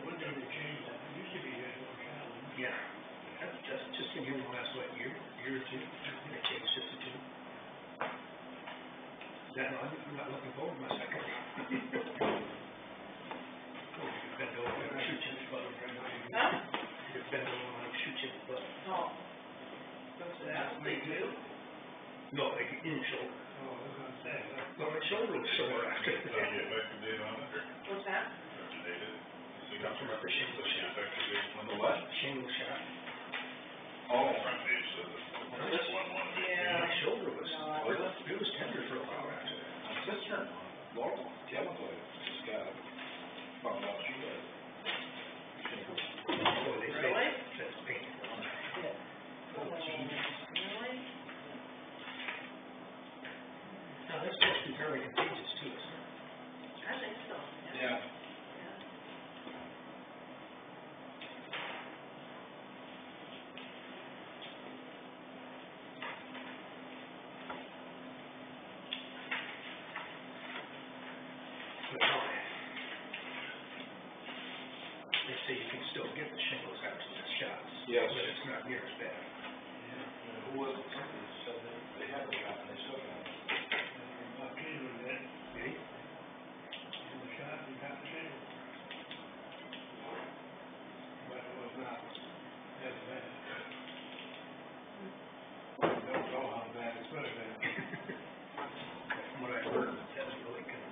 When did they change that? It used to be that one shot. Yeah. That's just in here in the last, what, year or two? They changed it to 2. Then I'm not looking forward to my second one. Oh, you could bend over and shoot you in the butt. Huh? You could bend over and shoot you in the butt. Oh. What's that? They do? No, like in the shoulder. Oh, I was gonna say, Well, my shoulder was sore after Is that that. the effective date on it, or What's that? effective date is? Comes from the shingle shot. Effective date On the what? Shingle shot. Oh. Front page says it's 1/1/18. Yeah. My shoulder was, No, it was tender for a while after that. My sister-in-law, Laurel, Chemical, just got found out she was. Boy, they say Really? that's painful. Oh, really? Now, that's supposed to be fairly contagious too, isn't it? I think so. Yeah. But no, they say you can still get the shingles after the shots. Yes. But it's not near as bad. Who was it, somebody said that they had a shot and they still got it. about kids with that, Did he? in the shot, you got the shingle. But it was not as bad. Don't know how bad it could have been. From what I heard, that's really kind of,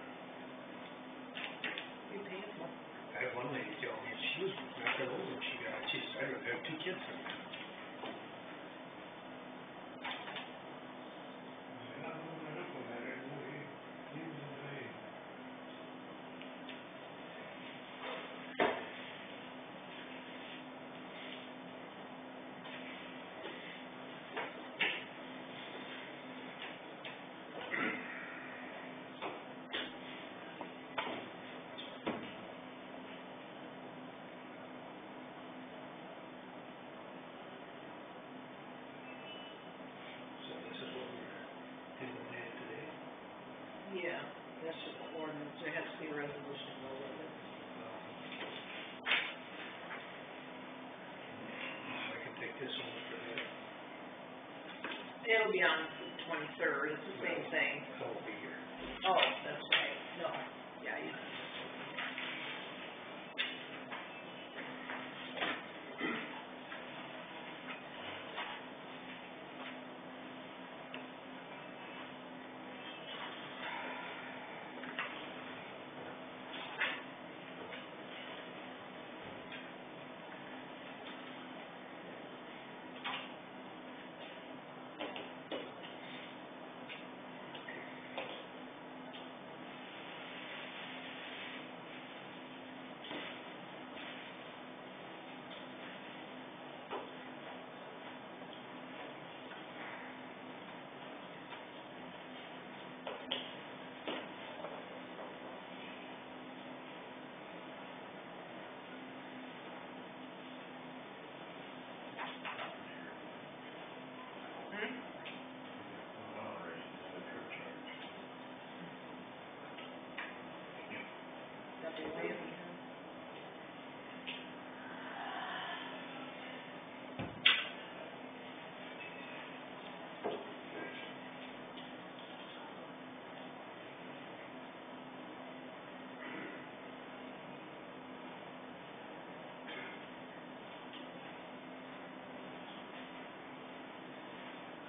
Be painful. I had one lady tell me she was not that old when she got it. She said, I have 2 kids from that. I'm moving up on that, it will be, he was in pain. So this is what we're implementing today. Yeah, that's just the ordinance. There has to be a resolution to go with it. I can take this one for that. It'll be on the 23rd. It's the same thing. I won't be here. Oh, that's right. No. Yeah, you. That'd be way.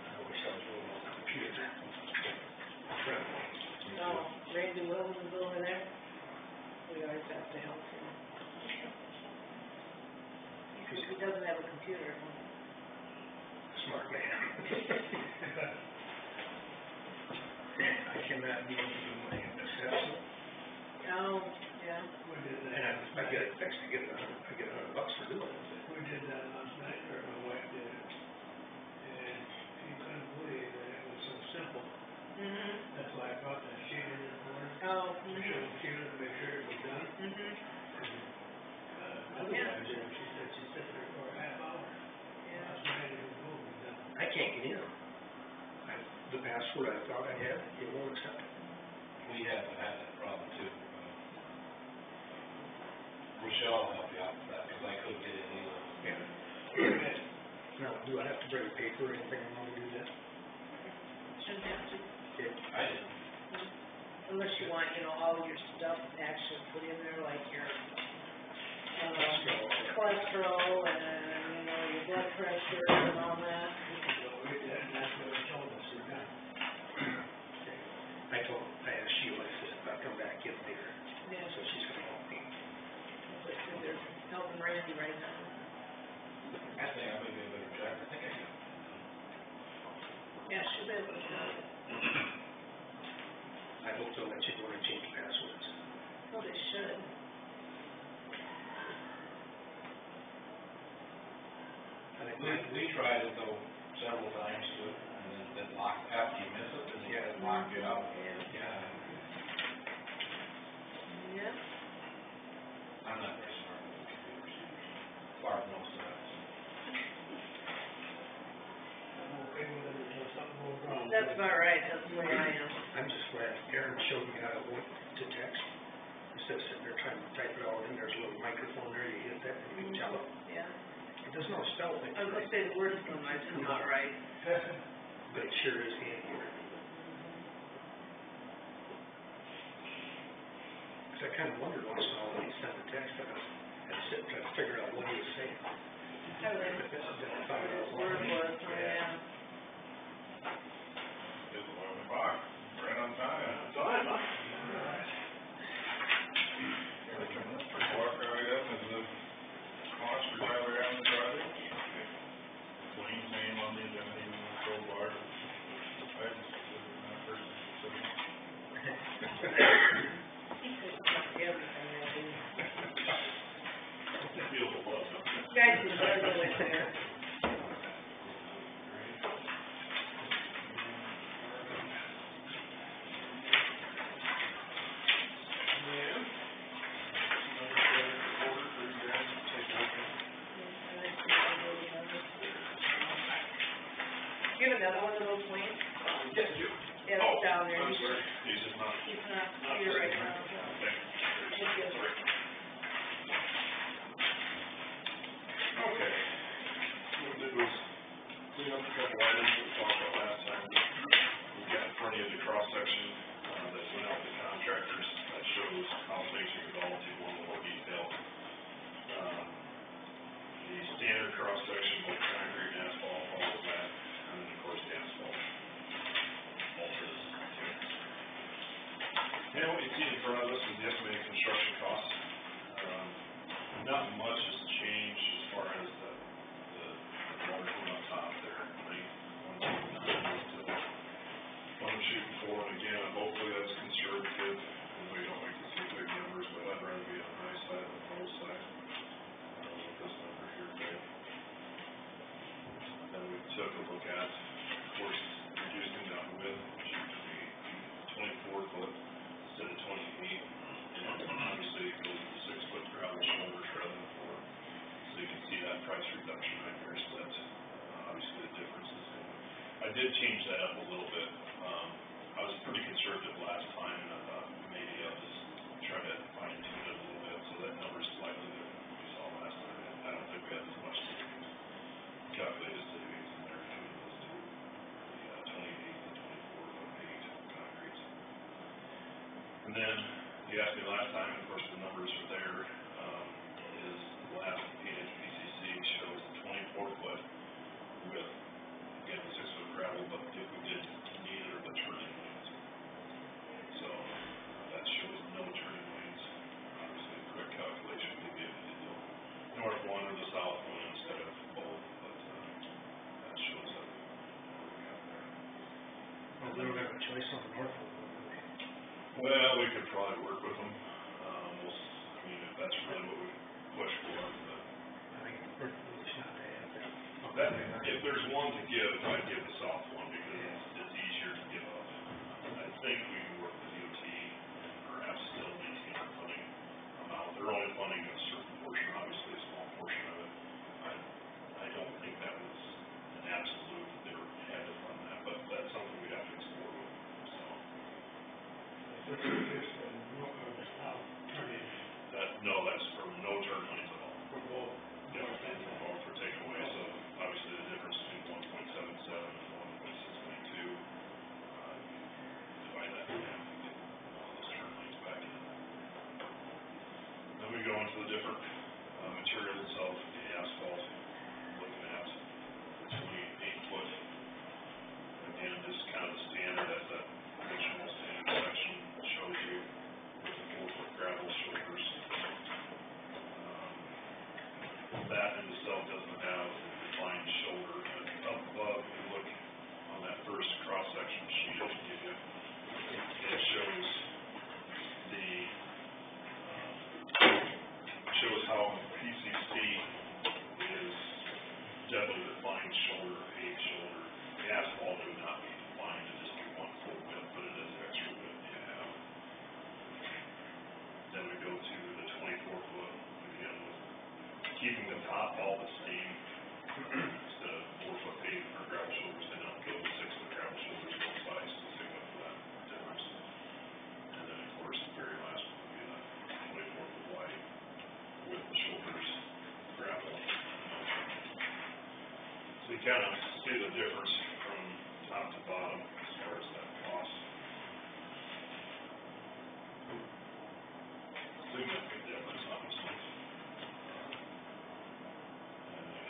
I wish I was a little more computer friendly. No, Randy Williams is over there. We always have to help him. Because he doesn't have a computer at home. Smart man. I cannot be able to do my assessment. Oh, yeah. And I get it fixed, I get $100 for doing it. That's why I brought that sheet in the morning. Oh, Make sure it was done. Otherwise, she said she sat there for a half hour. Last night it was moving done. I can't get in. The password I thought I had, it won't accept it. We have had that problem too. Rochelle will help you out with that, because I couldn't get in either. Yeah. Now, do I have to bring paper or anything along to do that? shouldn't have to, Okay. I didn't. unless you want, all your stuff actually put in there, like your, cholesterol and, your blood pressure and all that. That's what they told us, we're done. I asked Sheila, I said, if I come back in later, Yeah, so she's gonna help me. so they're helping Randy right now. I think I'm gonna be a better driver. I think I can. Yeah, she'll be able to do it. I hope they'll let you go and change passwords. Well, they should. I think We tried it though several times too, and then lock, after you miss it, then you gotta lock it out. Yeah. Yeah. I'm not very smart with computers. Barb knows that. I'm okay with it until something goes wrong. That's about right, that's the way I am. I'm just glad Aaron showed me how to link to text. Instead of sitting there trying to type it all in, there's a little microphone there, you hit that and you can tell it. Yeah. It doesn't all spell things I was right, gonna say the word sometimes is not right. but it sure is handy. Cause I kinda wondered once in a while when he sent a text, I had to sit and try to figure out what he was saying. I would, Then I found what out his what word he- was, yeah. It's 11 o'clock, right on time. Time, huh? Walk right up and the cost for Tyler Allen project. Wayne's name on the agenda, even so far. I just, that person, so. He could do everything, that dude. Feels a lot, huh? Guys who does it there. Do you have another one of those wings? Yes, you. Yeah, it's down there. I'm sorry, he's just not. He's not here right now, so. Okay. Okay. What we did was clean up a couple items that we talked about last time. We've got plenty of the cross-section, that went out to contractors that shows how things are developed in a little more detail. The standard cross-section, both concrete and asphalt, follows that, and then of course the asphalt. Alters too. And what you see in front of us is the estimated construction costs. Not much has changed as far as the water going on top there, right? What I'm shooting for, and again, hopefully that's conservative, and we don't like to see big numbers, but I'd rather be on the high side than the low side. With this number here today. Then we took a look at, of course, reducing that width, which used to be 24 foot instead of 28. And obviously it goes to 6-foot gravel shoulders rather than 4. So you can see that price reduction right there split. Obviously the difference is going. I did change that up a little bit. I was pretty conservative last time, and I thought maybe I'll just try to fine tune it a little bit so that number's slightly different than we saw last time. And I don't think we had as much savings, calculated savings in there between those two, the 28 and 24-foot 8 concrete. And then you asked me last time, of course the numbers are there, is the last PCC shows 24-foot with, again, the 6-foot gravel, but if we did neither of the turning lanes. So that shows no turning lanes. Obviously, a quick calculation could be if you did the north one or the south one instead of both, but that shows up what we got there. Well, we don't have a choice on the north one, do we? Well, we could probably work with them. I mean, if that's really what we push for, but. I think it's pretty foolish not to have that. If there's one to give, I'd give the south one because it's easier to give up. think we can work with DOT and perhaps still maintain our funding amount. They're only funding a certain portion, obviously a small portion of it. I don't think that was an absolute, that they had to fund that, but that's something we'd have to explore with them, so. No, that's for no turn lanes at all. For both? Yeah, for both, for takeaway, so obviously the difference between 1.77 and 1.692, divide that in half, and get all those turn lanes back in. Then we go into the different, material itself, the asphalt, looking at the 28-foot. Again, just kind of the standard, as that original standard section shows you, with the 4-foot gravel shoulders. That in itself doesn't have a defined shoulder, but up above, if you look on that first cross-section sheet I can give you, it shows the, shows how PCC is definitely defined shoulder, paved shoulder. The asphalt would not be defined, it just be one full width, but it is extra width you have. Then we go to the 24-foot, again, with keeping the top all the same, instead of 4-foot paved or gravel shoulders, they don't go 6-foot gravel shoulders both sides to make up for that difference. And then, of course, the very last one would be the 24-foot wide with the shoulders, gravel. So you kind of see the difference from top to bottom as far as that cost. Significant difference, obviously.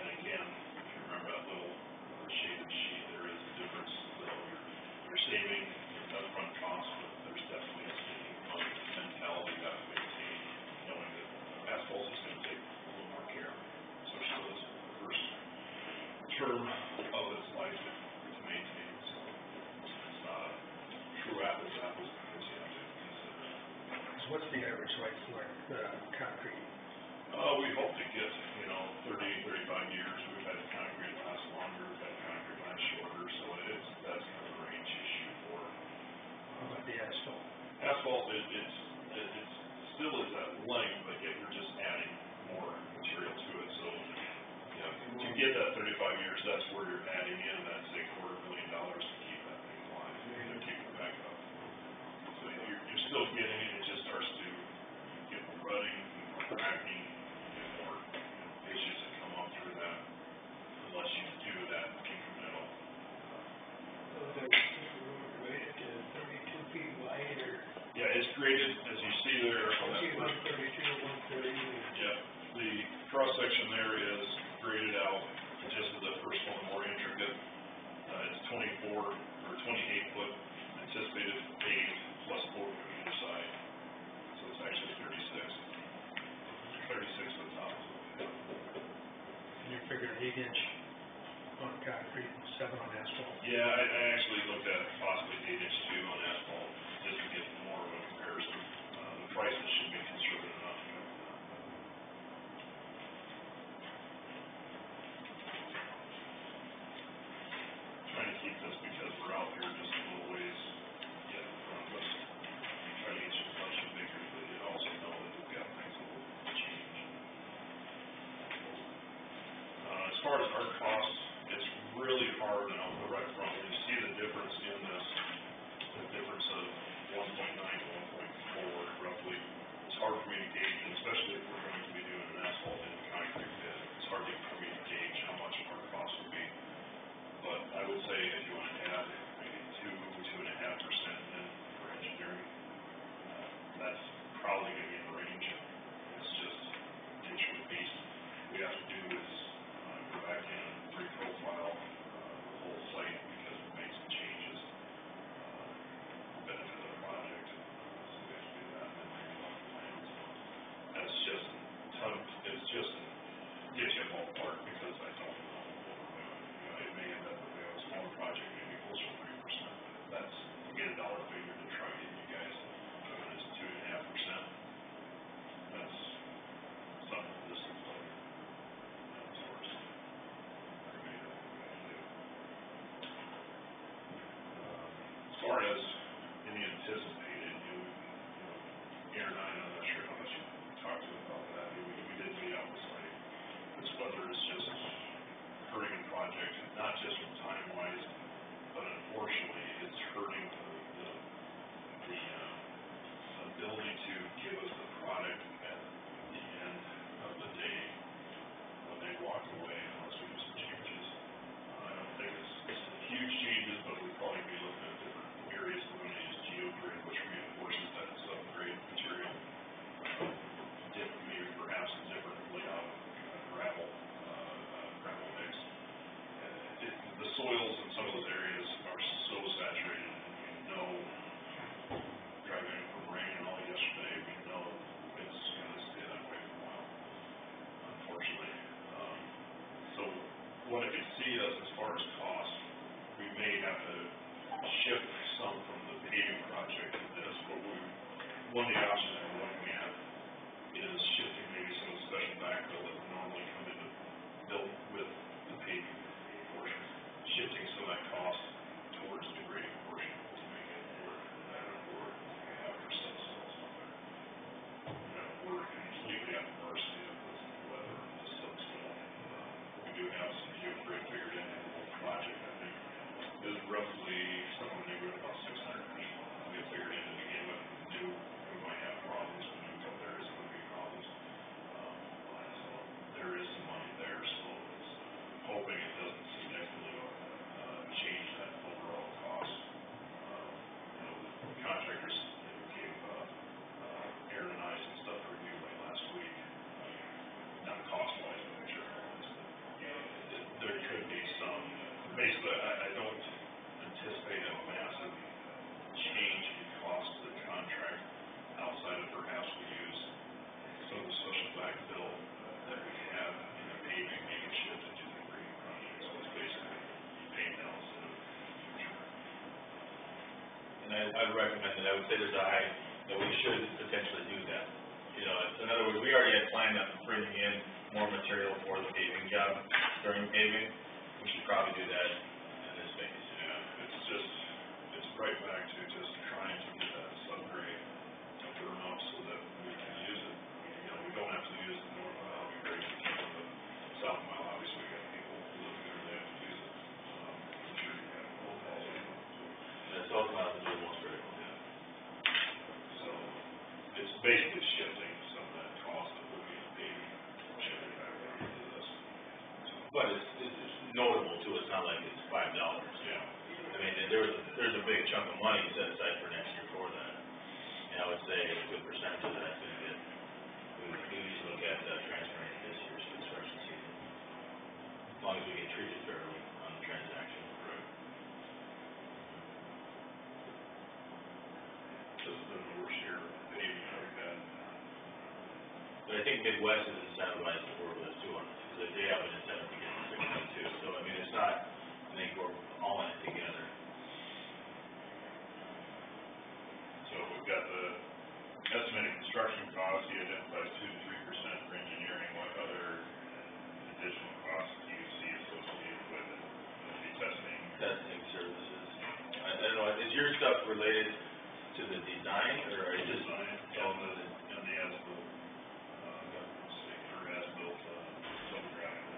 And again, if you remember that little shaded sheet, there is a difference. You're saving your upfront cost, but there's definitely a saving mentality you have to maintain, knowing that asphalt is going to take a little more care, especially this first term of its life to maintain. So it's not a true apples to apples because you have to consider that. So what's the average life for concrete? We hope to get, 30, 35 years. We've had concrete last longer, we've had concrete last shorter, so that's kind of the range you shoot for. How about the asphalt? Asphalt, it still is that length, but yet you're just adding more material to it, so, to get that 35 years, that's where you're adding in that, say, $250,000 to keep that thing alive, to keep it back up. So you're still getting it, it just starts to get more rutting, more cracking, get more issues that come up through that, unless you do that incremental. So there's rated to 32 feet wide or? Yeah, it's graded, as you see there on that first. 132, 130. Yeah, the cross-section there is graded out, just as the first one, more intricate. It's 24 or 28 foot anticipated paved plus 4 foot either side. So it's actually 36 foot top. And you figure 8-inch on concrete, 7 on asphalt? Yeah, I actually looked at possibly 8-inch too on asphalt, just to get more of a comparison. The prices should be conservative enough to cover that. Trying to keep this because we're out here just a little ways yet in front of us. Try to get you a bunch of figures, but you also know that we've got things that will change. As far as our costs, it's really hard now to right from. When you see the difference in this, the difference of 1.9 to 1.4 roughly, it's hard for me to gauge, especially if we're going to be doing an asphalt and concrete bid. It's hard for me to gauge how much our cost would be. But I would say if you want to add maybe 2.5% in for engineering, that's probably going to be in the range. It's just the nature of the beast. What we have to do is go back in and re-profile the whole site because we made some changes, benefit of the project. So we have to do that and then re-plot the plans. soils in some of those areas are so saturated, we know, driving from rain and all yesterday, we know it's gonna stay that way for a while, unfortunately. So what I could see is, as far as cost, we may have to shift some from the paving project to this, but one of the options that we're looking at is shifting maybe some of the special backfill that would normally come into built with the paving portion, shifting some of that cost towards the grading portion to make it work better for after subsoils on there. You know, we're completely at the mercy of the weather and the subsoil. We do have some geogrid figured into the whole project, I think. Is roughly somewhere in the neighborhood of about 600. We have figured in to begin with. We might have problems, we knew a couple areas that would be problems. So there is some money there, so it's hoping it doesn't significantly change that overall cost. You know, the contractors gave Aaron and I some stuff to review late last week, not cost-wise, but material-wise. There could be some, basically, I don't anticipate a massive change in cost to the contract outside of perhaps we use some of the social backfill that we have in the paving, maybe shift it to the grading project. So it's basically paying now instead of future. And I'd recommend that, I would say there's a high, that we should potentially do that. You know, in other words, we already had planned on bringing in more material for the paving job during paving. We should probably do that in this phase. Yeah, it's right back to just trying to get that subgrade to firm up so that we can use it. You know, we don't have to use the north mile, we grade it, the south mile, obviously, we got people who live there, they have to use it. I'm sure you have both also. The south mile is the most critical. So, it's basically shifting some of that cost that would be in paving, shifting back into this. But it's notable too, it's not like it's $5. Yeah. I mean, there's a big chunk of money set aside for next year for that. And I would say a good percentage of that's gonna get, we usually look at transferring it this year's construction season. As long as we get treated fairly on the transaction. Right. This has been the worst year of paving I've had. But I think Midwest is incentivized to work with us too on this, because they have an incentive to get the 6.2. So I mean, it's not, I think we're all in it together. So we've got the estimated construction costs, he identifies 2 to 3% for engineering. What other additional costs do you see associated with it? Would be testing? Testing services. I don't know, is your stuff related to the design, or is it? Design, and the as-built, or as-built, topographical.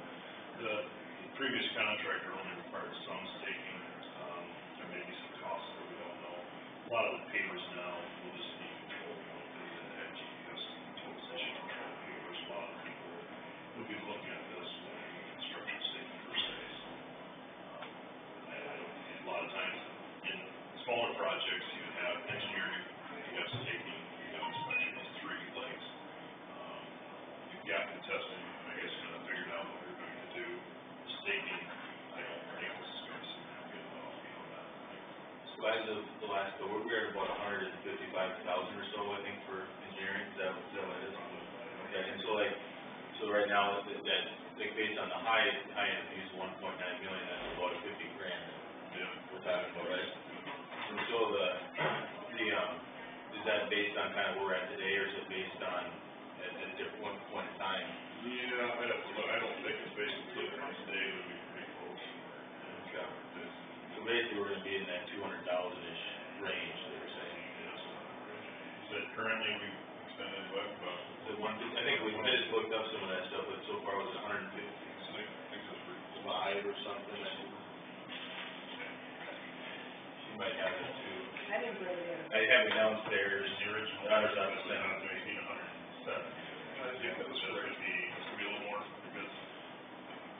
The previous contractor only required some staking, there may be some costs that we don't know. A lot of the pavers now will just need control, you know, because they have GPS tool position control pavers. A lot of people will be looking at this with construction safety per se. A lot of times in smaller projects, you have engineering, you have staking, you have inspection, it's 3 legs. You've got the testing, I guess, kind of figured out what you're going to do. Staking, I don't think this is going to significant at all beyond that. So as of the last, we're at about 155,000 or so, I think, for engineering. Is that what it is? Okay, and so right now, like based on the high end, we use 1.9 million, that's about $50,000. Yeah. We're talking about, right? And so is that based on kind of where we're at today, or is it based on at a different point in time? Yeah, I'd have to look, I don't think it's based on today, it would be pretty close. Okay. So basically, we're gonna be in that 200,000-ish range, they were saying. Yes. You said currently we've expended what, about? I think we just looked up some of that stuff, but so far it was 155 or something. She might have it too. I didn't put it in. I have it downstairs. The original, Daughter's that on was the not maybe 107. I think that was just gonna be a little more, because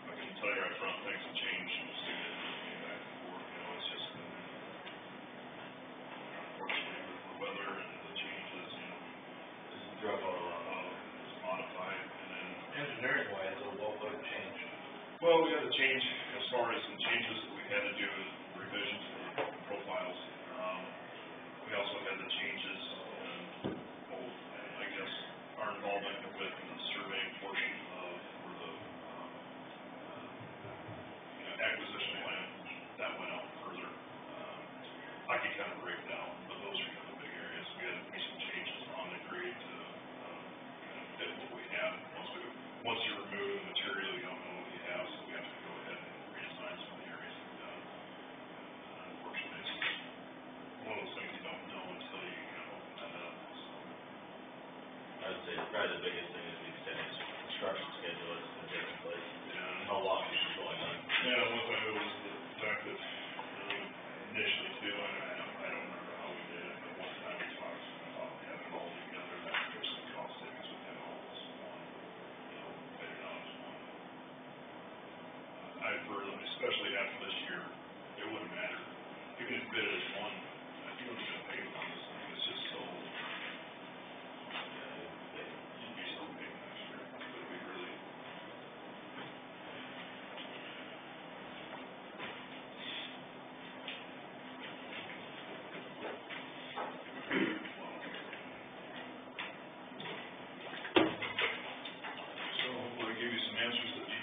I can tell you right front, things have changed significantly back and forth, you know, it's just been, unfortunately, with the weather and the changes, you know, This is drug all around. it's modified, and then. Engineering wise, a what would have changed? Well, we had a change as far as some changes that we had to do revisions to the profiles. We also had the changes in both, I guess, our involvement with the surveying portion of, for the, acquisition plan, that went out further. I could kind of break down, but those are kind of the big areas. We had to make some changes on the grade to, kind of fit what we have. Once you remove the material, you don't know what you have, so we have to go ahead and redesign some of the areas that we've done. Unfortunately, it's one of those things you don't know until you kind of open that up, so. I would say probably the biggest thing is the extended construction schedule is in different places. Yeah. How long is it going on? Yeah, one thing was the fact that, initially too, and I don't remember how we did it, but one time we talked about having it all together, that there's some cost savings with having all this one, bid it out as one. I've heard, especially after this year, it wouldn't matter. You can just bid it as one, you don't even pay for this thing, it's just so, you'd be so big next year, it would be really. So hopefully give you some answers that you,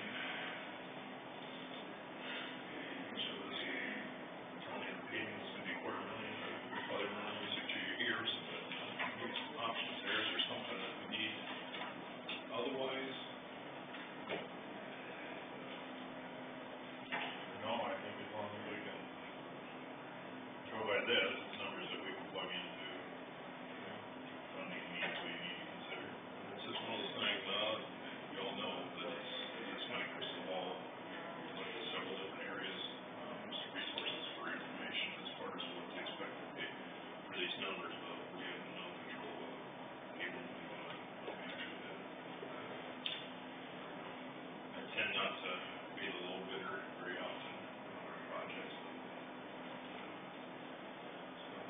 which of this, only the paving is gonna be $250,000, other millions to your ears, but give you some options there, is there something that we need otherwise? No, I think as long as we can go by this, it's numbers that we can plug into, funding needs we need to consider. It's just one of those things, we all know that it's kind of crystal ball, look at several different areas, some resources for information as far as what to expect to pay for these numbers, but we have no control of able to do what we actually did. I tend not to be the low bidder very often on our projects, but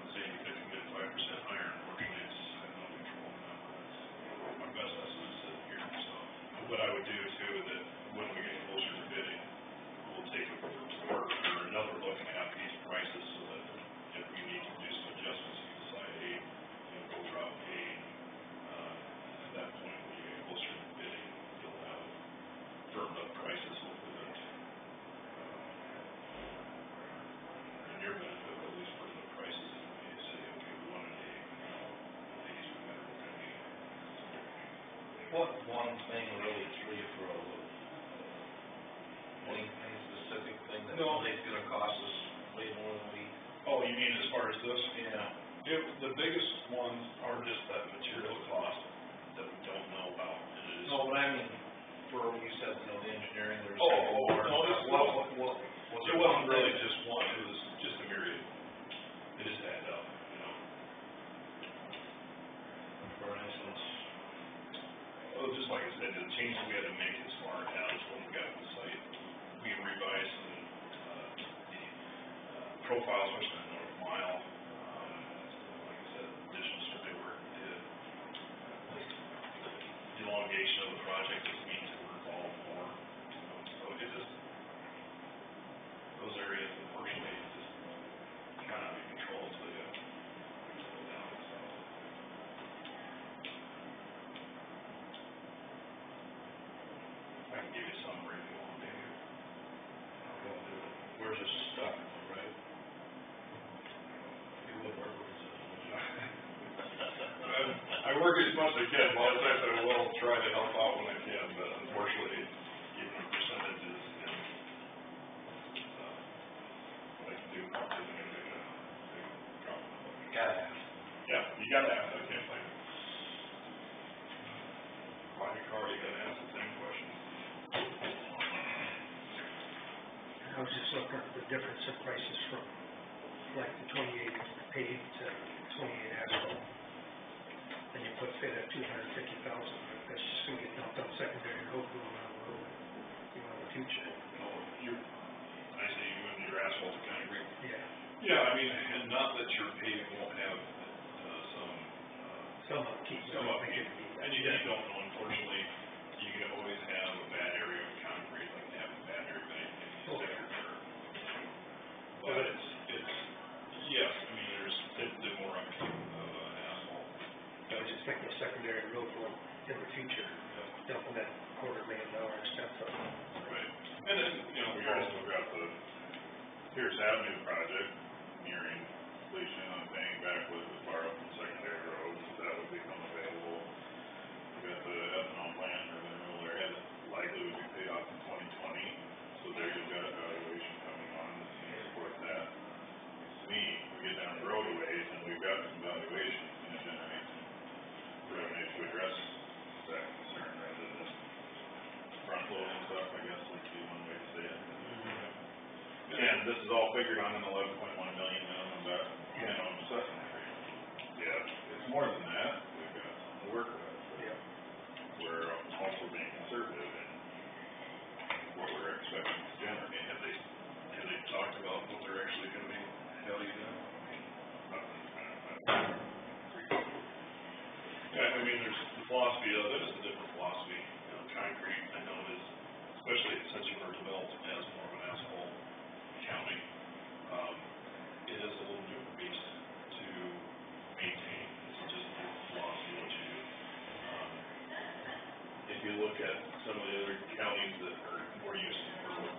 let's say you could get 5% higher, unfortunately, I have no control on that, but my best estimate is sitting here, so. What I would do too, that when we get closer to bidding, we'll take another look at these prices, so that if we need to do some adjustments, you decide, hey, go route A, at that point, when you get closer to bidding, you'll have firmed up prices, hopefully that, in your benefit, will at least firm up prices, and when you say, okay, we want an A, these we better look at. What one thing really threw you for a loop? Any specific thing that No. you think is gonna cost us way more than we? Oh, you mean as far as this? Yeah. The biggest ones are just that material cost that we don't know about, and it is. No, but I mean, for what you said, the engineering, there's. No, What? it wasn't really just one, it was just a myriad. It just added up, For instance. Well, just like I said, the changes we had to make as far as when we got to the site, we revised some, the profiles, especially in the North Mile. Like I said, additional survey work we did. The elongation of the project just means it would involve more, so it just, those areas, unfortunately, just kind of out of control until you go down, so. I can give you a summary if you want, maybe. Where's this stuff, right? I work as much as I can, a lot of times I will try to help out when I can, but unfortunately, even the percentages and, what I can do, probably isn't gonna make a big drop in the bucket. Gotta have. Yeah, you gotta ask, I can't blame you. Why, Carl, you gotta ask the same question. I was just looking at the difference in prices from, like, the 28 paved to 28 asphalt. And you put, say, that 250,000, that's just gonna get dumped on secondary road going on the road, in the future. I see you and your asphalt and concrete. Yeah. Yeah, I mean, and not that your paving won't have, Some upkeep. some upkeep. And you don't know, unfortunately, you can always have a bad area of concrete, like you have a bad area of anything, sector there. So there you've got evaluation coming on, that's gonna support that. To me, we get down the road a ways, and we've got some evaluation, it's gonna generate some revenue to address that concern, rather than front loading stuff, I guess, would be one way to say it. And this is all figured on an 11.1 million minimum, minimum assessment agreement. Yeah, it's more than that, we've got some to work with. Yeah. We're also being conservative in what we're expecting to generate. Have they talked about what they're actually gonna be valued at? Yeah, I mean, there's the philosophy of it is a different philosophy. You know, concrete, I know is, especially since you were developed as more of an asphalt county, it is a little different beast to maintain. It's just a different philosophy what you do. If you look at some of the other counties that are more used to, or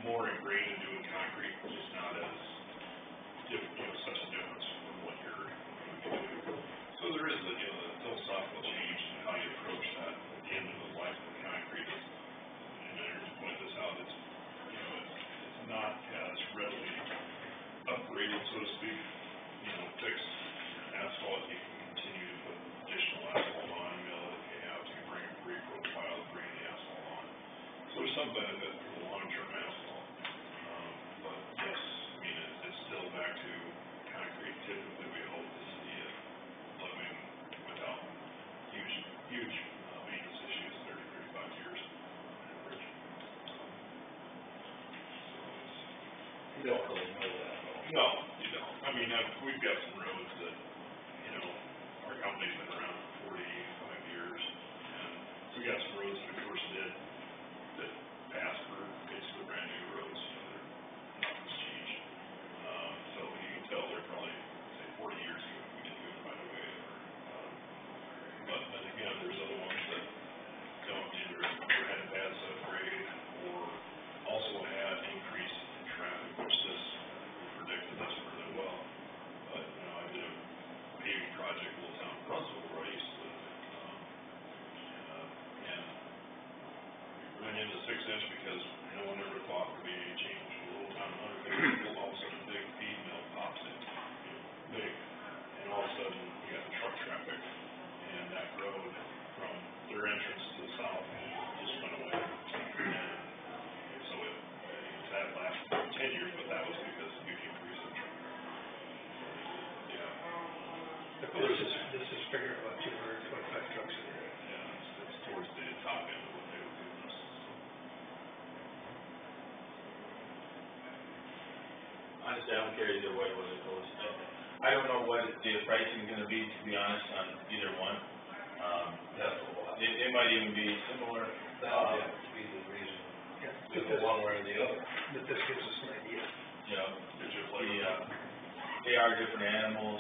more ingrained in doing concrete, which is not as different, such a difference from what you're going to do. So there is the philosophical change in how you approach that at the end of the life of the concrete. And I just point this out, it's not as readily upgraded, so to speak. Fixed asphalt, you can continue to put additional asphalt on, mill it, to reprofile, bring the asphalt on. So there's some benefit for the long-term asphalt. But yes, I mean, it's still back to concrete. Typically, we hope to see it living without huge maintenance issues, 30, 35 years on average. You don't really know that, though. No, you don't. I mean, we've got some roads that, our company's been around for 45 years, and we got some roads that we first did that passed for basically brand new roads, nothing's changed. So you can tell they're probably, say, 40 years ago, we didn't do it right away. But again, there's other ones that don't either had a bad subgrade or also had increase in traffic, which this predicted this really well. But, I did a paving project in Little Town, Brunswick, where I used to live. And we went into 6-inch because no one ever thought there'd be any change. Little Town, 150 people, all of a sudden a big feed mill pops in, big. And all of a sudden, we got the truck traffic, and that road from their entrance to the south just went away. And so that lasted 10 years, but that was because of huge increase in traffic. But this is figured about 225 trucks a day. Yeah, it's towards the top end of what they were doing us. Honestly, I don't care either way whether it goes. I don't know what the pricing is gonna be, to be honest, on either one. That's a lot. It might even be similar. That would have to be the reason, to go one way or the other. That this gives us an idea. They are different animals.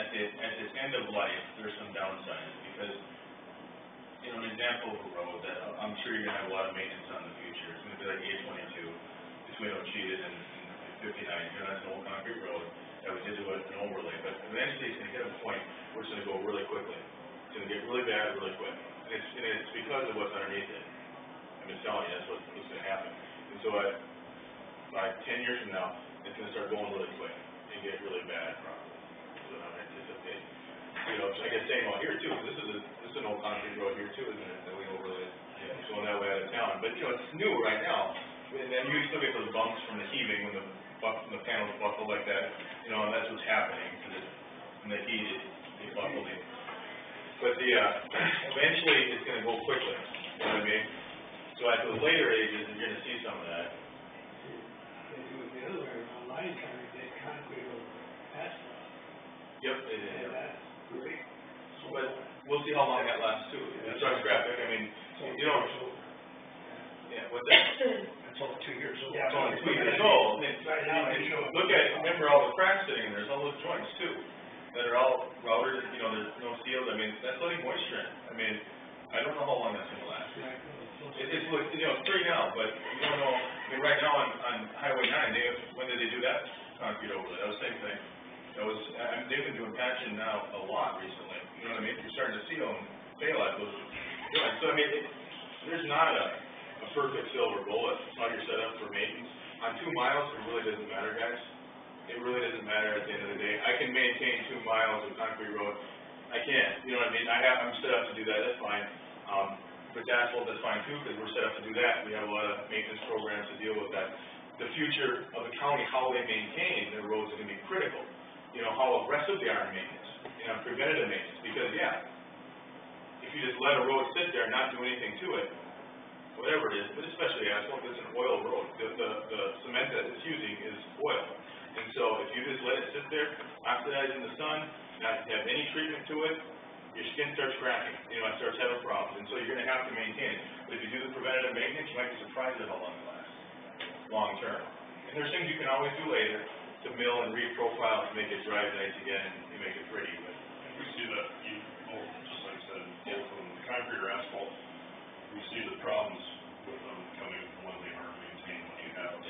At the end of life, there's some downsides, because, an example of a road that I'm sure you're gonna have a lot of maintenance on in the future, it's gonna be like 822 between Ocheetah and 59, that's an old concrete road, that we did do an overlay, but eventually it's gonna hit a point where it's gonna go really quickly. It's gonna get really bad really quick, and it's because of what's underneath it. I'm just telling you, that's what's gonna happen. And so by 10 years from now, it's gonna start going really quick and get really bad, probably. So I anticipate. So I guess same out here too, because this is an old concrete road here too, isn't it, that we overlaid. Yeah. Going that way out of town, but it's new right now, and then you still get those bumps from the heaving when the panels buckle like that, and that's what's happening, because when the heat is buckling. But eventually it's gonna go quickly, you know what I mean? So at the later ages, you're gonna see some of that. They do it the other way around, line county, they concrete over asphalt. Yep, they did. And that's great. But we'll see how long that lasts too. It starts traffic, I mean, what's that? It's only 2 years old. It's only 2 years old. Right now, they show. Remember all the cracks sitting in there, there's all those joints too, that are all routed, there's no seals, I mean, that's letting moisture in. I mean, I don't know how long that's gonna last. It's 3 now, but you don't know, right now on Highway 9, when did they do that concrete overlay? That was the same thing. They've been doing patching now a lot recently, you know what I mean? You're starting to see them fail at those joints. So I mean, There's not a perfect silver bullet, how you're set up for maintenance. On 2 miles, it really doesn't matter, guys. It really doesn't matter at the end of the day. I can maintain 2 miles of concrete road. I can, you know what I mean? I'm set up to do that, that's fine. But asphalt, that's fine too, because we're set up to do that. We have a lot of maintenance programs to deal with that. The future of the county, how they maintain their roads is gonna be critical. You know, how aggressive they are in maintenance, you know, preventative maintenance, because if you just let a road sit there and not do anything to it, whatever it is, but especially asphalt, it's an oil road. The cement that it's using is oil. And so if you just let it sit there, oxidize in the sun, not have any treatment to it, your skin starts cracking, you know, it starts having problems. And so you're gonna have to maintain it. But if you do the preventative maintenance, you might be surprised at how long it lasts, long term. And there's things you can always do later to mill and reprofile to make it drive nice again and make it pretty, but. We see that, both, just like I said, both of them, the concrete or asphalt, we see the problems with them coming when they aren't maintained, when you have, a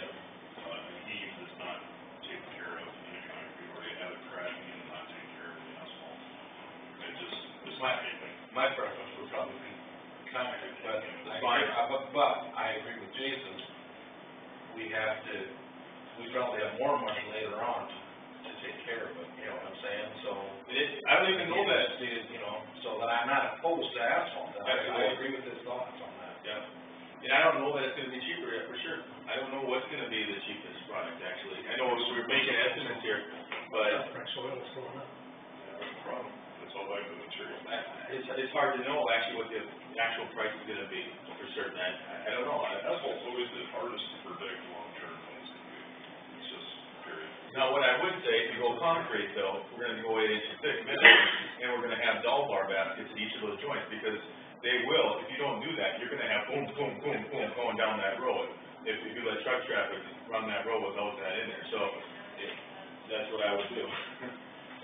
heave that's not taken care of in a concrete, or you have it cracking and not taken care of in the asphalt. It just, it's not anything. My preference would probably be concrete, but I agree with Jason. We probably have more money later on to take care of it, you know what I'm saying? So. I don't even know that. You know, so that I'm not opposed to asphalt. I agree with his thoughts on that. Yeah. And I don't know that it's gonna be cheaper yet, for sure. I don't know what's gonna be the cheapest product, actually. I know we're making estimates here, but. Price of oil is going up. That's the problem. It's all like the material. It's hard to know actually what the actual price is gonna be for certain. I don't know. Asphalt's always the hardest to predict long-term what it's gonna be. It's just, period. Now, what I would say, if you go concrete though, we're gonna go 8 inches thick minimum, and we're gonna have dull bar baskets at each of those joints, because they will, if you don't do that, you're gonna have boom, boom, boom, boom going down that road. If you let truck traffic run that road without that in there, so, that's what I would do.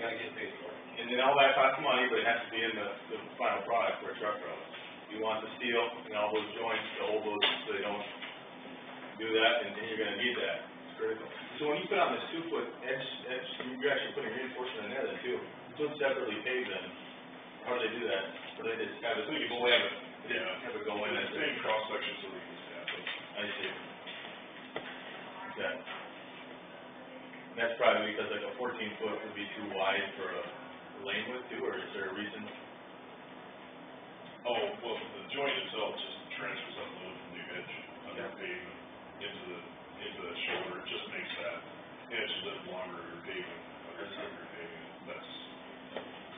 Gotta get paid for it. And then all that costs money, but it has to be in the final product for a truck route. You want the steel and all those joints to hold those, so they don't do that, and then you're gonna need that, it's critical. So when you put on this 2-foot edge, you're actually putting reinforcement in there then too. So it's separately paved then. How do they do that? Or they just have it, you go in, have it go in and. Same cross-section so we can stand it. I see. Okay. And that's probably because like a 14-foot would be too wide for a lane width too, or is there a reason? Oh, well, the joint itself just transfers up a little from the edge of the pavement into the shoulder. It just makes that edge a bit longer of your pavement, of your pavement. That's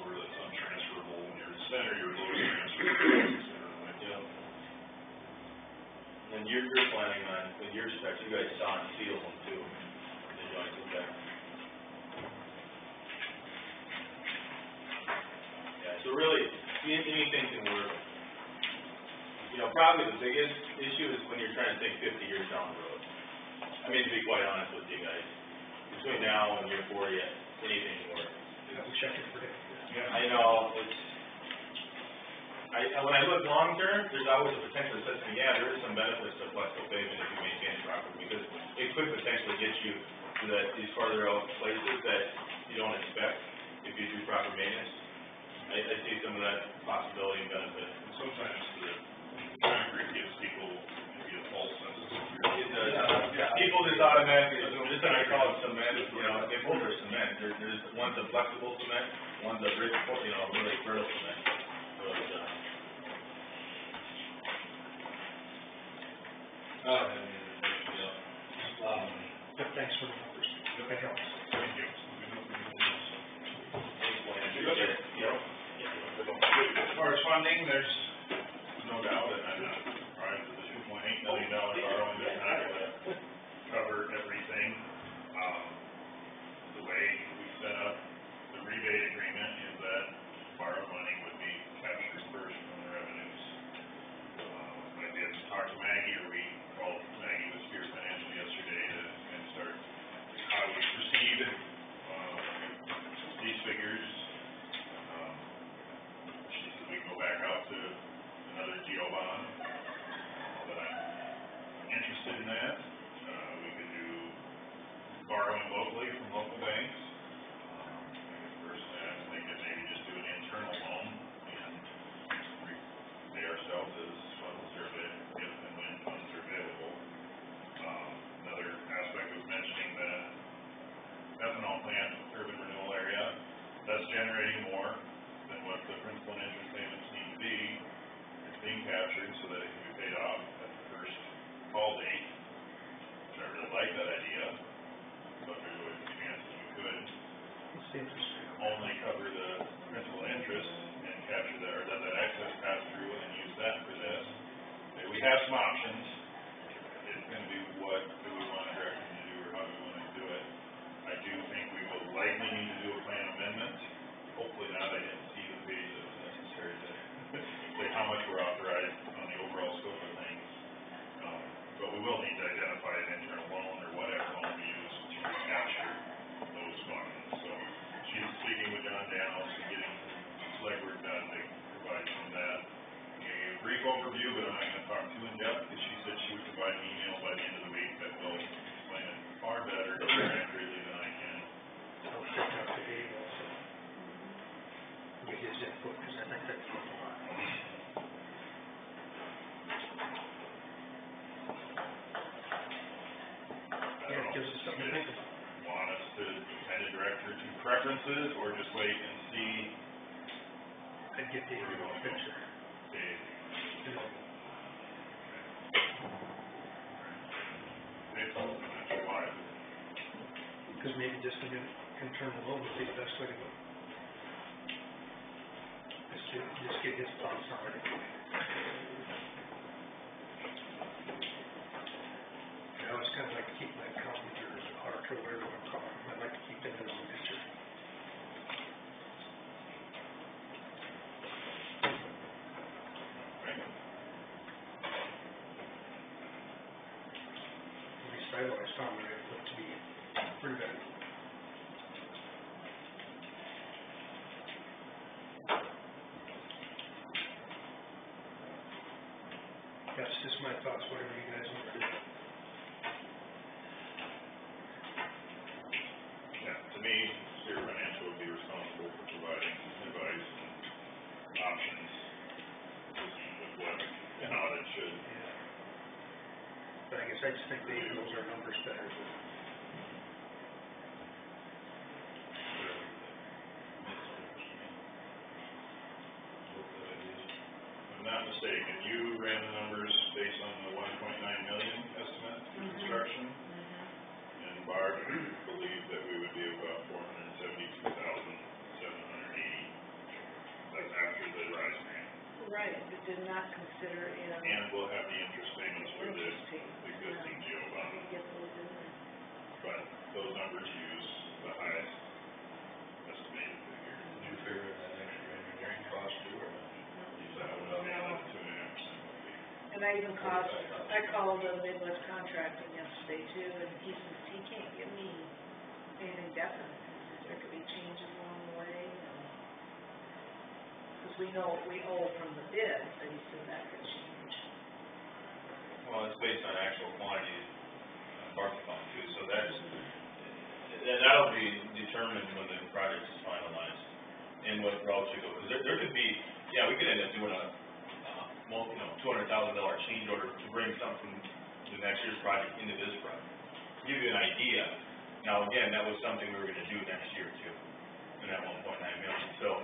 where that's untransferable. When you're center, your load is transferable. And you're planning on, with your specs, you guys saw and seal them too, the joints, okay? Yeah, so really, anything can work. You know, probably the biggest issue is when you're trying to think 50 years down the road. I mean, to be quite honest with you guys, between now and year 40, anything can work. Yeah, we check it for it. Yeah, I know, when I look long term, there's always a potential that says to me, yeah, there is some benefits to flexible pavement if you maintain it properly, because it could potentially get you to these farther out places that you don't expect if you do proper maintenance. I see some of that possibility and benefit. And sometimes the concrete gives people maybe a false sense of security. It does. People just automatically assume, just like I call it cement, you know, they both are cement. There's one's a flexible cement, one's a rich, you know, really brittle cement. So it's, thanks for the numbers. That helps. Thank you. As far as funding, there's no doubt that I'm not, right, the $2.8 million borrowing is not gonna cover everything. The way we set up the rebate agreement is that borrowed money would be captured first from the revenues. I did talk to Maggie, or we called Maggie with Spears Financial yesterday to kind of start how we proceed, these figures. She said we go back out to another GO bond, that I'm interested in that. We could do borrowing locally from local banks. Personally, I was thinking maybe just do an internal loan and repay ourselves as Federal Reserve captured so that it can be paid off at the first call date, which I really like that idea, but there's always a chance that we could It's interesting. only cover the principal and interest and capture that, or let that excess pass through and use that for this. Okay, we have some options. It's gonna be what do we want to direct them to do or how do we want to do it. I do think we will likely need to do a plan amendment. Hopefully not, I didn't see the page that was necessary to say how much we're authorized on the overall scope of things. But we will need to identify an internal loan or whatever loan we use to recapture those funds. So she's speaking with John Danos and getting legwork done to provide some of that. A brief overview, but I'm not gonna talk too in depth, because she said she would provide an email by the end of the week that will explain it far better and more accurately than I can. I'll check out the Dave also. Get his input, because I think that's a lot. Yeah, it gives us something to think about. Want us to kind of direct her to preferences, or just wait and see? I'd get Dave in the picture. Dave. You know, Dave's also not sure why. because maybe just an internal loan would be the best way to go. Just get his thoughts on it. I always kind of like to keep my accountants or auditor, whatever you want to call them, I like to keep them in the picture. At least I always found that it looked to be pretty good. That's just my thoughts, whatever you guys want to do. Yeah, to me, Spirit Financial would be responsible for providing advice and options with what an audit should. Yeah. But I guess I just think Dave knows our numbers better. If I'm not mistaken, you ran the numbers based on the 1.9 million estimate for construction, and Barb believed that we would be about 472,780. That's after the RISE grant. Right, it did not consider in. And we'll have the interest payments for the existing GO bond. Get those in there. But those numbers use the highest estimated figure. Did you figure that extra engineering cost too, or not? That would be another 2.5% would be. And I even I called the Midwest Contracting yesterday too, and he says he can't give me anything definite. There could be changes along the way, because we know what we owe from the bid, but he said that could change. Well, it's based on actual quantities, parking fund too, so that'll be determined when the project is finalized and what route you go, because there could be, yeah, we could end up doing a, $200,000 change order to bring something from the next year's project into this project. To give you an idea, now again, that was something we were gonna do next year too, in that 1.9 million, so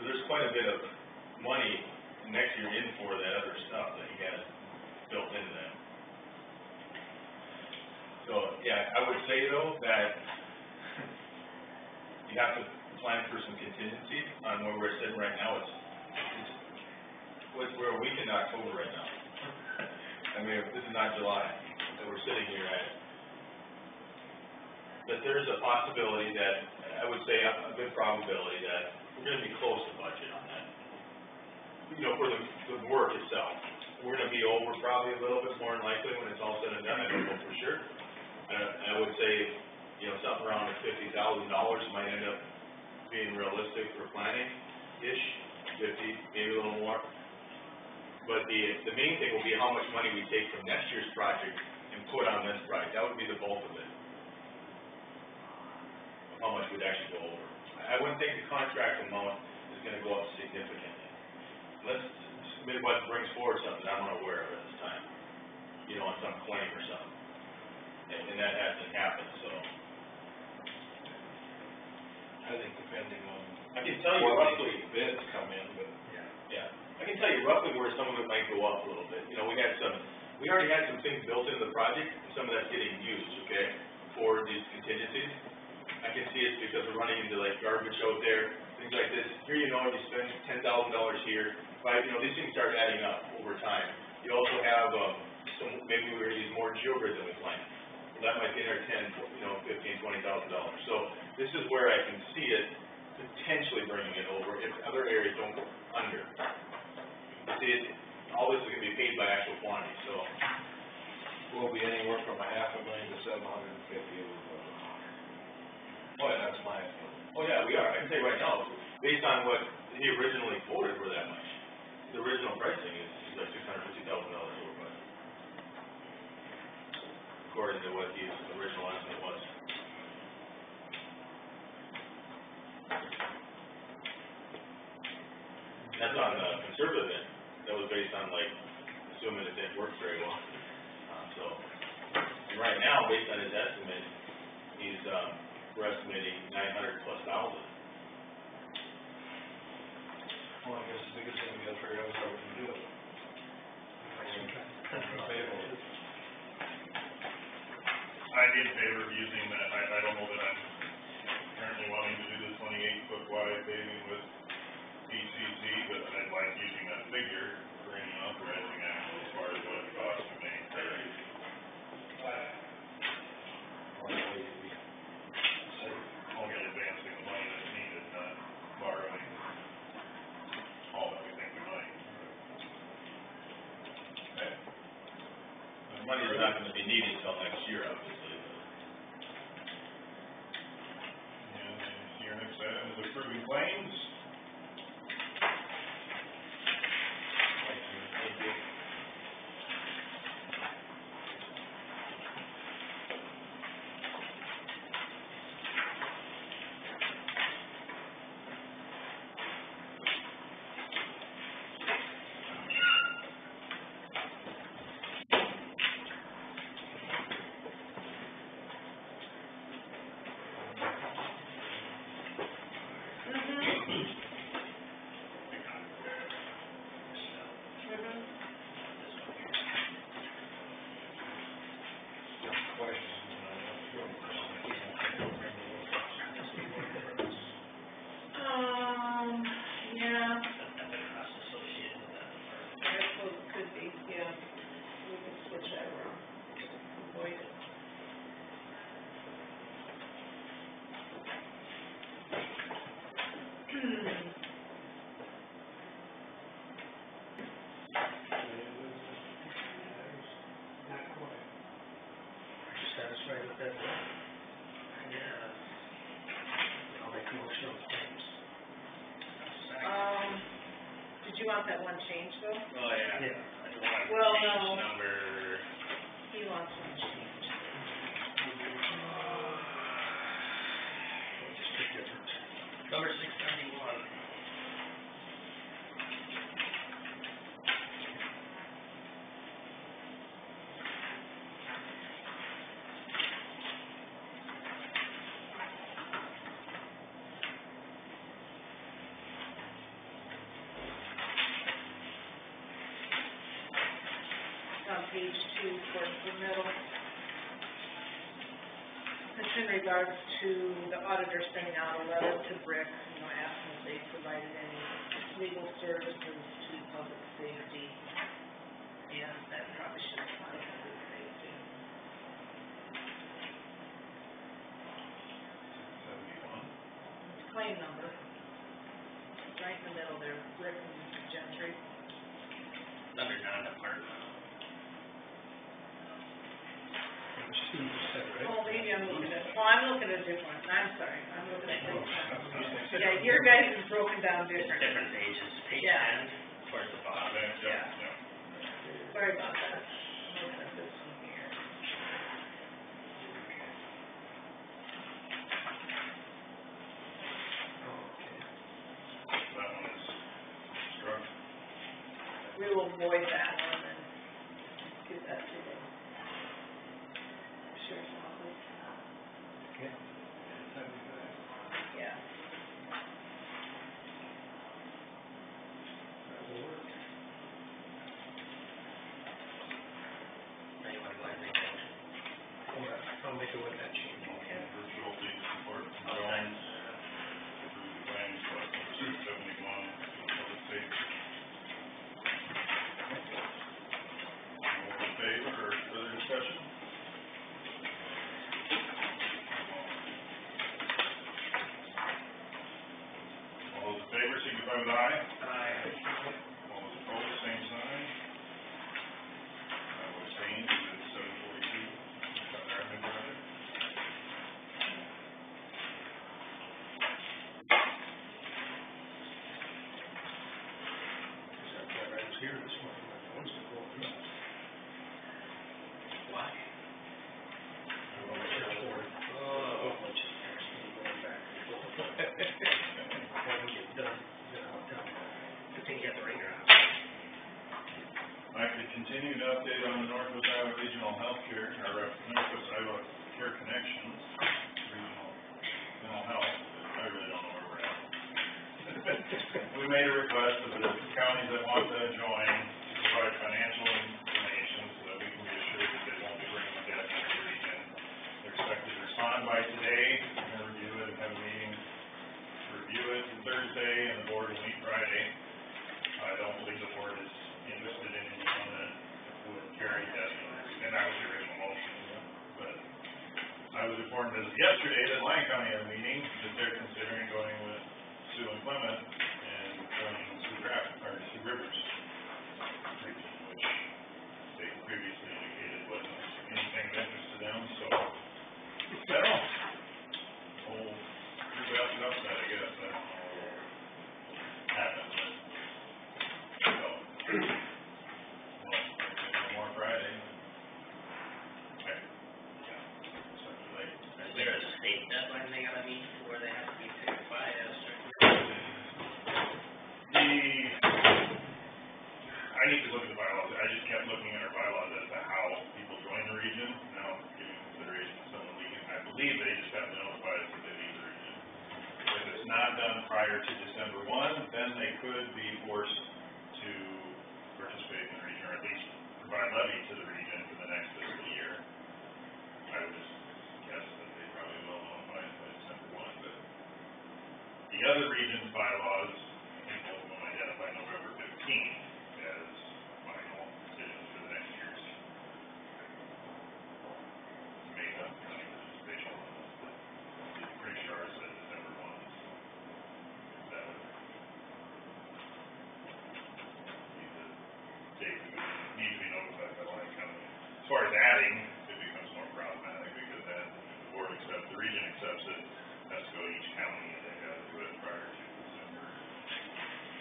there's quite a bit of money next year in for that other stuff that you guys built into that. So, yeah, I would say though that you have to plan for some contingency on where we're sitting right now. We're a week in October right now. I mean, this is not July that we're sitting here at. But there's a possibility that, I would say a good probability that we're gonna be close to budget on that. For the work itself. We're gonna be over probably a little bit more than likely when it's all said and done, I don't know for sure. I would say, something around $50,000 might end up being realistic for planning-ish, 50, maybe a little more. But the main thing will be how much money we take from next year's project and put on this project. That would be the bulk of it. How much we'd actually go over. I wouldn't think the contract amount is gonna go up significantly. Unless Midwest brings forward something I'm not aware of at this time. On some claim or something. And that hasn't happened, so. I think depending on. I can tell you roughly, bids come in, but. yeah, I can tell you roughly where some of it might go up a little bit. You know, we already had some things built into the project, and some of that's getting used, okay, for these contingencies. I can see it because we're running into like garbage out there, things like this. Here, you know, you spend $10,000 here, right? You know, these things start adding up over time. You also have, maybe we're gonna use more geogrid than we planned. Well, that might be in our $15,000, $20,000. So this is where I can see it potentially bringing it over if other areas don't go under. See, all this is gonna be paid by actual quantity, so. Will be anywhere from $500,000 to $750,000. Oh, yeah, that's my estimate. Oh, yeah, we are. I can say right now, based on what he originally quoted for that much, the original pricing is like $650,000 over budget. According to what his original estimate was. That's on the conservative end. That was based on like, assuming it didn't work very well. And right now, based on his estimate, he's, we're estimating $900,000+. Well, I guess the biggest thing we gotta figure out is how we can do it. I'd be in favor of using that, I don't know that I'm currently wanting to do the 28-foot wide paving with PCC, but I'd like using that figure for any authorizing action as far as what it costs to maintain. Only advancing the money that's needed, not borrowing all that we think we might. Okay. The money is not gonna be needed until next year, obviously. And your next item is approving claims. Yeah, The cost associated with that. I suppose it could be, yeah. We can switch that around. Avoid it. Not quite. Are you satisfied with that? Yeah. I'll make a motion on claims. Did you want that one changed though? Oh, yeah. Yeah. I don't want to Well, change no. number. He wants one changed. Just pick different. Number 671. On page 2, towards the middle. It's in regards to the auditor sending out a letter to Brick, asking if they provided any legal services to public safety. Yeah, that probably should have gone to public safety. 71. Claim number. It's right in the middle there, Brick and Gentry. Under non-departmental. Oh, maybe I'm looking at, I'm looking at a different one, I'm sorry, I'm looking at this one. Yeah, your guys is broken down It's different. different pages, page Yeah. 10, towards the bottom. Yeah. Sorry about that. I'm looking at this one here. That one is struck. We will avoid that one and give that to the sheriff's office. Okay. Yeah. That will work. like it when that changed. Bruce Schulte, support from Jones. Approve the claims, class number 671, public safety. All in favor or further discussion? All those in favor, signify with aye. Aye. All those opposed, same sign. I will abstain because it's 7:42. Revenue project. I was here this morning, my phone's been going nuts. Why? I don't know what that's for. Oh, bunch of cars going back and forth. When we get done, then I'll tell you. Good thing you got the ringer on. I could continue to update on the Northwest Iowa Regional Healthcare, or Northwest Iowa Care Connections, regional mental health, I really don't know where we're at. We made a request of the counties that want to join to provide financial information so that we can be assured that they won't be bringing debt to the region. They're expected to respond by today, we're gonna review it and have a meeting to review it Thursday, and the board will meet Friday. I don't believe the board is interested in anyone that would carry that, and that was the original motion, but I was informed as of yesterday that Lyon County had a meeting, that they're considering going with Sioux and Clement and joining Sioux Rivers region, which they previously indicated wasn't anything of interest to them, so I don't know. Whole basket upset, I guess, I don't know what happened, so. Well, no more Friday. Okay. Is there a state deadline they gotta meet where they have to be picked by a certain? I need to look at the bylaws, I just kept looking at our bylaws as to how people join the region, now giving consideration to some of the league, I believe they just have to notify us that they leave the region. If it's not done prior to December 1, then they could be forced to participate in the region, or at least provide levy to the region for the next fiscal year. I would just guess that they probably will notify us by December 1, but the other region's bylaws, I think both of them identify November 15th as final decisions for the next year's made up county participation limits, but I'm pretty sure it says December 1. That would need to be notified by Lyon County. As far as adding, it becomes more problematic because then if the board accepts, the region accepts it, it has to go to each county and they gotta do it prior to December.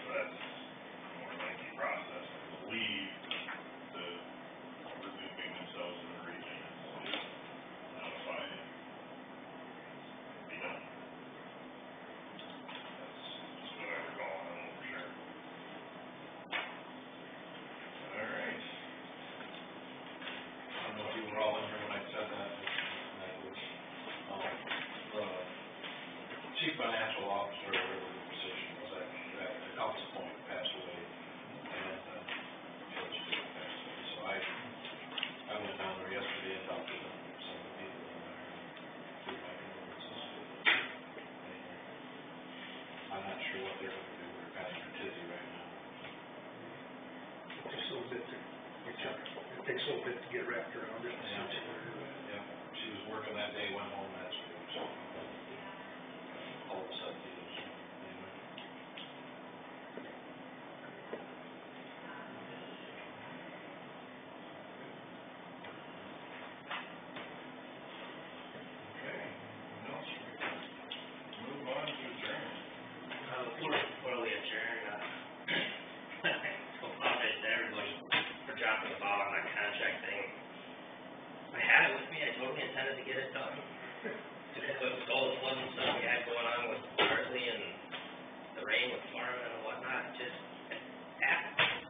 So that's a more lengthy process. I believe the resuming themselves in the region is notified and be done. That's just what I recall, I don't know for sure. All right. I don't know if you were all in here when I said that, and that was, the chief financial officer, or whatever the position was, at the council point passed away, and, George Stewart passed away, so I went down there yesterday and talked to some of the people in there, and threw my condolences to them. I'm not sure what they're gonna do, they're kind of tizzy right now. It takes a little bit to get wrapped around it. Yeah, she was working that day, went home that week, so all of a sudden, anyway. Okay, anything else? Move on to adjourn. Before we adjourn, so apologize to everybody for dropping the ball on that contract thing. I had it with me, I totally intended to get it done. Because with all the flooding stuff we had going on with Hartley and the rain with farming and whatnot,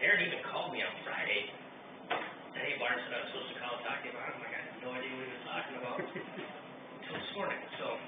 Aaron even called me on Friday. Said, hey, Bart, said I was supposed to call and talk to you about it. I'm like, I have no idea what he was talking about until this morning, so.